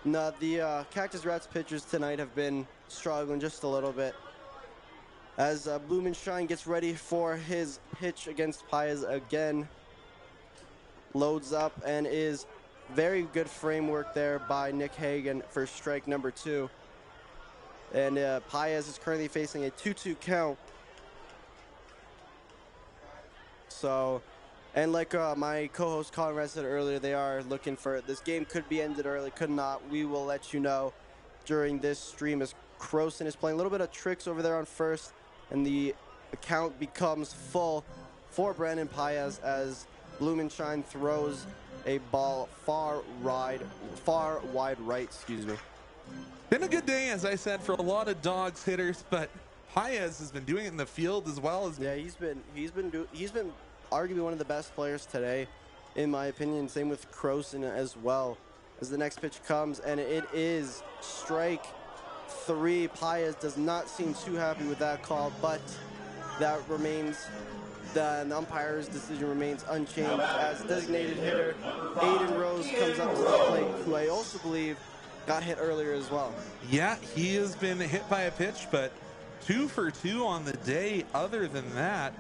[SPEAKER 2] Now, the Cactus Rats pitchers tonight have been struggling just a little bit. As Blumenstein gets ready for his pitch against Paez again. Loads up and is very good framework there by Nick Hagan for strike number 2. And Paez is currently facing a 2-2 count. So, and like my co-host Conrad said earlier, they are looking for, this game could be ended early, could not. We will let you know during this stream as Croson is playing a little bit of tricks over there on first, and the account becomes full for Brandon Paez as Blumenstein throws a ball far wide right, excuse me.
[SPEAKER 1] Been a good day, as I said, for a lot of Dawgs hitters, but Paez has been doing it in the field as well as.
[SPEAKER 2] Yeah, he's been arguably one of the best players today, in my opinion. Same with Croson as well. As the next pitch comes, and it is strike 3. Paez does not seem too happy with that call, but that remains. The umpire's decision remains unchanged as designated hitter Aiden Rose comes up to the plate, who I also believe got hit earlier as well.
[SPEAKER 1] Yeah, he has been hit by a pitch, but 2 for 2 on the day. Other than that,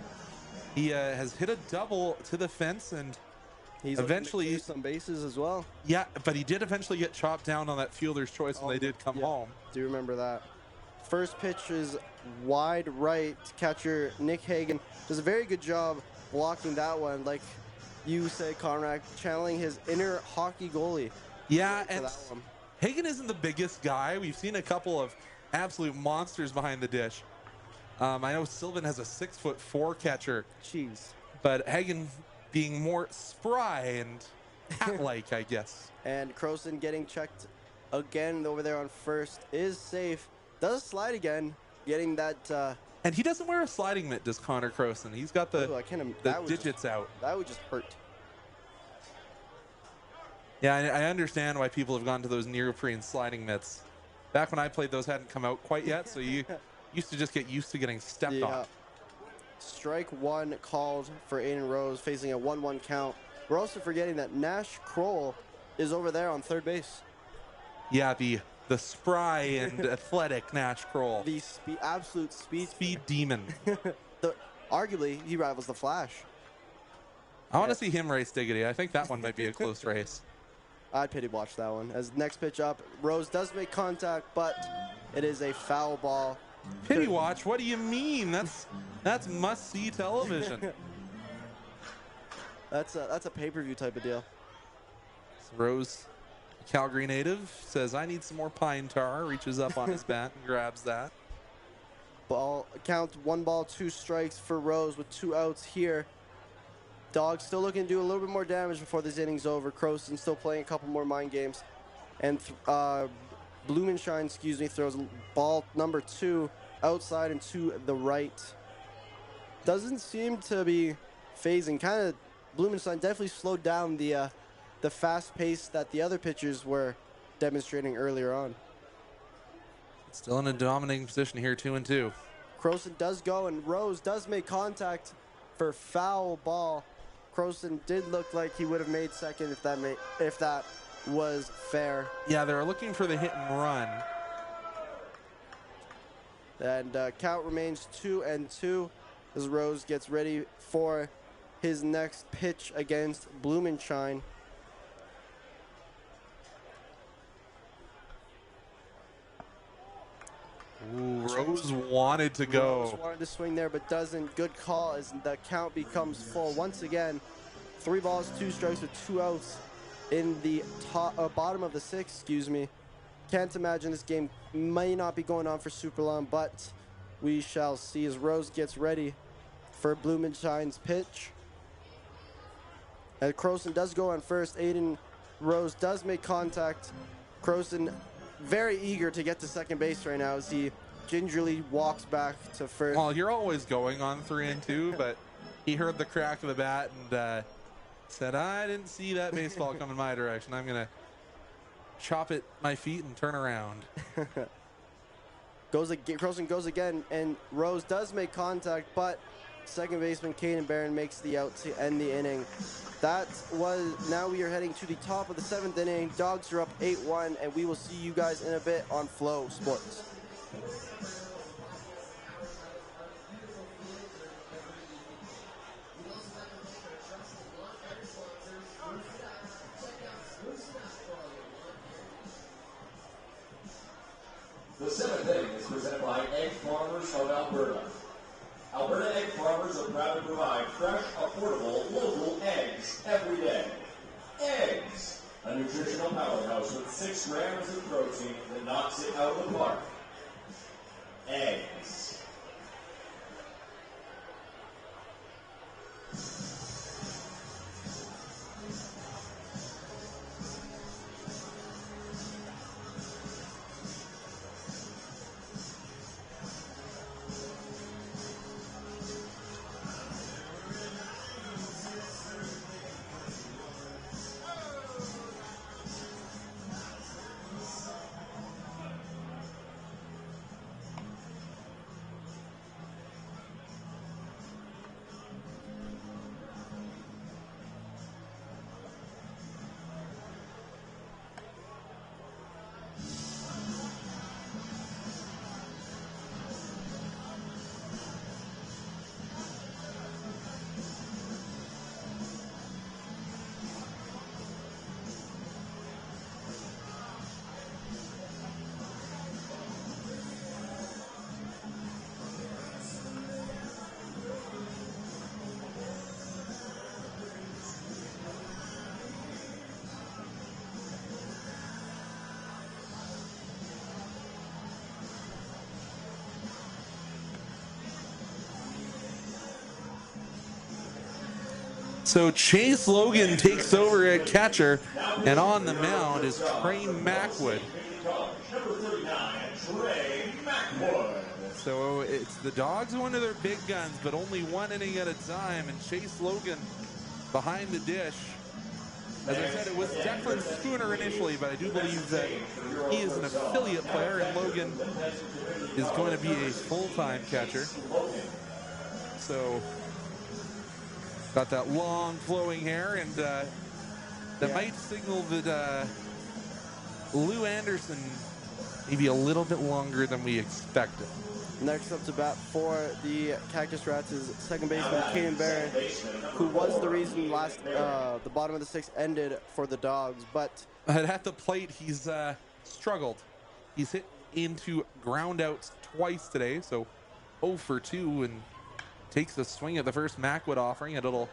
[SPEAKER 1] he has hit a double to the fence, and
[SPEAKER 2] he's
[SPEAKER 1] eventually
[SPEAKER 2] some bases as well.
[SPEAKER 1] Yeah, but he did eventually get chopped down on that fielder's choice when they did come home.
[SPEAKER 2] Do you remember that? First pitch is wide right. Catcher Nick Hagan does a very good job blocking that one. Like you said, Conrad, channeling his inner hockey goalie.
[SPEAKER 1] Yeah, and Hagan isn't the biggest guy. We've seen a couple of absolute monsters behind the dish. I know Sylvan has a 6'4" catcher.
[SPEAKER 2] Jeez.
[SPEAKER 1] But Hagan being more spry and cat-like, I guess.
[SPEAKER 2] And Croson getting checked again over there on first is safe. Does slide again, getting that.
[SPEAKER 1] And he doesn't wear a sliding mitt, does Connor Croson. He's got the digits out.
[SPEAKER 2] That would just hurt.
[SPEAKER 1] Yeah, I understand why people have gone to those neoprene sliding mitts. Back when I played, those hadn't come out quite yet, so you used to just get used to getting stepped on.
[SPEAKER 2] Strike 1 called for Aiden Rose, facing a 1-1 count. We're also forgetting that Nash Kroll is over there on third base.
[SPEAKER 1] Yeah, the spry and athletic Nash Kroll.
[SPEAKER 2] The absolute speed
[SPEAKER 1] demon.
[SPEAKER 2] Arguably, he rivals the Flash.
[SPEAKER 1] I want to see him race Diggity. I think that one might be a close race.
[SPEAKER 2] I'd pity watch that one. As next pitch up, Rose does make contact, but it is a foul ball.
[SPEAKER 1] Pity watch? What do you mean? That's must-see television.
[SPEAKER 2] That's a pay-per-view type of deal.
[SPEAKER 1] Rose, Calgary native, says, I need some more pine tar, reaches up on his bat and grabs that.
[SPEAKER 2] Ball count 1 ball, 2 strikes for Rose with 2 outs here. Dawgs still looking to do a little bit more damage before this inning's over. Croson still playing a couple more mind games. And Blumenstein, throws ball number 2 outside and to the right. Doesn't seem to be phasing. Kind of, Blumenstein definitely slowed down the fast pace that the other pitchers were demonstrating earlier on.
[SPEAKER 1] Still in a dominating position here, 2-2.
[SPEAKER 2] Croson does go, and Rose does make contact for foul ball. Croson did look like he would have made second if that was fair.
[SPEAKER 1] Yeah, they're looking for the hit and run.
[SPEAKER 2] And count remains 2-2 as Rose gets ready for his next pitch against Blumenstein.
[SPEAKER 1] Ooh, Rose wanted to go.
[SPEAKER 2] Rose wanted to swing there, but doesn't. Good call as the count becomes full. Once again, 3 balls, 2 strikes with 2 outs in the bottom of the 6th, Can't imagine this game may not be going on for super long, but we shall see as Rose gets ready for Blumenstein's pitch. And Croson does go on first. Aiden Rose does make contact. Croson very eager to get to second base right now as he gingerly walks back to first.
[SPEAKER 1] Well, you're always going on 3-2, but he heard the crack of the bat and said, I didn't see that baseball coming my direction. I'm going to chop at my feet and turn around.
[SPEAKER 2] Carlson goes again, and Rose does make contact, but second baseman Caden Barron makes the out to end the inning. Now we are heading to the top of the 7th inning. Dogs are up 8-1, and we will see you guys in a bit on Flow Sports.
[SPEAKER 5] The 7th inning is presented by Egg Farmers of Alberta. Alberta Egg Farmers are proud to provide fresh, affordable, local eggs every day. Eggs, a nutritional powerhouse with 6 grams of protein that knocks it out of the park. Eggs.
[SPEAKER 1] So Chase Logan takes over at catcher, and on the mound is Trey Mackwood.
[SPEAKER 5] Number 39, Trey Mackwood.
[SPEAKER 1] So it's the Dogs one of their big guns, but only one inning at a time, and Chase Logan behind the dish. As I said, it was Declan Spooner initially, but I do believe that he is an affiliate player, and Logan is going to be a full-time catcher. So got that long flowing hair, and that might signal that Lou Anderson maybe a little bit longer than we expected.
[SPEAKER 2] Next up to bat for the Cactus Rats is second baseman Caden Barron, who was the reason the bottom of the 6th ended for the Dogs. But
[SPEAKER 1] at the plate, he's struggled. He's hit into ground outs twice today, so 0 for 2, and takes a swing at the first Mackwood offering, and it'll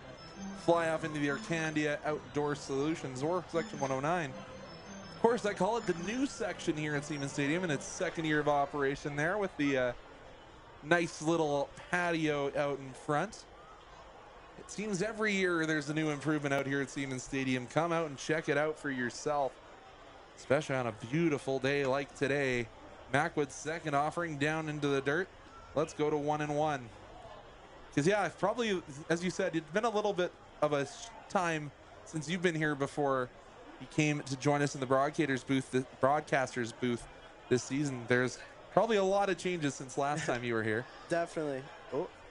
[SPEAKER 1] fly off into the Arcandia Outdoor Solutions, or Section 109. Of course, I call it the new section here at Siemens Stadium, and its 2nd year of operation there with the nice little patio out in front. It seems every year there's a new improvement out here at Siemens Stadium. Come out and check it out for yourself, especially on a beautiful day like today. Mackwood's second offering down into the dirt. Let's go to 1-1. Because, yeah, probably, as you said, it's been a little bit of a time since you've been here before you came to join us in the broadcaster's booth this season. There's probably a lot of changes since last time you were here.
[SPEAKER 2] definitely.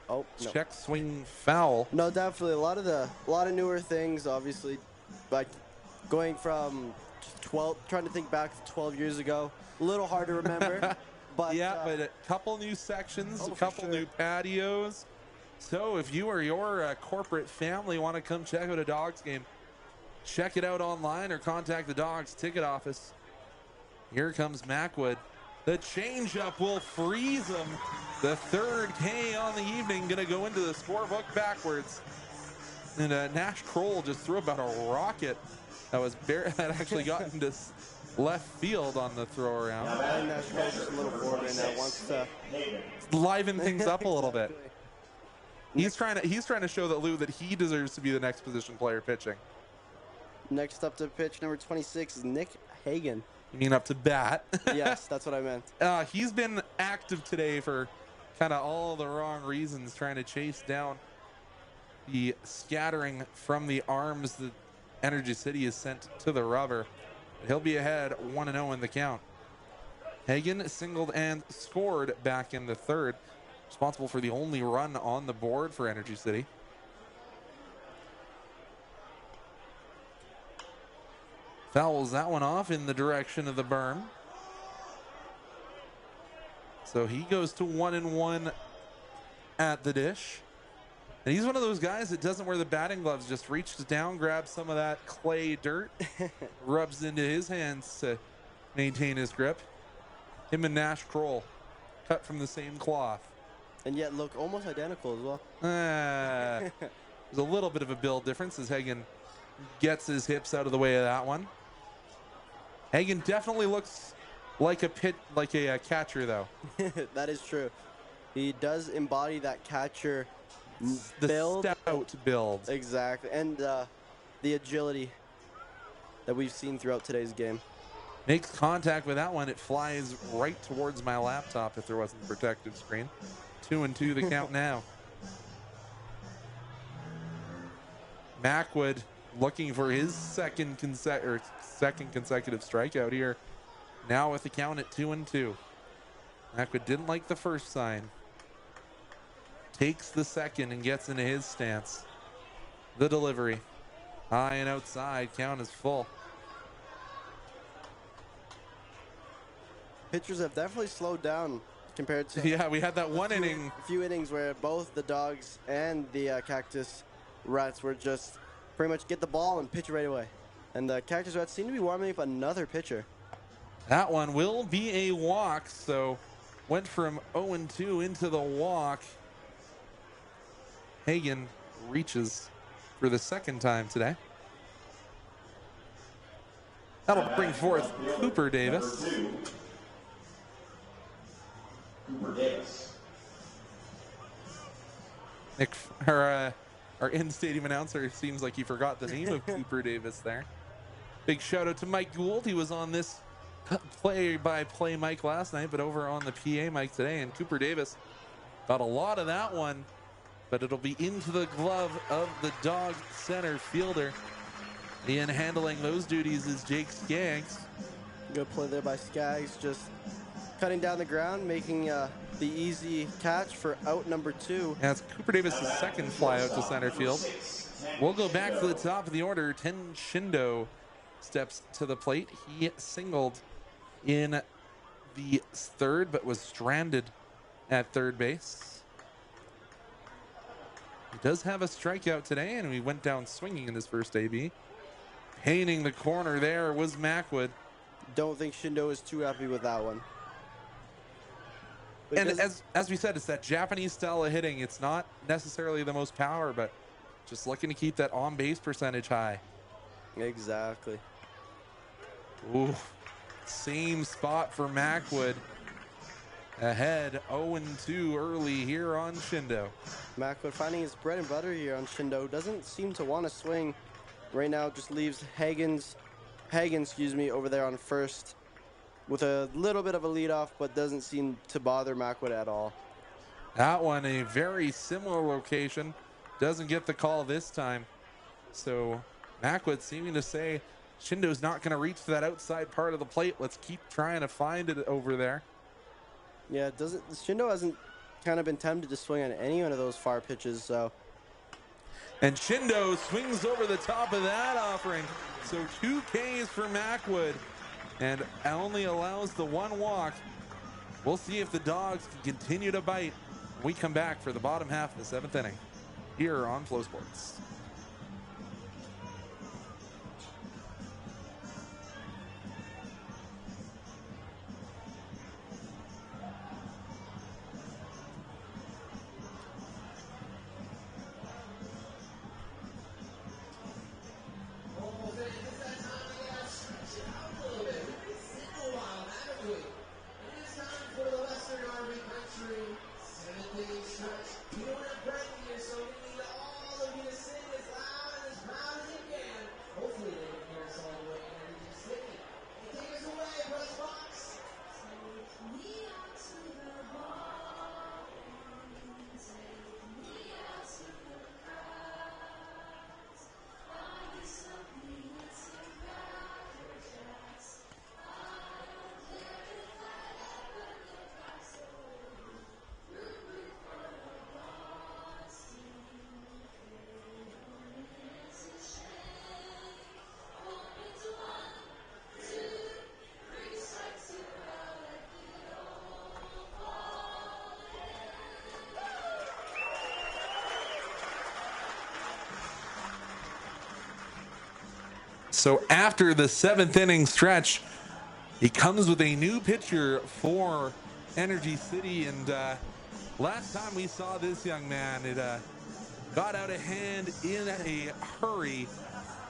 [SPEAKER 2] Oh, no.
[SPEAKER 1] Check, swing, foul.
[SPEAKER 2] No, definitely a lot of newer things. Obviously, like going from 12, trying to think back to 12 years ago. A little hard to remember, but
[SPEAKER 1] yeah, but a couple new sections, a couple new patios. So if you or your corporate family want to come check out a Dogs game, check it out online or contact the Dogs ticket office. Here comes Mackwood. The changeup will freeze him. The 3rd K on the evening going to go into the scorebook backwards. And Nash Kroll just threw about a rocket that actually got into left field on the throw around.
[SPEAKER 2] Nash Kroll's just a little bored right now. Wants to
[SPEAKER 1] liven things up a little bit. He's trying to show that Lou that he deserves to be the next position player pitching.
[SPEAKER 2] Next up to pitch, number 26 is Nick Hagan.
[SPEAKER 1] You mean up to bat?
[SPEAKER 2] Yes, that's what I meant.
[SPEAKER 1] He's been active today for kind of all the wrong reasons, trying to chase down the scattering from the arms that Energy City has sent to the rubber. He'll be ahead 1-0 in the count. Hagen singled and scored back in the third, responsible for the only run on the board for Energy City. Fouls that one off in the direction of the berm. So he goes to 1-1 at the dish. And he's one of those guys that doesn't wear the batting gloves, just reaches down, grabs some of that clay dirt, rubs into his hands to maintain his grip. Him and Nash Kroll, cut from the same cloth.
[SPEAKER 2] And yet look almost identical as well.
[SPEAKER 1] There's a little bit of a build difference as Hagen gets his hips out of the way of that one. Hagen definitely looks like a catcher, though.
[SPEAKER 2] That is true. He does embody that catcher
[SPEAKER 1] The
[SPEAKER 2] build.
[SPEAKER 1] stout build.
[SPEAKER 2] Exactly. And the agility that we've seen throughout today's game.
[SPEAKER 1] Makes contact with that one. It flies right towards my laptop if there wasn't a protective screen. 2-2 the count now. Mackwood looking for his second consecutive strikeout here. Now with the count at 2-2. Mackwood didn't like the first sign. Takes the second and gets into his stance. The delivery. High and outside. Count is full.
[SPEAKER 2] Pitchers have definitely slowed down compared to
[SPEAKER 1] Yeah, we had that one inning.
[SPEAKER 2] a few innings where both the Dawgs and the Cactus Rats were just pretty much get the ball and pitch right away. And the Cactus Rats seem to be warming up another pitcher.
[SPEAKER 1] That one will be a walk, so went from 0-2 into the walk. Hagen reaches for the second time today. That'll bring forth Cooper Davis.
[SPEAKER 5] Cooper Davis.
[SPEAKER 1] Our in-stadium announcer seems like he forgot the name of Cooper Davis there. Big shout out to Mike Gould. He was on this play-by-play mic last night, but over on the PA mic today. And Cooper Davis got a lot of that one, but it'll be into the glove of the Dawg center fielder. In handling those duties is Jake Skaggs.
[SPEAKER 2] Good play there by Skaggs, just cutting down the ground, making the easy catch for out number 2.
[SPEAKER 1] That's Cooper Davis' second fly out to center field. We'll go back to the top of the order. Ten Shindo steps to the plate. He singled in the third, but was stranded at third base. He does have a strikeout today, and we went down swinging in his first AB. Painting the corner there was Mackwood.
[SPEAKER 2] Don't think Shindo is too happy with that one. But
[SPEAKER 1] And as we said, it's that Japanese style of hitting. It's not necessarily the most power, but just looking to keep that on-base percentage high.
[SPEAKER 2] Exactly.
[SPEAKER 1] Ooh, same spot for Mackwood. Ahead 0-2 early here on Shindo.
[SPEAKER 2] Mackwood finding his bread and butter here on Shindo. Doesn't seem to want to swing right now. Just leaves Hagen, over there on first with a little bit of a leadoff, but doesn't seem to bother Mackwood at all.
[SPEAKER 1] That one a very similar location. Doesn't get the call this time. So Mackwood seeming to say Shindo's not going to reach to that outside part of the plate. Let's keep trying to find it over there.
[SPEAKER 2] Yeah, Shindo hasn't kind of been tempted to swing on any one of those far pitches, so.
[SPEAKER 1] And Shindo swings over the top of that offering. So 2 Ks for Mackwood and only allows the one walk. We'll see if the Dawgs can continue to bite when we come back for the bottom half of the 7th inning here on Flow Sports. So after the 7th inning stretch, he comes with a new pitcher for Energy City. And last time we saw this young man, it got out of hand in a hurry.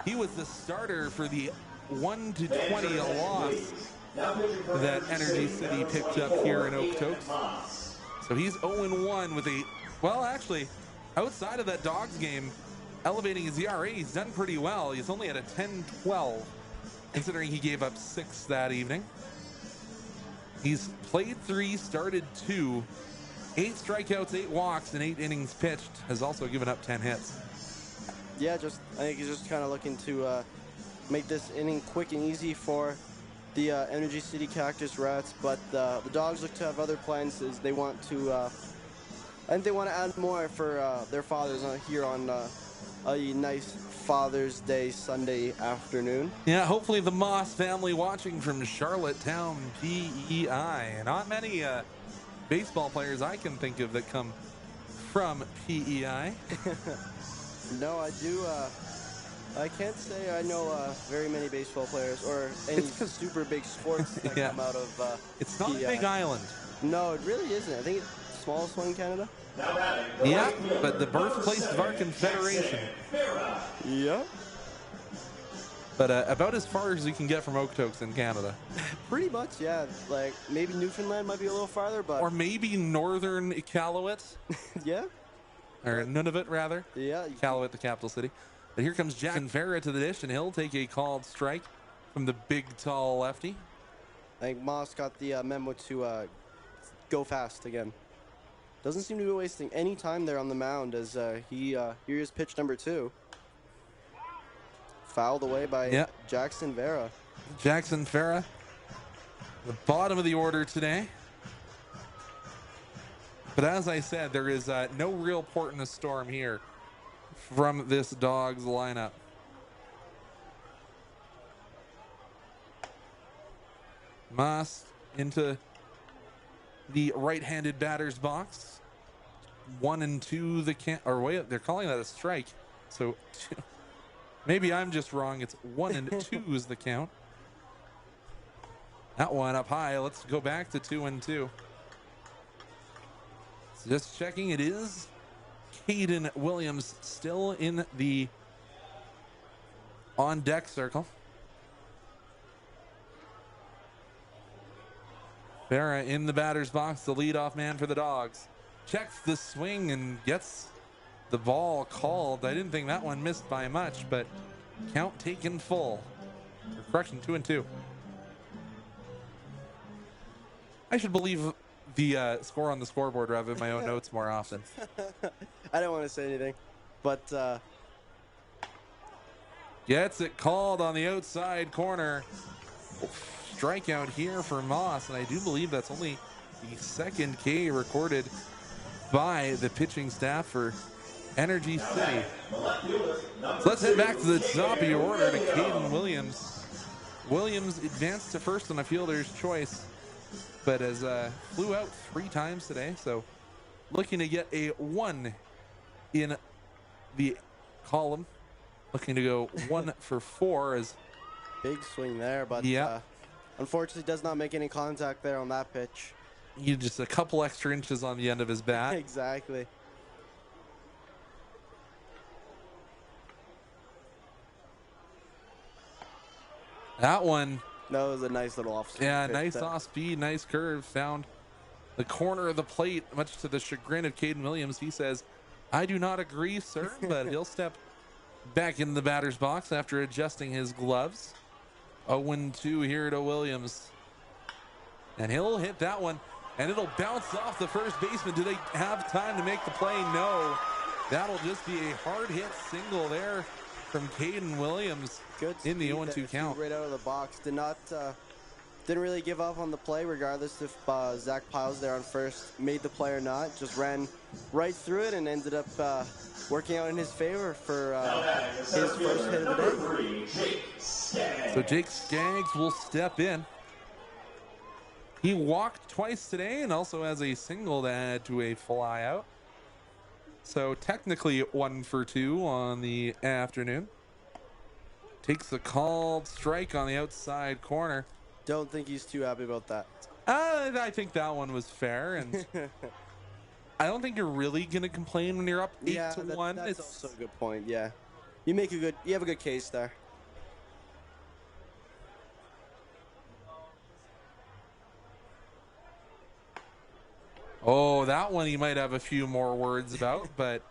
[SPEAKER 1] He was the starter for the 1-20 loss that Energy City picked up here in Okotoks. So he's 0-1 with a, well, actually, outside of that Dawgs game, elevating his ERA, he's done pretty well. He's only at a 10-12, considering he gave up 6 that evening. He's played 3, started 2, 8 strikeouts, 8 walks, and 8 innings pitched. Has also given up 10 hits.
[SPEAKER 2] Yeah, I think he's just kind of looking to make this inning quick and easy for the Energy City Cactus Rats, but the Dawgs look to have other plans. As they want to, I think they want to add more for their fathers here on a nice Father's Day Sunday afternoon.
[SPEAKER 1] Yeah, hopefully the Moss family watching from Charlottetown, PEI. Not many baseball players I can think of that come from PEI.
[SPEAKER 2] No, I do. I can't say I know very many baseball players or any super big sports that come out of
[SPEAKER 1] it's not
[SPEAKER 2] PEI.
[SPEAKER 1] a big island.
[SPEAKER 2] No, it really isn't. I think it's the smallest one in Canada.
[SPEAKER 1] Yeah, but the birthplace of our confederation.
[SPEAKER 2] Yeah.
[SPEAKER 1] But about as far as you can get from Okotoks in Canada.
[SPEAKER 2] Pretty much, yeah. Like maybe Newfoundland might be a little farther, but
[SPEAKER 1] or maybe northern Iqaluit.
[SPEAKER 2] Yeah.
[SPEAKER 1] Or Nunavut, rather.
[SPEAKER 2] Yeah.
[SPEAKER 1] Iqaluit, the capital city. But here comes Jackson Farah to the dish, and he'll take a called strike from the big, tall lefty.
[SPEAKER 2] I think Moss got the memo to go fast again. Doesn't seem to be wasting any time there on the mound as here's pitch number 2. Fouled away by Jackson Farah.
[SPEAKER 1] Jackson Farah, the bottom of the order today. But as I said, there is no real port in a storm here from this Dawgs lineup. Moss into the right-handed batter's box. 1-2 the they're calling that a strike. So maybe I'm just wrong. It's 1-2 is the count. That one up high. Let's go back to 2-2. So just checking, it is Caden Williams still in the on deck circle. Farah in the batter's box, the leadoff man for the Dawgs. Checks the swing and gets the ball called. I didn't think that one missed by much, but count taken full. Correction, 2-2. I should believe the score on the scoreboard rather than my own notes more often.
[SPEAKER 2] I don't want to say anything, but
[SPEAKER 1] gets it called on the outside corner. Strikeout here for Moss, and I do believe that's only the second K recorded by the pitching staff for Energy City. So let's head back to the top of your order to Caden Williams. Williams advanced to first on a fielder's choice, but has flew out 3 times today, so looking to get a 1 in the column. Looking to go 1 for 4 as
[SPEAKER 2] big swing there, but unfortunately does not make any contact there on that pitch.
[SPEAKER 1] You just a couple extra inches on the end of his bat.
[SPEAKER 2] Exactly.
[SPEAKER 1] That one.
[SPEAKER 2] That was a nice little off swing.
[SPEAKER 1] Yeah, nice off speed, nice curve. Found the corner of the plate, much to the chagrin of Caden Williams. He says, I do not agree, sir, but he'll step back in the batter's box after adjusting his gloves. 0-2 here to Williams. And he'll hit that one, and it'll bounce off the first baseman. Do they have time to make the play? No. That'll just be a hard hit single there from Caden Williams.
[SPEAKER 2] Good
[SPEAKER 1] in the 0-2 count.
[SPEAKER 2] Right out of the box. Didn't really give up on the play, regardless if Zach Piles there on first made the play or not. Just ran right through it and ended up working out in his favor for his first hit of the day.
[SPEAKER 1] So Jake Skaggs will step in. He walked twice today and also has a single to add to a fly out. So technically 1 for 2 on the afternoon. takes the called strike on the outside corner.
[SPEAKER 2] Don't think he's too happy about that.
[SPEAKER 1] I think that one was fair, and I don't think you're really gonna complain when you're up 8-1.
[SPEAKER 2] That's also a good point. Yeah, you have a good case there.
[SPEAKER 1] Oh, that one you might have a few more words about, but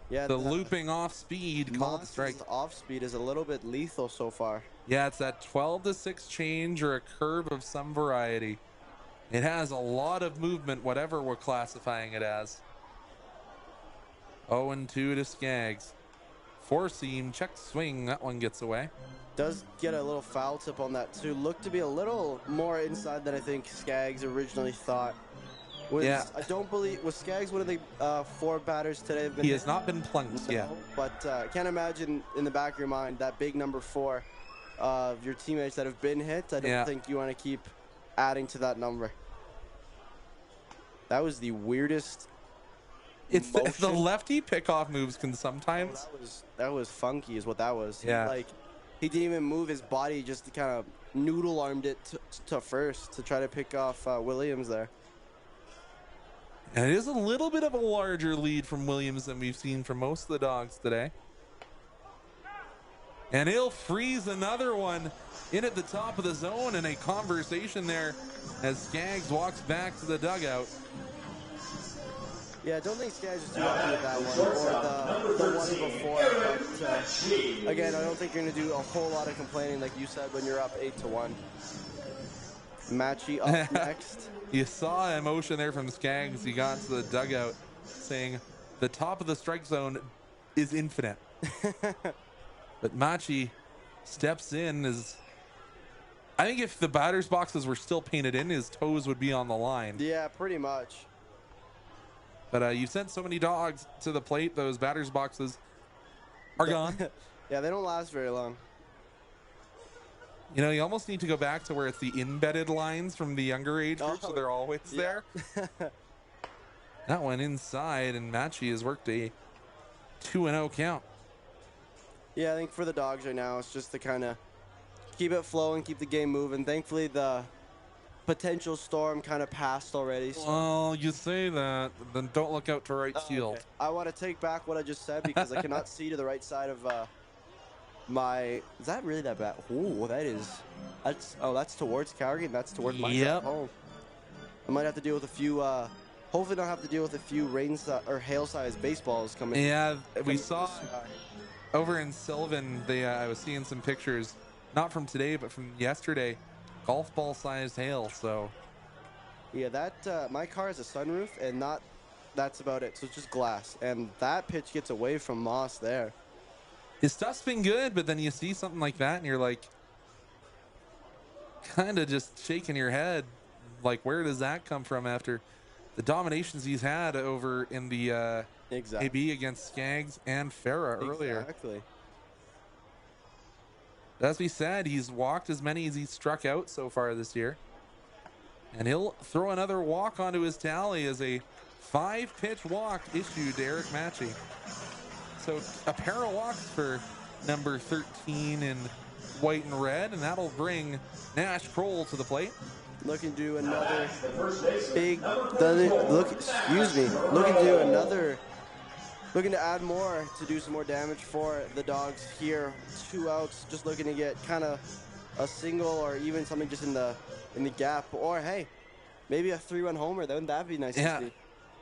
[SPEAKER 2] yeah,
[SPEAKER 1] the looping off speed called strike.
[SPEAKER 2] Off speed is a little bit lethal so far.
[SPEAKER 1] Yeah, it's that 12-6 change or a curve of some variety. It has a lot of movement, whatever we're classifying it as. 0-2 to Skaggs. Four seam, check swing, that one gets away.
[SPEAKER 2] Does get a little foul tip on that too. Looked to be a little more inside than I think Skaggs originally thought.
[SPEAKER 1] Yeah.
[SPEAKER 2] I don't believe, was Skaggs one of the 4 batters today?
[SPEAKER 1] He has not been plunked yet.
[SPEAKER 2] But I can't imagine in the back of your mind that big number 4 of your teammates that have been hit. I don't think you want to keep adding to that number. That was the weirdest.
[SPEAKER 1] It's the lefty pickoff moves can sometimes.
[SPEAKER 2] That was funky, is what that was.
[SPEAKER 1] Yeah.
[SPEAKER 2] He didn't even move his body; just kind of noodle armed it to first to try to pick off Williams there.
[SPEAKER 1] And it is a little bit of a larger lead from Williams than we've seen from most of the Dogs today. And he'll freeze another one in at the top of the zone, and a conversation there as Skaggs walks back to the dugout.
[SPEAKER 2] Yeah, I don't think Skaggs is too happy with that one, or the one before. But again, I don't think you're going to do a whole lot of complaining, like you said, when you're up 8-1. Matchy up next.
[SPEAKER 1] You saw emotion there from Skaggs. He got to the dugout saying the top of the strike zone is infinite. But Machi steps in. I think if the batter's boxes were still painted in, his toes would be on the line.
[SPEAKER 2] Yeah, pretty much.
[SPEAKER 1] But you've sent so many Dogs to the plate, those batter's boxes are gone.
[SPEAKER 2] Yeah, they don't last very long.
[SPEAKER 1] You know, you almost need to go back to where it's the embedded lines from the younger age group, so they're always there. That one inside, and Machi has worked a 2-0 count.
[SPEAKER 2] Yeah, I think for the Dogs right now, it's just to kind of keep it flowing, keep the game moving. Thankfully, the potential storm kind of passed already. So.
[SPEAKER 1] Well, you say that, then don't look out to right field.
[SPEAKER 2] Okay. I want to take back what I just said because I cannot see to the right side of my. Is that really that bad? Oh, that's towards Calgary, and that's towards my home. I might have to deal with a few. Hopefully, don't have to deal with a few rain or hail-sized baseballs coming.
[SPEAKER 1] Yeah, we saw over in Sylvan. I was seeing some pictures, not from today, but from yesterday. Golf ball-sized hail. So.
[SPEAKER 2] Yeah, that my car has a sunroof, and that's about it. So it's just glass, and that pitch gets away from Moss there.
[SPEAKER 1] His stuff's been good, but then you see something like that, and you're like, kind of just shaking your head, like, where does that come from after the dominations he's had over in the AB against Skaggs and Farah earlier?
[SPEAKER 2] Exactly.
[SPEAKER 1] As we said, he's walked as many as he's struck out so far this year, and he'll throw another walk onto his tally as a 5-pitch walk issued to Eric Machi. So a pair of walks for number 13 in white and red, and that'll bring Nash Kroll to the plate.
[SPEAKER 2] Looking to do another looking to add more to do some more damage for the Dogs here. 2 outs, just looking to get kind of a single or even something just in the gap, or hey, maybe a 3-run homer. That'd be nice to see.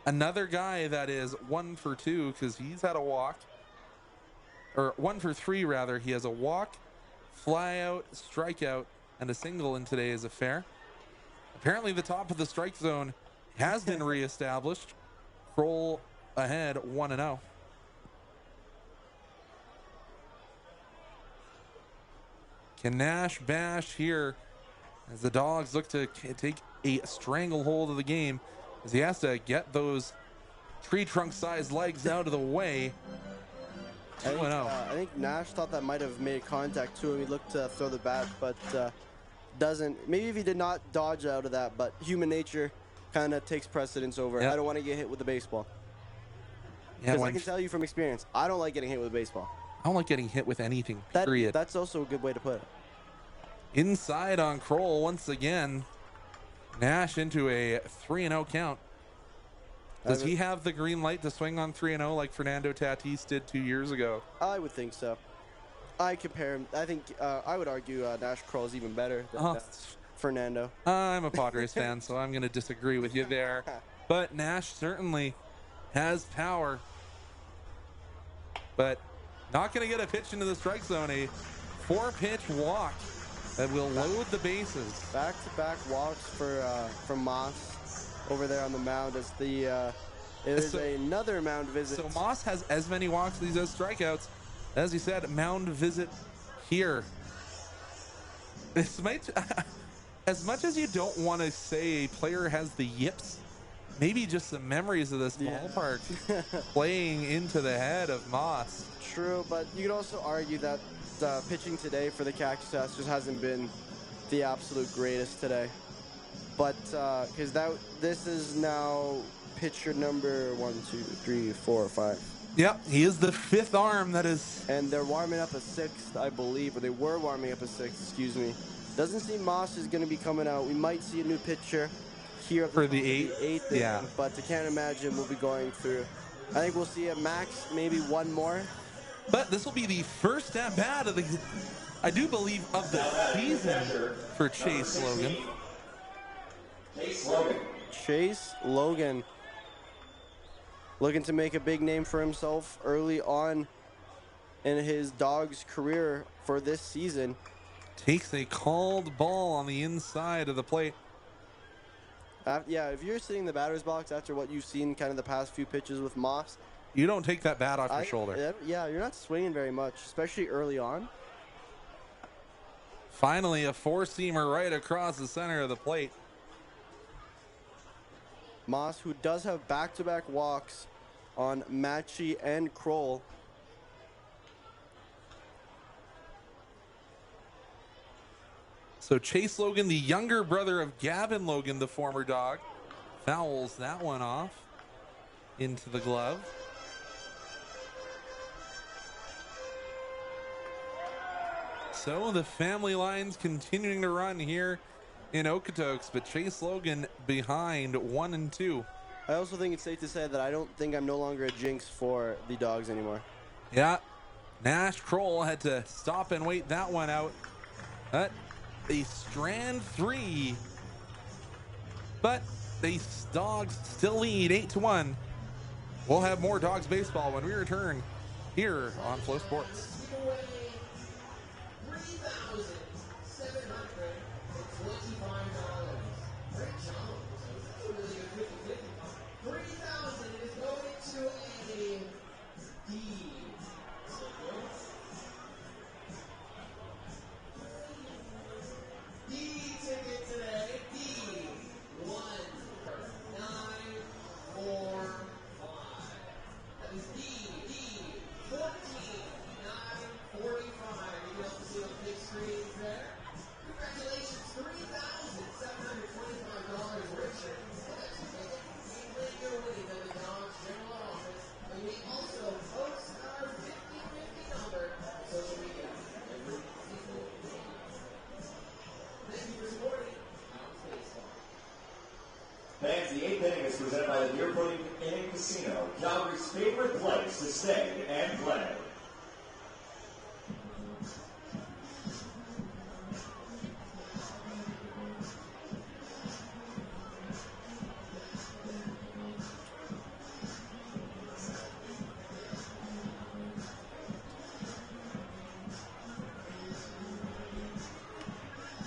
[SPEAKER 1] Another guy that is 1 for 2 because he's had a walk. Or 1 for 3 rather. He has a walk, fly out, strikeout, and a single in today's affair. Apparently the top of the strike zone has been reestablished. Kroll ahead 1-0. Can Nash bash here as the Dogs look to take a stranglehold of the game, as he has to get those tree trunk sized legs out of the way. 2-0.
[SPEAKER 2] I think Nash thought that might have made contact to him. He looked to throw the bat, but doesn't. Maybe if he did not dodge out of that, but human nature kind of takes precedence over.
[SPEAKER 1] Yep.
[SPEAKER 2] I don't want to get hit with the baseball.
[SPEAKER 1] Yeah,
[SPEAKER 2] Because I can tell you from experience, I don't like getting hit with a baseball.
[SPEAKER 1] I don't like getting hit with anything, period.
[SPEAKER 2] That's also a good way to put it.
[SPEAKER 1] Inside on Kroll once again. Nash into a 3-0 count. Does he have the green light to swing on 3-0 like Fernando Tatis did 2 years ago?
[SPEAKER 2] I would think so. I compare him. I think I would argue Nash Kroll is even better than Fernando.
[SPEAKER 1] I'm a Padres fan, so I'm going to disagree with you there. But Nash certainly has power. But not going to get a pitch into the strike zone. A 4-pitch walk that will load the bases.
[SPEAKER 2] Back-to-back walks for Moss over there on the mound as the there's another mound visit.
[SPEAKER 1] So Moss has as many walks as he does strikeouts. As you said, mound visit here. This might, as much as you don't want to say a player has the yips, maybe just the memories of this ballpark playing into the head of Moss.
[SPEAKER 2] True, but you could also argue that pitching today for the Cactus just hasn't been the absolute greatest today. But because this is now pitcher number 1, 2, 3, 4, 5.
[SPEAKER 1] Yep, he is the 5th arm that is.
[SPEAKER 2] And they're warming up a 6th, I believe, or they were warming up a 6th, excuse me. Doesn't seem Moss is going to be coming out. We might see a new pitcher here
[SPEAKER 1] for the 8th.
[SPEAKER 2] Yeah. But I can't imagine we'll be going through. I think we'll see a max, maybe one more.
[SPEAKER 1] But this will be the first at bat of the, I do believe, of the season for Chase Logan.
[SPEAKER 2] Chase Logan. Looking to make a big name for himself early on in his Dawgs career for this season.
[SPEAKER 1] Takes a called ball on the inside of the plate.
[SPEAKER 2] Yeah, if you're sitting in the batter's box after what you've seen kind of the past few pitches with Moss,
[SPEAKER 1] you don't take that bat off your shoulder.
[SPEAKER 2] Yeah, you're not swinging very much, especially early on.
[SPEAKER 1] Finally, a 4-seamer right across the center of the plate.
[SPEAKER 2] Moss, who does have back-to-back walks on Matchy and Kroll.
[SPEAKER 1] So Chase Logan, the younger brother of Gavin Logan, the former Dawg, fouls that one off into the glove. So the family line's continuing to run here in Okotoks, but Chase Logan behind 1-2.
[SPEAKER 2] I also think it's safe to say that I don't think I'm no longer a jinx for the Dawgs anymore.
[SPEAKER 1] Yeah, Nash Kroll had to stop and wait that one out. But they strand 3, but the Dawgs still lead 8-1. We'll have more Dawgs baseball when we return here on Flow Sports.
[SPEAKER 5] Fans, the 8th inning is presented by the Beer Pudding Inn Casino, Calgary's favorite place to stay and play.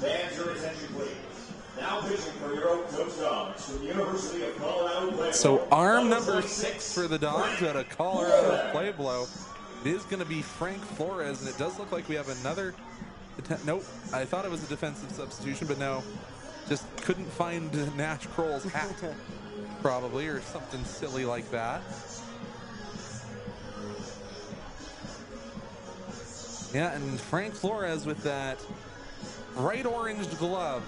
[SPEAKER 5] Fans, your attention please. Now pitching for your Okotoks Dawgs from the University of Colorado Pueblo.
[SPEAKER 1] So arm number 6 for the Dawgs out of Colorado Pueblo. It is going to be Frank Flores, and it does look like we have another. Nope, I thought it was a defensive substitution, but no. Just couldn't find Nash Kroll's hat, probably, or something silly like that. Yeah, and Frank Flores with that bright orange glove.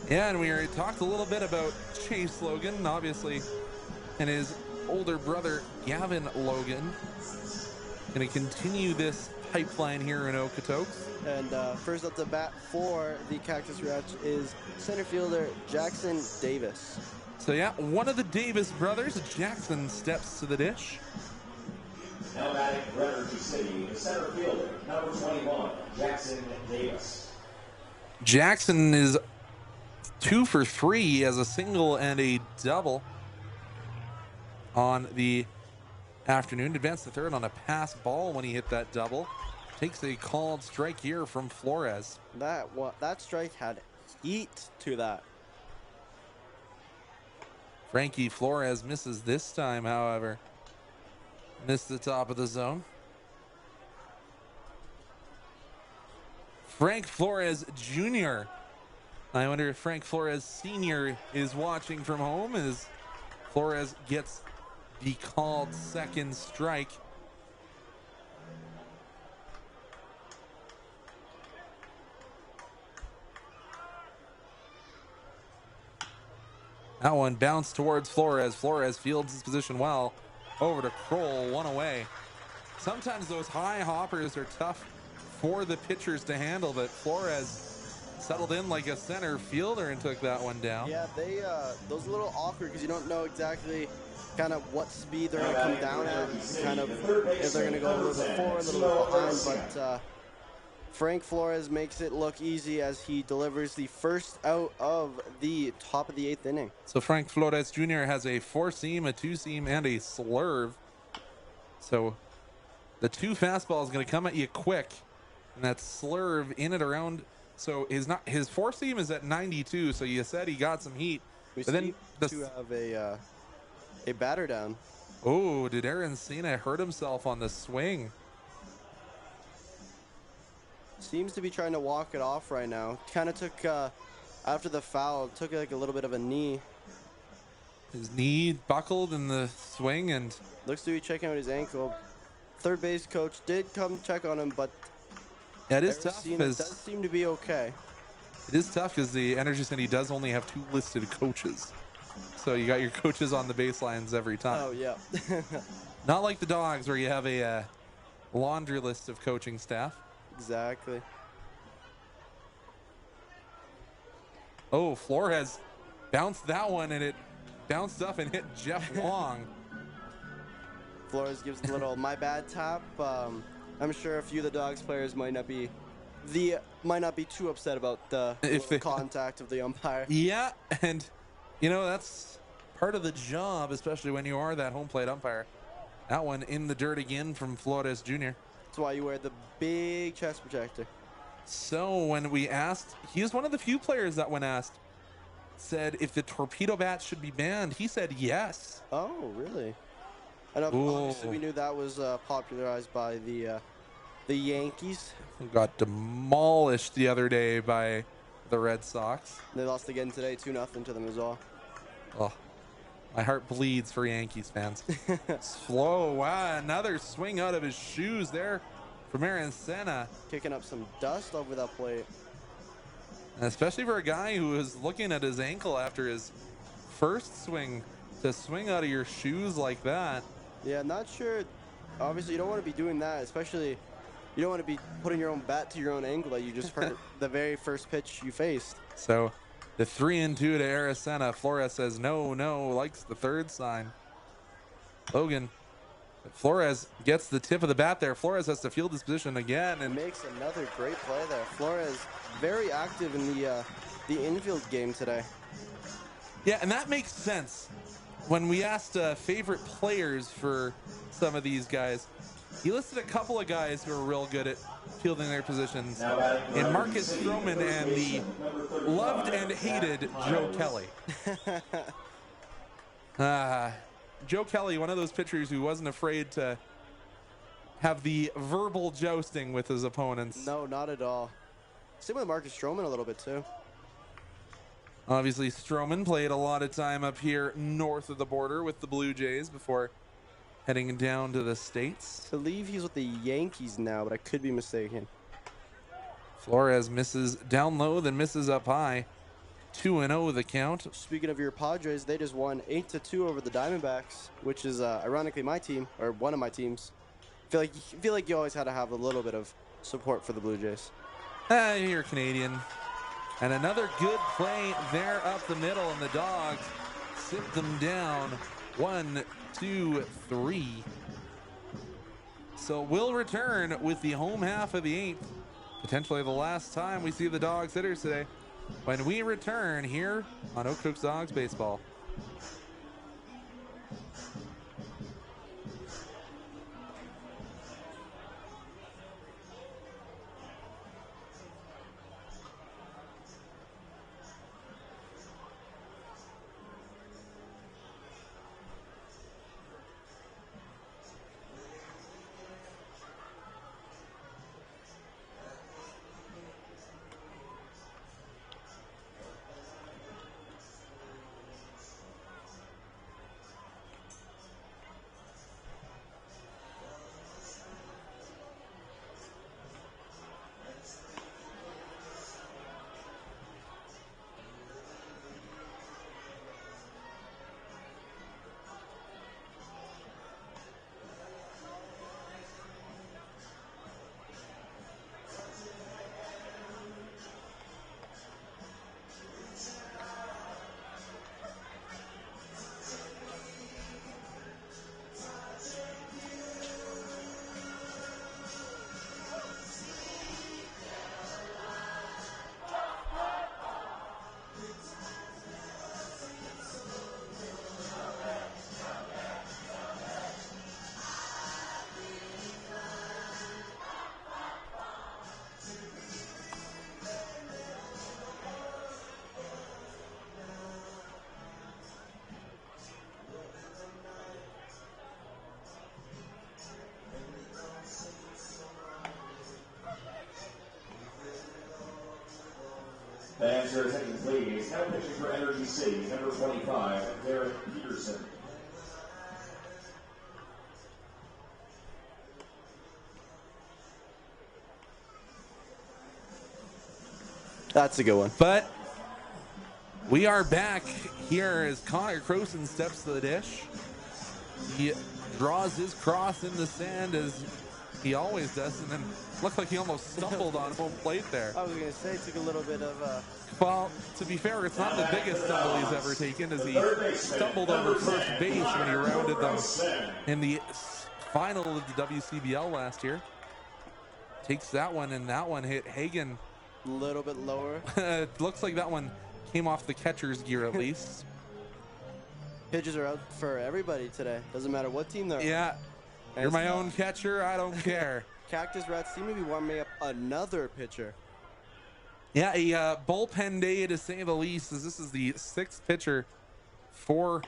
[SPEAKER 1] Yeah, and we already talked a little bit about Chase Logan, obviously, and his older brother, Gavin Logan, going to continue this pipeline here in Okotoks.
[SPEAKER 2] And first up to bat for the Cactus Ranch is center fielder Jackson Davis.
[SPEAKER 1] So yeah, one of the Davis brothers, Jackson, steps to the dish.
[SPEAKER 5] Now batting for Energy City, the center fielder, number 21, Jackson Davis.
[SPEAKER 1] Jackson is 2 for 3. He has a single and a double on the afternoon. Advanced to third on a pass ball when he hit that double. Takes a called strike here from Flores.
[SPEAKER 2] That strike had heat to that.
[SPEAKER 1] Frankie Flores misses this time, however. Missed the top of the zone. Frank Flores Jr. I wonder if Frank Flores Sr. is watching from home as Flores gets the called second strike. That one bounced towards Flores. Flores fields his position well. Over to Kroll, one away. Sometimes those high hoppers are tough for the pitchers to handle, but Flores settled in like a center fielder and took that one down.
[SPEAKER 2] Yeah, those are a little awkward because you don't know exactly kind of what speed they're going to come down at, kind of if they're going to go a little bit forward, a little bit behind, but Frank Flores makes it look easy as he delivers the first out of the top of the 8th inning.
[SPEAKER 1] So Frank Flores Jr. has a 4-seam, a 2-seam, and a slurve. So the 2 fastballs going to come at you quick, and that slurve in and around. So his 4-seam is at 92. So you said he got some heat.
[SPEAKER 2] We
[SPEAKER 1] but then
[SPEAKER 2] to have a batter down.
[SPEAKER 1] Oh, did Aaron Cena hurt himself on the swing?
[SPEAKER 2] Seems to be trying to walk it off right now. Kind of took, after the foul, took like a little bit of a knee.
[SPEAKER 1] His knee buckled in the swing and
[SPEAKER 2] looks to be checking out his ankle. Third base coach did come check on him, but
[SPEAKER 1] yeah, it is tough.
[SPEAKER 2] It does seem to be okay.
[SPEAKER 1] It is tough because the Energy City does only have 2 listed coaches. So you got your coaches on the baselines every time.
[SPEAKER 2] Oh, yeah.
[SPEAKER 1] Not like the Dawgs where you have a laundry list of coaching staff.
[SPEAKER 2] Exactly.
[SPEAKER 1] Oh, Flores bounced that one and it bounced up and hit Jeff Wong.
[SPEAKER 2] Flores gives a little my bad tap. I'm sure a few of the Dawgs players might not be too upset about the contact of the umpire.
[SPEAKER 1] Yeah, and you know that's part of the job, especially when you are that home plate umpire. That one in the dirt again from Flores Jr.
[SPEAKER 2] That's why you wear the big chest protector.
[SPEAKER 1] So when we asked, he was one of the few players that when asked, said if the torpedo bats should be banned. He said yes.
[SPEAKER 2] Oh, really? And obviously we knew that was popularized by the Yankees.
[SPEAKER 1] Who got demolished the other day by the Red Sox.
[SPEAKER 2] They lost again today, 2-0 to them as well.
[SPEAKER 1] Oh, my heart bleeds for Yankees fans. Slow. Wow, another swing out of his shoes there from Aaron Senna.
[SPEAKER 2] Kicking up some dust over that plate.
[SPEAKER 1] And especially for a guy who was looking at his ankle after his first swing, to swing out of your shoes like that.
[SPEAKER 2] Yeah, not sure. Obviously, you don't want to be doing that, especially you don't want to be putting your own bat to your own ankle that you just hurt the very first pitch you faced.
[SPEAKER 1] So the 3-2 to Arizona. Flores says no, likes the third sign. Logan. Flores gets the tip of the bat there. Flores has to field his position again and
[SPEAKER 2] makes another great play there. Flores very active in the infield game today.
[SPEAKER 1] Yeah, and that makes sense. When we asked favorite players for some of these guys, he listed a couple of guys who are real good at fielding their positions. And Marcus Stroman and the loved and hated Joe Kelly. Joe Kelly, one of those pitchers who wasn't afraid to have the verbal jousting with his opponents.
[SPEAKER 2] No, not at all. Same with Marcus Stroman a little bit too.
[SPEAKER 1] Obviously, Stroman played a lot of time up here north of the border with the Blue Jays before heading down to the States.
[SPEAKER 2] I believe he's with the Yankees now, but I could be mistaken.
[SPEAKER 1] Flores misses down low, then misses up high. 2-0 the count.
[SPEAKER 2] Speaking of your Padres, they just won 8-2 over the Diamondbacks, which is ironically my team, or one of my teams. Feel like you always had to have a little bit of support for the Blue Jays.
[SPEAKER 1] You're Canadian. And another good play there up the middle, and the Dawgs sit them down 1, 2, 3. So we'll return with the home half of the 8th. Potentially the last time we see the Dawgs hitters today. When we return here on Okotoks Dawgs Baseball.
[SPEAKER 5] Fans are attention, please. Now pitching for Energy City, number 25, Derek Peterson.
[SPEAKER 2] That's a good one.
[SPEAKER 1] But we are back here as Connor Croson steps to the dish. He draws his cross in the sand as he always does, and then looked like he almost stumbled on home plate there.
[SPEAKER 2] I was going to say, it took a little bit of...
[SPEAKER 1] Well, to be fair, it's not the biggest stumble he's ever taken, as he stumbled over first base when he rounded them in the final of the WCBL last year. Takes that one, and that one hit Hagen.
[SPEAKER 2] A little bit lower.
[SPEAKER 1] It looks like that one came off the catcher's gear at least.
[SPEAKER 2] Pitches are out for everybody today. Doesn't matter what team they're on.
[SPEAKER 1] Yeah, you're my own catcher. I don't care.
[SPEAKER 2] Cactus Rats seem to be warming up another pitcher.
[SPEAKER 1] Yeah, a bullpen day to say the least, as this is the 6th pitcher for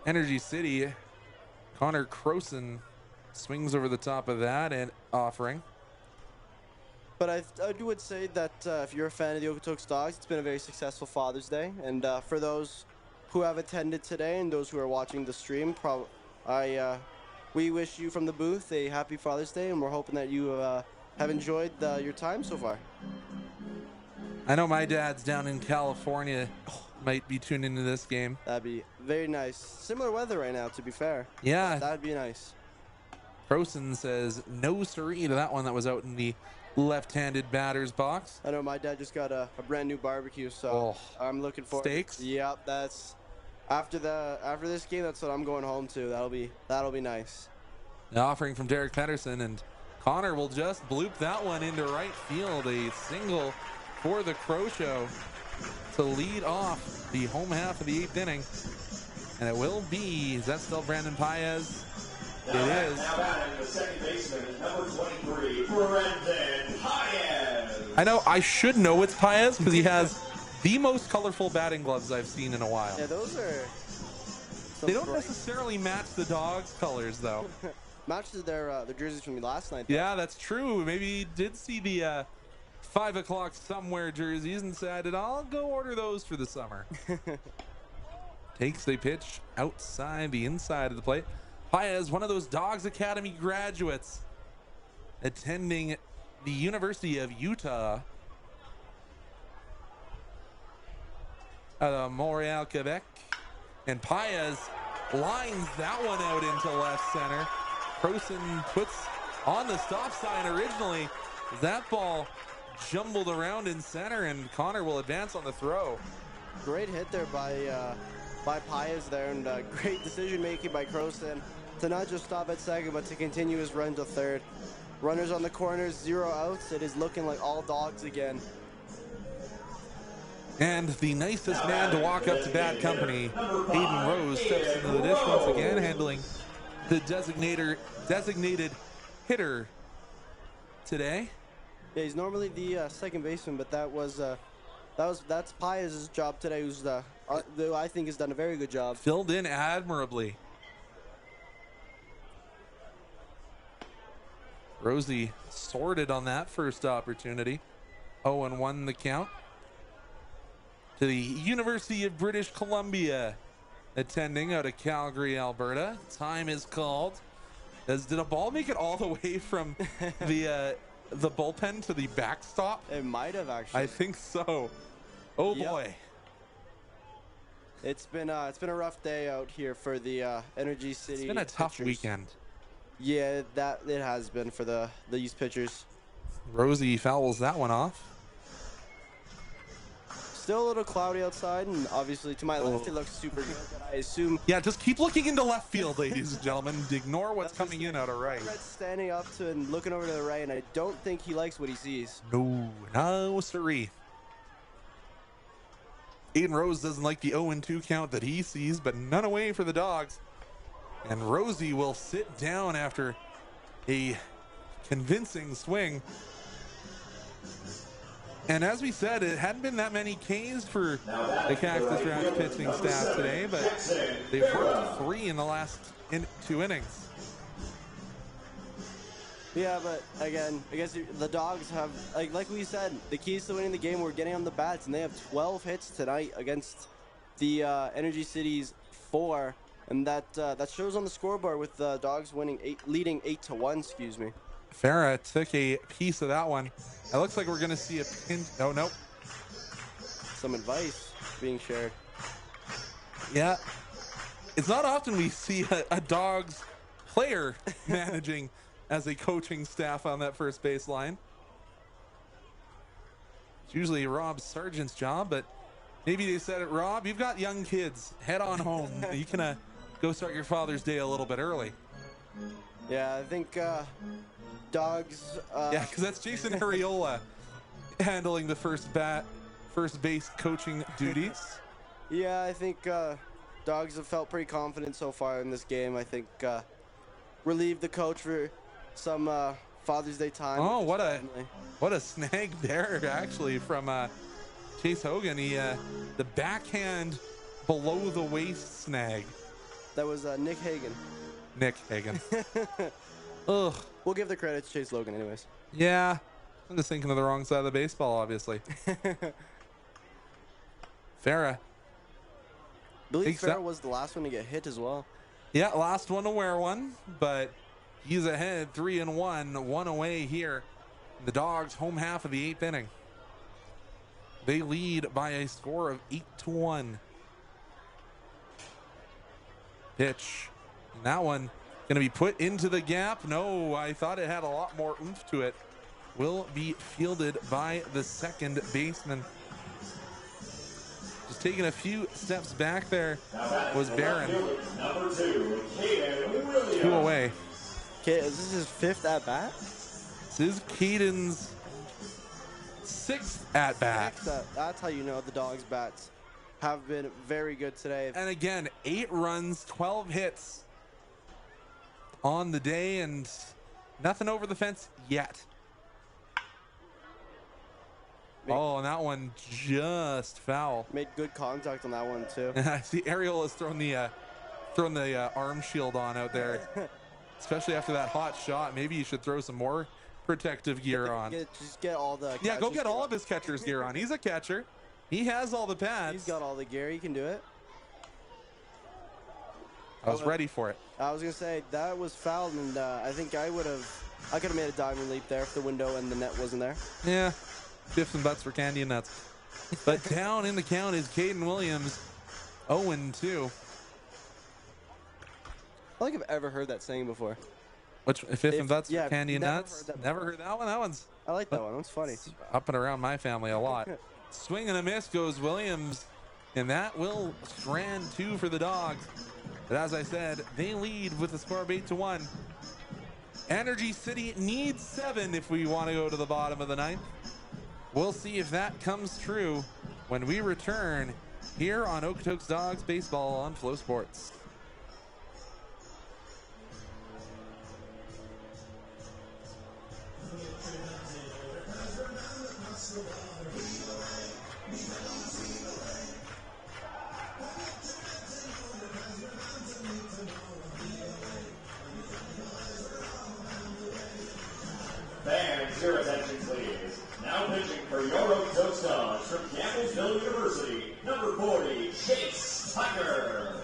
[SPEAKER 1] Energy City. Connor Croson swings over the top of that and offering.
[SPEAKER 2] But I would say that if you're a fan of the Okotoks Dawgs, it's been a very successful Father's Day. And for those who have attended today and those who are watching the stream, we wish you from the booth a happy Father's Day, and we're hoping that you have enjoyed your time so far.
[SPEAKER 1] I know my dad's down in California, might be tuning into this game.
[SPEAKER 2] That'd be very nice. Similar weather right now, to be fair.
[SPEAKER 1] Yeah.
[SPEAKER 2] That'd be nice.
[SPEAKER 1] Croson says no siree to that one that was out in the left-handed batter's box.
[SPEAKER 2] I know my dad just got a brand new barbecue, so I'm looking forward.
[SPEAKER 1] Steaks?
[SPEAKER 2] Yep, that's after this game. That's what I'm going home to. That'll be nice.
[SPEAKER 1] The offering from Derek Pedersen, and Connor will just bloop that one into right field. A single for the Crow Show to lead off the home half of the 8th inning, and it will be, is that still Brandon Paez? It is.
[SPEAKER 5] Now batting the second baseman, number 23, Brandon Paez.
[SPEAKER 1] I know, I should know it's Paez because he has the most colorful batting gloves I've seen in a while.
[SPEAKER 2] Yeah, those are...
[SPEAKER 1] They don't necessarily match the Dawgs colors, though.
[SPEAKER 2] Matches their jerseys from me last night, though.
[SPEAKER 1] Yeah, that's true. Maybe he did see the 5 o'clock somewhere jerseys and decided, I'll go order those for the summer. Takes a pitch outside the inside of the plate. Paez, one of those Dawgs Academy graduates, attending the University of Utah. out of Montreal, Quebec. And Paez lines that one out into left center. Croson puts on the stop sign originally. That ball jumbled around in center, and Connor will advance on the throw.
[SPEAKER 2] Great hit there by Paez there, and great decision making by Croson to not just stop at second, but to continue his run to third. Runners on the corners, 0 outs. It is looking like all Dogs again.
[SPEAKER 1] And the nicest man to walk up to bad company, Hayden Rose, steps into the dish once again, handling the designated hitter today.
[SPEAKER 2] Yeah, he's normally the second baseman, but that's Paez's job today, who I think has done a very good job.
[SPEAKER 1] Filled in admirably. Rosie sorted on that first opportunity. 0-1 the count. To the University of British Columbia, attending out of Calgary, Alberta. Time is called. Did a ball make it all the way from the bullpen to the backstop?
[SPEAKER 2] It might have actually.
[SPEAKER 1] I think so. Oh boy.
[SPEAKER 2] It's been a rough day out here for the Energy City.
[SPEAKER 1] It's been a tough
[SPEAKER 2] pitchers.
[SPEAKER 1] weekend.
[SPEAKER 2] Yeah, that it has been for these pitchers.
[SPEAKER 1] Rosie fouls that one off.
[SPEAKER 2] Still a little cloudy outside, and obviously to my left it looks super good. But I assume.
[SPEAKER 1] Yeah, just keep looking into left field, ladies and gentlemen. Ignore what's coming in out of right.
[SPEAKER 2] Red's standing up to and looking over to the right, and I don't think he likes what he sees.
[SPEAKER 1] No, siree. Aiden Rose doesn't like the 0-2 count that he sees, but none away for the Dogs. And Rosie will sit down after a convincing swing. And as we said, it hadn't been that many Ks for the Cactus Ranch pitching staff today, but they've worked 3 in the last 2 innings.
[SPEAKER 2] Yeah, but again, I guess the Dogs have, like we said, the keys to winning the game were getting on the bats, and they have 12 hits tonight against the Energy City's 4, and that shows on the scoreboard with the Dogs leading 8-1. Excuse me.
[SPEAKER 1] Farah took a piece of that one. It looks like we're going to see a pin. Oh, nope.
[SPEAKER 2] Some advice being shared.
[SPEAKER 1] Yeah. It's not often we see a Dogs player managing as a coaching staff on that first baseline. It's usually Rob Sargent's job, but maybe they said it, Rob, you've got young kids. Head on home. You can go start your Father's Day a little bit early.
[SPEAKER 2] Yeah, I think Dogs.
[SPEAKER 1] Yeah, because that's Jason Ariola handling the first base coaching duties.
[SPEAKER 2] Yeah, I think Dogs have felt pretty confident so far in this game. I think relieved the coach for some Father's Day time.
[SPEAKER 1] Oh, what a snag there actually from Chase Hogan. He the backhand below the waist snag.
[SPEAKER 2] That was Nick Hagan.
[SPEAKER 1] Nick Hagan. Ugh.
[SPEAKER 2] We'll give the credit to Chase Logan anyways.
[SPEAKER 1] Yeah. I'm just thinking of the wrong side of the baseball, obviously. Farah.
[SPEAKER 2] I believe Farah was the last one to get hit as well.
[SPEAKER 1] Yeah, last one to wear one, but he's ahead 3-1, 1 away here. The Dogs home half of the 8th inning. They lead by a score of 8-1. Pitch. And that one going to be put into the gap. No, I thought it had a lot more oomph to it. Will be fielded by the second baseman. Just taking a few steps back there was Barron. 2 away.
[SPEAKER 2] Okay, is this his 5th at bat?
[SPEAKER 1] This is Caden's 6th at bat.
[SPEAKER 2] That's how you know the Dogs' bats have been very good today.
[SPEAKER 1] And again, 8 runs, 12 hits on the day, and nothing over the fence yet. Oh, and that one just foul.
[SPEAKER 2] Made good contact on that one too.
[SPEAKER 1] I see Ariel has thrown the arm shield on out there, especially after that hot shot. Maybe you should throw some more protective gear on.
[SPEAKER 2] Just get all the.
[SPEAKER 1] Yeah, go get all of his catcher's gear on. He's a catcher. He has all the pads.
[SPEAKER 2] He's got all the gear. He can do it.
[SPEAKER 1] I was ready for it.
[SPEAKER 2] I was gonna say that was fouled, and I think I could have made a diamond leap there if the window and the net wasn't there.
[SPEAKER 1] Yeah, ifs and buts for candy and nuts. But down in the count is Caden Williams, 0-2.
[SPEAKER 2] I don't think I've ever heard that saying before.
[SPEAKER 1] Which fifth and butts for Candy and
[SPEAKER 2] never
[SPEAKER 1] Nuts?
[SPEAKER 2] heard that
[SPEAKER 1] Never
[SPEAKER 2] before.
[SPEAKER 1] heard that one. That one's
[SPEAKER 2] I like that one. That's funny.
[SPEAKER 1] up and around my family a lot. Swing and a miss goes Williams, and that will strand 2 for the Dogs. But as I said, they lead with the score of 8-1. Energy City needs 7 if we want to go to the bottom of the ninth. We'll see if that comes true when we return here on Okotoks Dogs Baseball on Flow Sports.
[SPEAKER 5] Fans, your attention please. Now pitching for your Okotoks Dogs from Campbellsville University, number 40, Chase Tucker.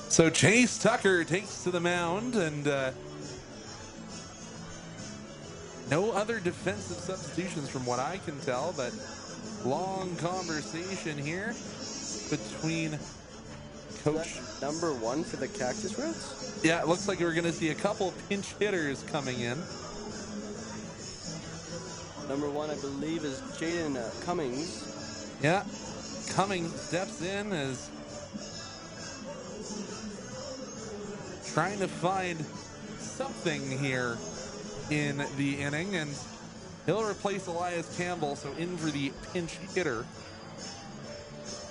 [SPEAKER 1] So Chase Tucker takes to the mound, and no other defensive substitutions from what I can tell, but long conversation here between Coach.
[SPEAKER 2] Number 1 for the Cactus Reds?
[SPEAKER 1] Yeah, it looks like we're going to see a couple pinch hitters coming in.
[SPEAKER 2] Number 1, I believe, is Jaden Cummings.
[SPEAKER 1] Yeah, Cummings steps in as trying to find something here in the inning, and he'll replace Elias Campbell, so in for the pinch hitter.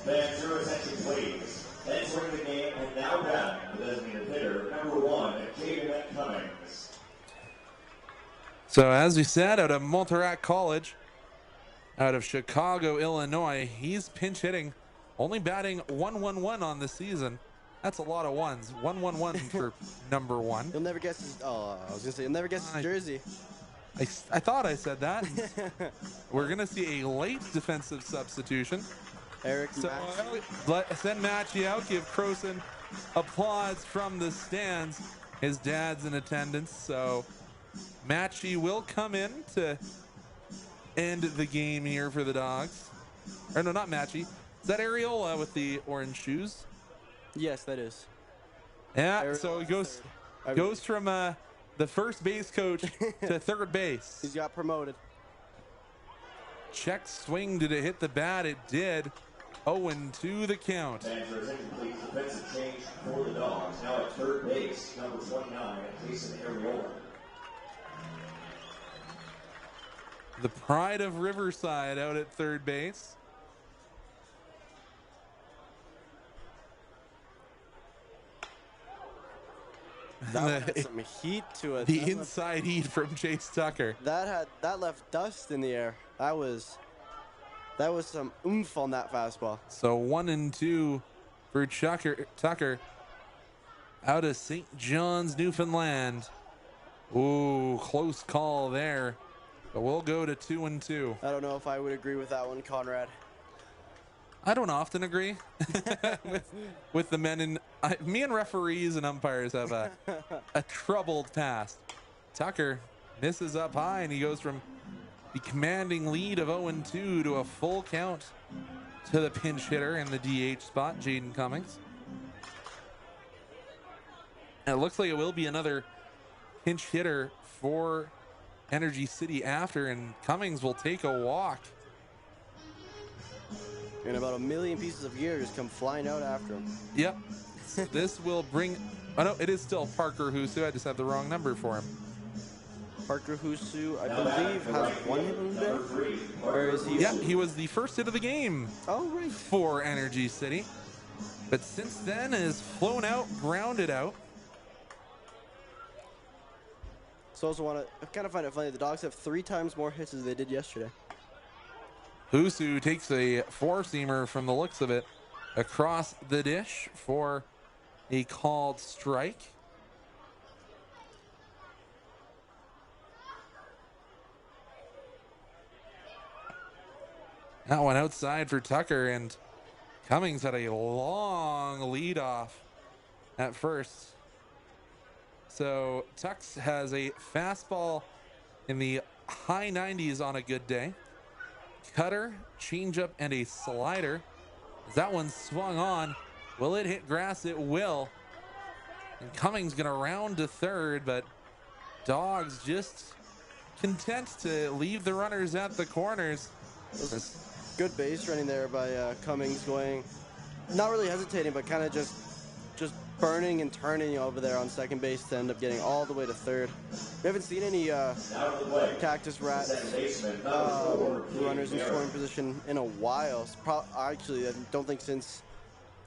[SPEAKER 5] Fans, your attention please. Entering the game and now batting the designated hitter, number 1, Caden Cummings.
[SPEAKER 1] So as we said, out of Montserrat College, out of Chicago, Illinois, he's pinch hitting, only batting 1-1-1 on the season. That's a lot of ones. 1-1-1 for number 1.
[SPEAKER 2] You'll never guess his, I was gonna say, you'll never guess his jersey.
[SPEAKER 1] I thought I said that. We're gonna see a late defensive substitution.
[SPEAKER 2] Eric
[SPEAKER 1] So send Matchy out, give Croson applause from the stands. His dad's in attendance, so Matchy will come in to end the game here for the Dogs. Or no, not Matchy. Is that Areola with the orange shoes?
[SPEAKER 2] Yes, that is.
[SPEAKER 1] Yeah,
[SPEAKER 2] Areola's
[SPEAKER 1] so he goes
[SPEAKER 2] third.
[SPEAKER 1] from the first base coach to third base.
[SPEAKER 2] He's got promoted.
[SPEAKER 1] Check swing, did it hit the bat? It did. 0-2 the count.
[SPEAKER 5] Fans, your attention please. Defensive change for the Dogs. Now at third base, number 29, Jason Areola.
[SPEAKER 1] The pride of Riverside out at third base.
[SPEAKER 2] That had some heat to it.
[SPEAKER 1] The inside heat from Chase Tucker.
[SPEAKER 2] That left dust in the air. That was some oomph on that fastball.
[SPEAKER 1] So 1-2 for Tucker out of St. John's, Newfoundland. Ooh, close call there. But we'll go to 2-2.
[SPEAKER 2] I don't know if I would agree with that one, Conrad.
[SPEAKER 1] I don't often agree with the men in. Me and referees and umpires have a troubled past. Tucker misses up high, and he goes from the commanding lead of 0-2 to a full count to the pinch hitter in the DH spot, Jaden Cummings. And it looks like it will be another pinch hitter for Energy City after, and Cummings will take a walk.
[SPEAKER 2] And about 1 million pieces of gear just come flying out after him.
[SPEAKER 1] Yep. This will bring. Oh no, it is still Parker Husu. I just have the wrong number for him.
[SPEAKER 2] Parker Husu, I believe, has one hit on the day. Or is he?
[SPEAKER 1] Yeah, he was the first hit of the game
[SPEAKER 2] Oh, right.
[SPEAKER 1] for Energy City. But since then has flown out, grounded out.
[SPEAKER 2] So I also want to kind of find it funny. The Dawgs have 3 times more hits as they did yesterday.
[SPEAKER 1] Husu takes a 4-seamer from the looks of it across the dish for a called strike. That one outside for Tucker, and Cummings had a long lead off at first. So Tux has a fastball in the high 90s on a good day. Cutter, changeup, and a slider. As that one swung on, will it hit grass? It will. And Cummings gonna round to third, but Dawgs just content to leave the runners at the corners.
[SPEAKER 2] Good base running there by Cummings, going, not really hesitating, but kind of just burning and turning over there on second base to end up getting all the way to third. We haven't seen any Cactus Rat runners in scoring position in a while. Actually, I don't think since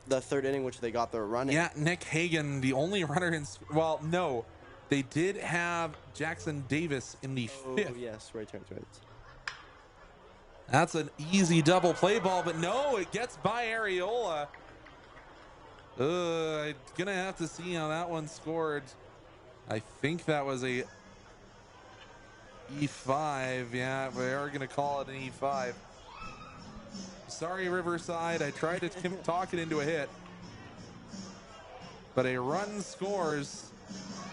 [SPEAKER 2] the third inning, which they got their run in.
[SPEAKER 1] Yeah, Nick Hagan, the only runner in, well, no, they did have Jackson Davis in the fifth.
[SPEAKER 2] Oh, yes, right.
[SPEAKER 1] That's an easy double play ball, but no, it gets by Areola. I'm gonna have to see how that one scored. I think that was a E5. Yeah, we are gonna call it an E5. Sorry, Riverside. I tried to talk it into a hit, but a run scores.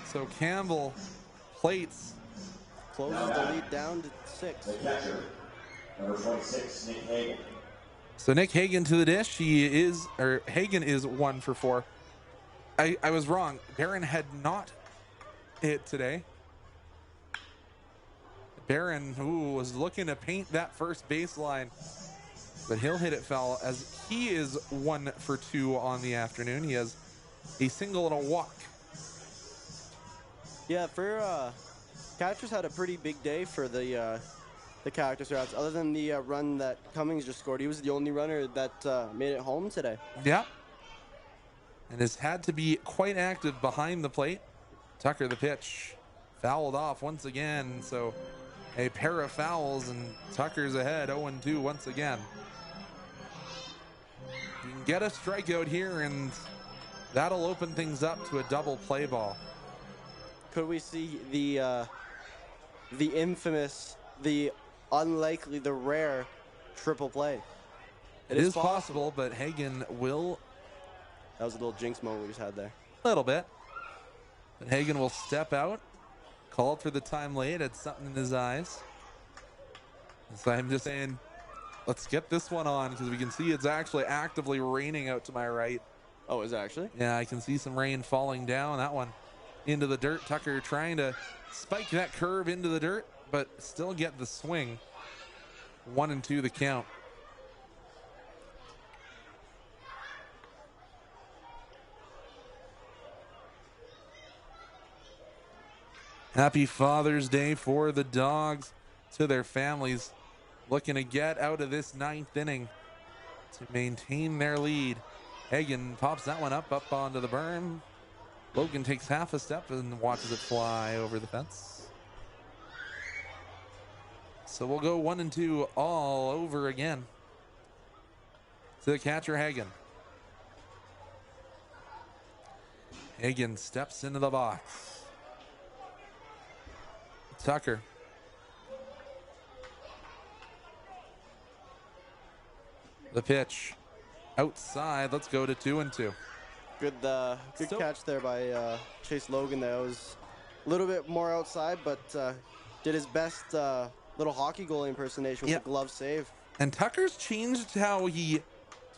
[SPEAKER 1] So Campbell plates.
[SPEAKER 2] Closes the lead down to 6.
[SPEAKER 5] Number 26, Nick Hagan.
[SPEAKER 1] So Nick Hagan to the dish. Hagan is 1 for 4. I was wrong. Barron had not hit today. Barron, was looking to paint that first baseline, but he'll hit it foul as he is 1 for 2 on the afternoon. He has a single and a walk.
[SPEAKER 2] Yeah, for Catchers had a pretty big day for the Cactus Rats. Other than the run that Cummings just scored, he was the only runner that made it home today.
[SPEAKER 1] Yeah. And has had to be quite active behind the plate. Tucker the pitch. Fouled off once again. So a pair of fouls and Tucker's ahead 0-2 once again. You can get a strikeout here and that'll open things up to a double play ball.
[SPEAKER 2] Could we see the infamous, the unlikely, the rare triple play?
[SPEAKER 1] It is possible, but Hagan will.
[SPEAKER 2] That was a little jinx moment we just had there.
[SPEAKER 1] A little bit. But Hagan will step out. Called for the time late. Had something in his eyes. So I'm just saying, let's get this one on because we can see it's actually actively raining out to my right.
[SPEAKER 2] Oh, is it actually?
[SPEAKER 1] Yeah, I can see some rain falling down. That one into the dirt. Tucker trying to spike that curve into the dirt, but still get the swing. 1-2 the count. Happy Father's Day for the Dawgs to their families. Looking to get out of this 9th inning to maintain their lead. Hagan pops that one up onto the berm. Logan takes half a step and watches it fly over the fence. So we'll go 1-2 all over again. To the catcher, Hagan. Hagan steps into the box. Tucker. The pitch. Outside. Let's go to 2-2.
[SPEAKER 2] Good catch there by Chase Logan. That was a little bit more outside, but did his best little hockey goalie impersonation with the glove save.
[SPEAKER 1] And Tucker's changed how he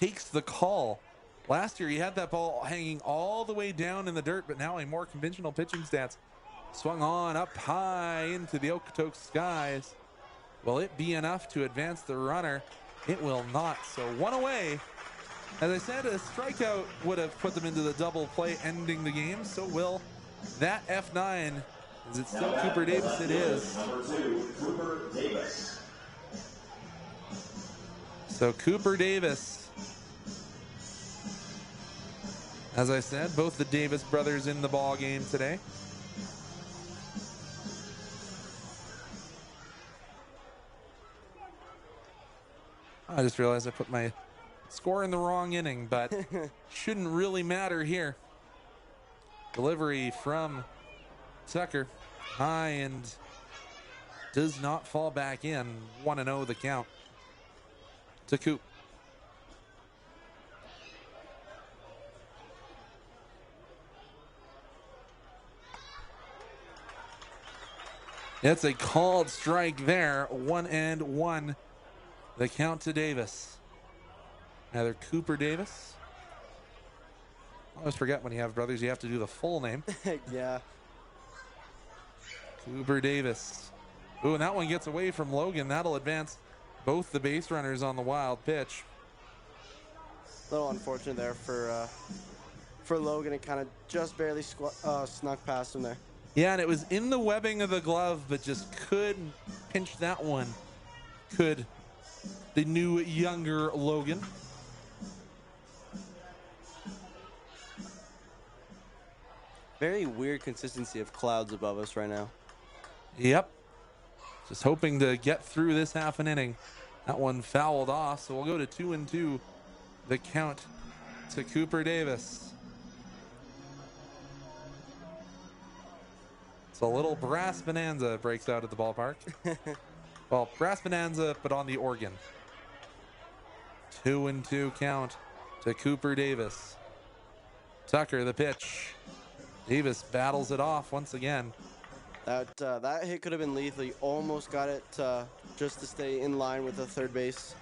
[SPEAKER 1] takes the call. Last year, he had that ball hanging all the way down in the dirt, but now a more conventional pitching stance. Swung on up high into the Okotoks skies. Will it be enough to advance the runner? It will not. So 1 away. As I said, a strikeout would have put them into the double play, ending the game. So will that F9 Is it still Cooper Davis? It is.
[SPEAKER 5] Number 2, Cooper Davis.
[SPEAKER 1] So Cooper Davis. As I said, both the Davis brothers in the ball game today. I just realized I put my score in the wrong inning, but shouldn't really matter here. Delivery from Tucker. High and does not fall back in. 1-0 the count to Coop. It's a called strike there. 1-1 the count to Davis. Either Cooper Davis. I always forget when you have brothers, you have to do the full name.
[SPEAKER 2] Yeah.
[SPEAKER 1] Cooper Davis. Ooh, and that one gets away from Logan. That'll advance both the base runners on the wild pitch.
[SPEAKER 2] A little unfortunate there for Logan. It kind of just barely snuck past him there.
[SPEAKER 1] Yeah, and it was in the webbing of the glove, but just couldn't pinch that one. Could the new younger Logan.
[SPEAKER 2] Very weird consistency of clouds above us right now.
[SPEAKER 1] Yep. Just hoping to get through this half an inning. That one fouled off, so we'll go to 2-2. The count to Cooper Davis. So a little brass bonanza breaks out at the ballpark. Well, brass bonanza, but on the organ. 2-2 count to Cooper Davis. Tucker, the pitch. Davis battles it off once again.
[SPEAKER 2] That hit could have been lethal. He almost got it just to stay in line with the third base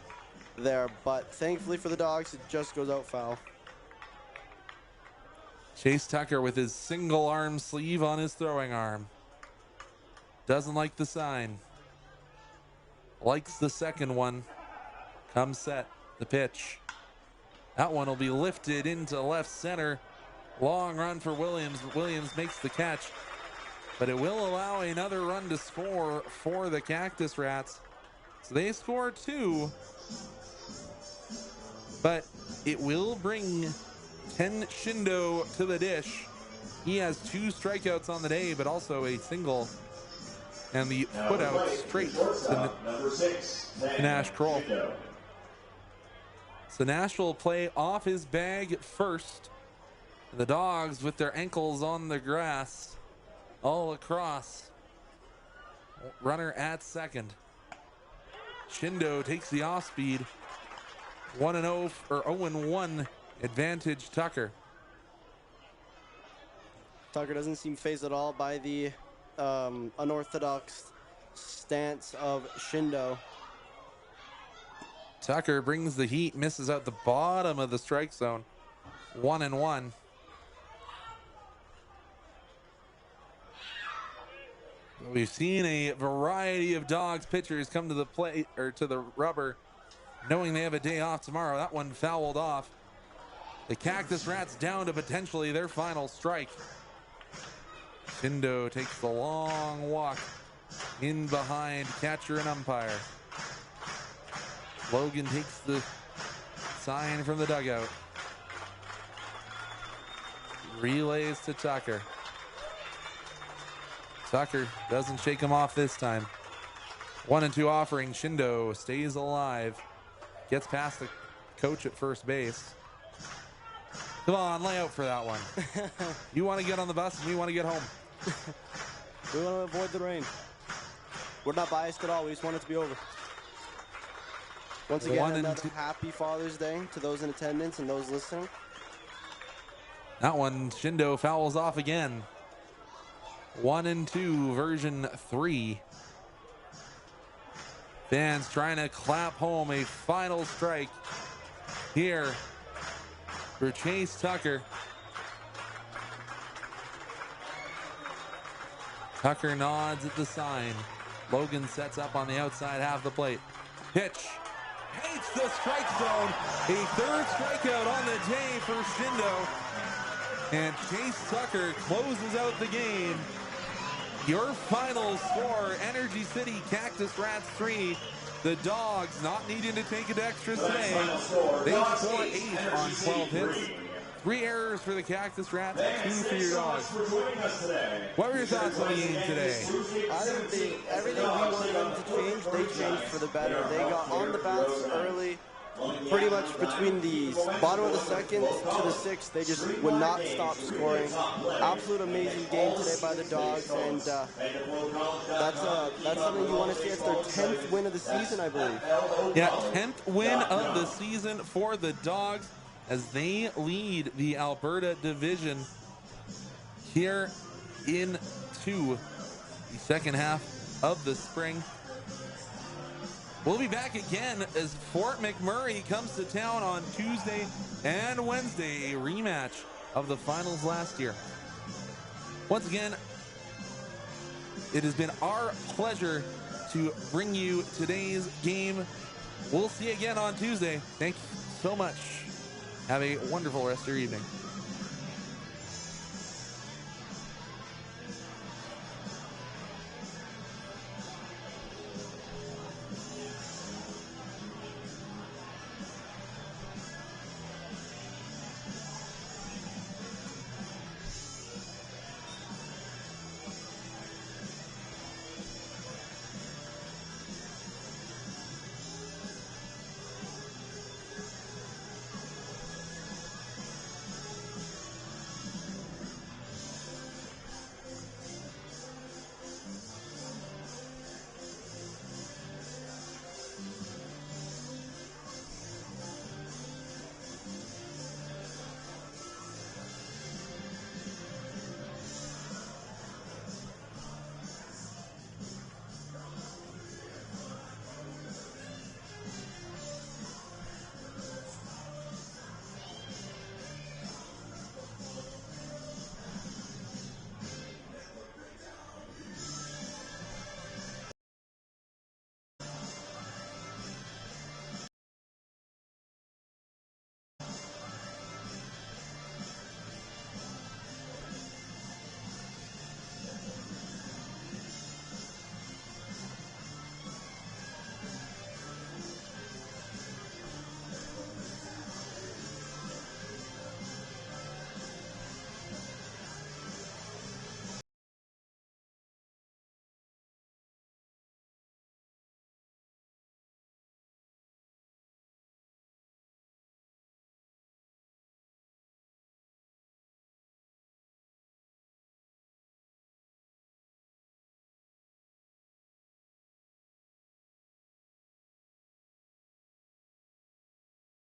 [SPEAKER 2] there, but thankfully for the Dawgs, it just goes out foul.
[SPEAKER 1] Chase Tucker with his single arm sleeve on his throwing arm. Doesn't like the sign. Likes the second one. Come set, the pitch. That one will be lifted into left center. Long run for Williams. Williams makes the catch, but it will allow another run to score for the Cactus Rats. So they score 2, but it will bring Ken Shindo to the dish. He has 2 strikeouts on the day, but also a single and the putout straight to Nash Kroll. So Nash will play off his bag first. The Dawgs with their ankles on the grass all across. Runner at second. Shindo takes the off speed. 1-0 or 0-1 advantage Tucker.
[SPEAKER 2] Tucker doesn't seem phased at all by the unorthodox stance of Shindo.
[SPEAKER 1] Tucker brings the heat, misses out the bottom of the strike zone. 1-1. We've seen a variety of Dawgs pitchers come to the plate or to the rubber knowing they have a day off tomorrow. That one fouled off. The Cactus Rats down to potentially their final strike. Shindo takes the long walk in behind catcher and umpire. Logan takes the sign from the dugout. Relays to Tucker. Tucker doesn't shake him off this time. 1-2 offering. Shindo stays alive. Gets past the coach at first base. Come on, lay out for that one. You want to get on the bus and we want to get home.
[SPEAKER 2] We want to avoid the rain. We're not biased at all. We just want it to be over. Once again, another happy Father's Day to those in attendance and those listening.
[SPEAKER 1] That one, Shindo fouls off again. 1-2, version 3. Fans trying to clap home a final strike here for Chase Tucker. Tucker nods at the sign. Logan sets up on the outside half of the plate. Pitch. Hates the strike zone. A third strikeout on the day for Shindo. And Chase Tucker closes out the game Your final score, Energy City Cactus Rats 3. The Dawgs not needing to take it extras today. They score 8 on 12 hits. 3 errors for the Cactus Rats, 2 for your Dawgs. What were your thoughts on the game today?
[SPEAKER 2] I think everything we wanted them to change, they changed for the better. They got on the bats early. Pretty much between the bottom of the second to the sixth, they just would not stop scoring. Absolute amazing game today by the Dawgs, and that's something you want to see. It's their 10th win of the season, I believe.
[SPEAKER 1] Yeah, 10th win of the season for the Dawgs as they lead the Alberta division here into the second half of the spring. We'll be back again as Fort McMurray comes to town on Tuesday and Wednesday, a rematch of the finals last year. Once again, it has been our pleasure to bring you today's game. We'll see you again on Tuesday. Thank you so much. Have a wonderful rest of your evening.